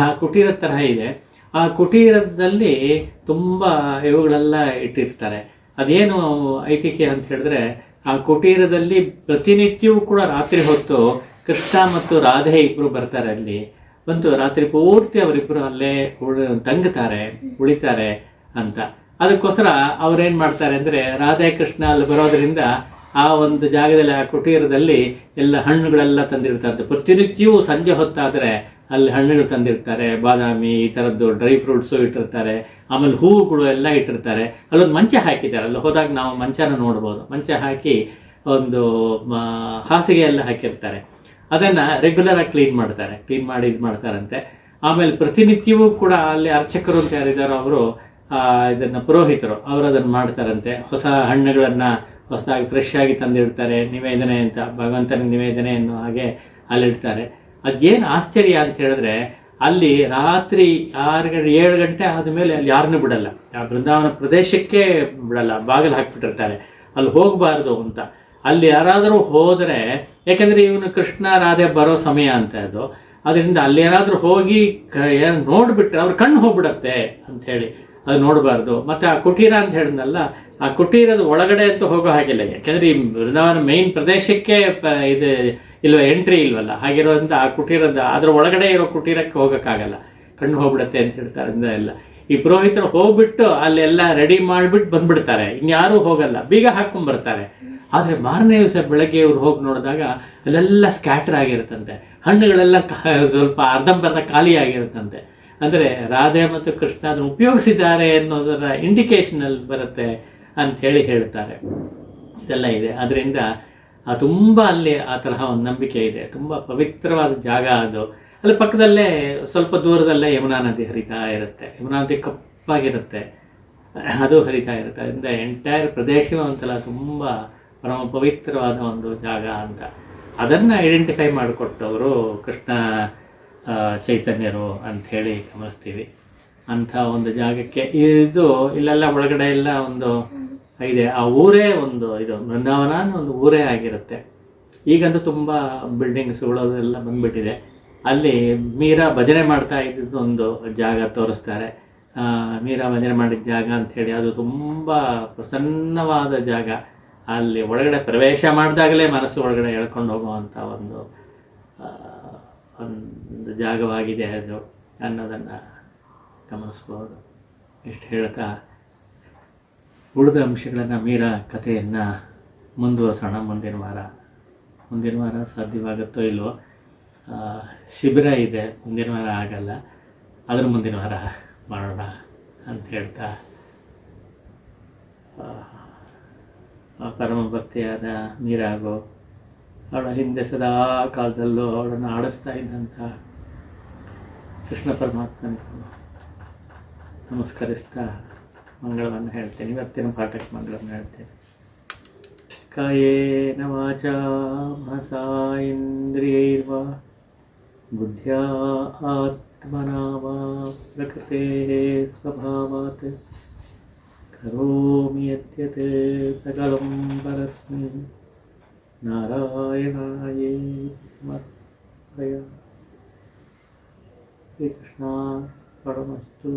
ಆ ಕುಟೀರದ ತರಹ ಇದೆ. ಆ ಕುಟೀರದಲ್ಲಿ ತುಂಬ ಇವುಗಳೆಲ್ಲ ಇಟ್ಟಿರ್ತಾರೆ. ಅದೇನು ಐತಿಹ್ಯ ಅಂತ ಹೇಳಿದ್ರೆ, ಆ ಕುಟೀರದಲ್ಲಿ ಪ್ರತಿನಿತ್ಯವೂ ಕೂಡ ರಾತ್ರಿ ಹೊತ್ತು ಕೃಷ್ಣ ಮತ್ತು ರಾಧೆ ಇಬ್ಬರು ಬರ್ತಾರೆ. ಅಲ್ಲಿ ಬಂದು ರಾತ್ರಿ ಪೂರ್ತಿ ಅವರಿಬ್ಬರು ಅಲ್ಲೇ ಉಳಿತಾರೆ ಅಂತ. ಅದಕ್ಕೋಸ್ಕರ ಅವ್ರೇನು ಮಾಡ್ತಾರೆ ಅಂದರೆ, ರಾಧೆ ಕೃಷ್ಣ ಅಲ್ಲಿ ಬರೋದರಿಂದ ಆ ಒಂದು ಜಾಗದಲ್ಲಿ, ಆ ಕುಟೀರದಲ್ಲಿ ಎಲ್ಲ ಹಣ್ಣುಗಳೆಲ್ಲ ತಂದಿರ್ತಾರೆ. ಪ್ರತಿನಿತ್ಯವೂ ಸಂಜೆ ಹೊತ್ತಾದರೆ ಅಲ್ಲಿ ಹಣ್ಣುಗಳು ತಂದಿರ್ತಾರೆ, ಬಾದಾಮಿ ಈ ಥರದ್ದು ಡ್ರೈ ಫ್ರೂಟ್ಸು ಇಟ್ಟಿರ್ತಾರೆ. ಆಮೇಲೆ ಹೂವುಗಳು ಎಲ್ಲ ಇಟ್ಟಿರ್ತಾರೆ. ಅಲ್ಲೊಂದು ಮಂಚ ಹಾಕಿದ್ದಾರೆ. ಅಲ್ಲಿ ಹೋದಾಗ ನಾವು ಮಂಚನ ನೋಡ್ಬೋದು. ಮಂಚ ಹಾಕಿ ಒಂದು ಹಾಸಿಗೆ ಎಲ್ಲ ಹಾಕಿರ್ತಾರೆ. ಅದನ್ನು ರೆಗ್ಯುಲರಾಗಿ ಕ್ಲೀನ್ ಮಾಡಿ ಇದು ಮಾಡ್ತಾರಂತೆ. ಆಮೇಲೆ ಪ್ರತಿನಿತ್ಯವೂ ಕೂಡ ಅಲ್ಲಿ ಅರ್ಚಕರು ಅಂತ ಯಾರಿದ್ದಾರೋ ಅವರು, ಇದನ್ನು ಪುರೋಹಿತರು, ಅವರು ಅದನ್ನು ಮಾಡ್ತಾರಂತೆ. ಹೊಸ ಹಣ್ಣುಗಳನ್ನು ಹೊಸದಾಗಿ ಫ್ರೆಶ್ ಆಗಿ ತಂದಿಡ್ತಾರೆ. ನಿವೇದನೆ ಅಂತ, ಭಗವಂತನ ನಿವೇದನೆಯನ್ನು ಹಾಗೆ ಅಲ್ಲಿಡ್ತಾರೆ. ಅದೇನು ಆಶ್ಚರ್ಯ ಅಂತ ಹೇಳಿದ್ರೆ, ಅಲ್ಲಿ ರಾತ್ರಿ 7 ಗಂಟೆ ಆದಮೇಲೆ ಅಲ್ಲಿ ಯಾರನ್ನೂ ಬಿಡಲ್ಲ. ಆ ಬೃಂದಾವನ ಪ್ರದೇಶಕ್ಕೆ ಬಿಡಲ್ಲ, ಬಾಗಿಲು ಹಾಕಿಬಿಟ್ಟಿರ್ತಾರೆ. ಅಲ್ಲಿ ಹೋಗಬಾರ್ದು ಅಂತ. ಅಲ್ಲಿ ಯಾರಾದರೂ ಹೋದರೆ, ಯಾಕೆಂದರೆ ಇವನು ಕೃಷ್ಣ ರಾಧೆ ಬರೋ ಸಮಯ ಅಂತ ಅದು, ಅದರಿಂದ ಅಲ್ಲಿ ಯಾರಾದರೂ ಹೋಗಿ ನೋಡಿಬಿಟ್ರೆ ಅವ್ರ ಕಣ್ಣು ಹೋಗ್ಬಿಡತ್ತೆ ಅಂಥೇಳಿ ಅದು ನೋಡಬಾರ್ದು. ಮತ್ತು ಆ ಕುಟೀರ ಅಂತ ಹೇಳಿದ್ನಲ್ಲ, ಆ ಕುಟೀರದ ಒಳಗಡೆ ಅಂತೂ ಹೋಗೋ ಹಾಗಿಲ್ಲ. ಯಾಕೆಂದರೆ ಈ ಬೃಂದಾವನ ಮೇಯ್ನ್ ಪ್ರದೇಶಕ್ಕೆ ಎಂಟ್ರಿ ಇಲ್ವಲ್ಲ. ಹಾಗಿರೋದ್ರಿಂದ ಆ ಕುಟೀರದ ಅದರ ಒಳಗಡೆ ಇರೋ ಕುಟೀರಕ್ಕೆ ಹೋಗೋಕ್ಕಾಗಲ್ಲ, ಕಣ್ಣು ಹೋಗ್ಬಿಡತ್ತೆ ಅಂತ ಹೇಳ್ತಾರೆ. ಎಲ್ಲ ಈ ಪುರೋಹಿತರು ಹೋಗ್ಬಿಟ್ಟು ಅಲ್ಲೆಲ್ಲ ರೆಡಿ ಮಾಡಿಬಿಟ್ಟು ಬಂದ್ಬಿಡ್ತಾರೆ. ಇನ್ಯಾರೂ ಹೋಗಲ್ಲ, ಬೀಗ ಹಾಕ್ಕೊಂಡ್ಬರ್ತಾರೆ. ಆದರೆ ಮಾರನೇ ದಿವಸ ಬೆಳಗ್ಗೆ ಇವ್ರು ಹೋಗಿ ನೋಡಿದಾಗ ಅಲ್ಲೆಲ್ಲ ಸ್ಕ್ಯಾಟರ್ ಆಗಿರುತ್ತಂತೆ. ಹಣ್ಣುಗಳೆಲ್ಲ ಸ್ವಲ್ಪ ಅರ್ಧಂಬರ್ಧ ಖಾಲಿ ಆಗಿರುತ್ತಂತೆ. ಅಂದರೆ ರಾಧೆ ಮತ್ತು ಕೃಷ್ಣ ಅದನ್ನು ಉಪಯೋಗಿಸಿದ್ದಾರೆ ಅನ್ನೋದರ ಇಂಡಿಕೇಶನಲ್ಲಿ ಬರುತ್ತೆ ಅಂಥೇಳಿ ಹೇಳ್ತಾರೆ. ಇದೆಲ್ಲ ಇದೆ. ಅದರಿಂದ ತುಂಬ ಅಲ್ಲಿ ಆ ತರಹ ಒಂದು ನಂಬಿಕೆ ಇದೆ. ತುಂಬ ಪವಿತ್ರವಾದ ಜಾಗ ಅದು. ಅಲ್ಲಿ ಪಕ್ಕದಲ್ಲೇ ಸ್ವಲ್ಪ ದೂರದಲ್ಲೇ ಯಮುನಾ ನದಿ ಹರಿತಾ ಇರುತ್ತೆ. ಯಮುನಾ ನದಿ ಕಪ್ಪಾಗಿರುತ್ತೆ, ಅದು ಹರಿತಾ ಇರುತ್ತೆ. ಅದರಿಂದ ಎಂಟೈರ್ ಪ್ರದೇಶವೇ ಒಂಥರ ತುಂಬ ಪರಮ ಪವಿತ್ರವಾದ ಒಂದು ಜಾಗ ಅಂತ. ಅದನ್ನು ಐಡೆಂಟಿಫೈ ಮಾಡಿಕೊಟ್ಟವರು ಕೃಷ್ಣ ಚೈತನ್ಯರು ಅಂಥೇಳಿ ಗಮನಿಸ್ತೀವಿ. ಅಂಥ ಒಂದು ಜಾಗಕ್ಕೆ ಇಲ್ಲೆಲ್ಲ ಒಳಗಡೆ ಎಲ್ಲ ಒಂದು ಇದೆ. ಆ ಊರೇ ಒಂದು ಬೃಂದಾವನ ಒಂದು ಊರೇ ಆಗಿರುತ್ತೆ. ಈಗಂತೂ ತುಂಬ ಬಿಲ್ಡಿಂಗ್ಸ್ಗಳು ಎಲ್ಲ ಬಂದುಬಿಟ್ಟಿದೆ. ಅಲ್ಲಿ ಮೀರಾ ಭಜನೆ ಮಾಡ್ತಾ ಇದ್ದಿದ್ದು ಒಂದು ಜಾಗ ತೋರಿಸ್ತಾರೆ. ಮೀರಾ ಭಜನೆ ಮಾಡಿದ ಜಾಗ ಅಂಥೇಳಿ, ಅದು ತುಂಬ ಪ್ರಸನ್ನವಾದ ಜಾಗ. ಅಲ್ಲಿ ಒಳಗಡೆ ಪ್ರವೇಶ ಮಾಡಿದಾಗಲೇ ಮನಸ್ಸು ಒಳಗಡೆ ಎಳ್ಕೊಂಡು ಹೋಗುವಂಥ ಒಂದು ಜಾಗವಾಗಿದೆ ಅದು ಅನ್ನೋದನ್ನು ಗಮನಿಸ್ಬೋದು. ಇಷ್ಟು ಹೇಳ್ತಾ ಉಳಿದ ಅಂಶಗಳನ್ನು ಮೀರಾ ಕಥೆಯನ್ನು ಮುಂದುವರಿಸೋಣ. ಮುಂದಿನ ವಾರ ಸಾಧ್ಯವಾಗುತ್ತೋ ಇಲ್ವೋ, ಶಿಬಿರ ಇದೆ, ಮುಂದಿನ ವಾರ ಆಗಲ್ಲ, ಅದ್ರ ಮುಂದಿನ ವಾರ ಮಾಡೋಣ ಅಂತ ಹೇಳ್ತಾ ಪರಮ ಭಕ್ತಿಯಾದ ಮೀರಾಗೋ ಅವಳ ಹಿಂದೆ ಸದಾ ಕಾಲದಲ್ಲೂ ಅವಳನ್ನು ಆಡಿಸ್ತಾ ಇದ್ದಂಥ ಕೃಷ್ಣ ಪರಮಾತ್ಮನಿಗೂ ನಮಸ್ಕರಿಸ್ತಾ ಮಂಗಳವನ್ನು ಹೇಳ್ತೇನೆ. ಇವತ್ತಿನ ಪಾಠಕ್ಕೆ ಮಂಗಳವನ್ನು ಹೇಳ್ತೇನೆ. ಕಾಯೇನ ವಾಚಾ ಮನಸಾ ಇಂದ್ರಿಯೈರ್ವಾ ಬುದ್ಧ್ಯಾ ಆತ್ಮನಾ ವಾ ಪ್ರಕೃತೆ ಸ್ವಭಾವಾತ್ ಕರೋಮಿ ಯದ್ಯತ್ ಸಕಲಂ ಪರಸ್ಮೈ ನಾರಾಯಣಾಯೇತಿ ಸಮರ್ಪಯಾಮಿ. ಶ್ರೀಕೃಷ್ಣ ಪರಮಸ್ತು.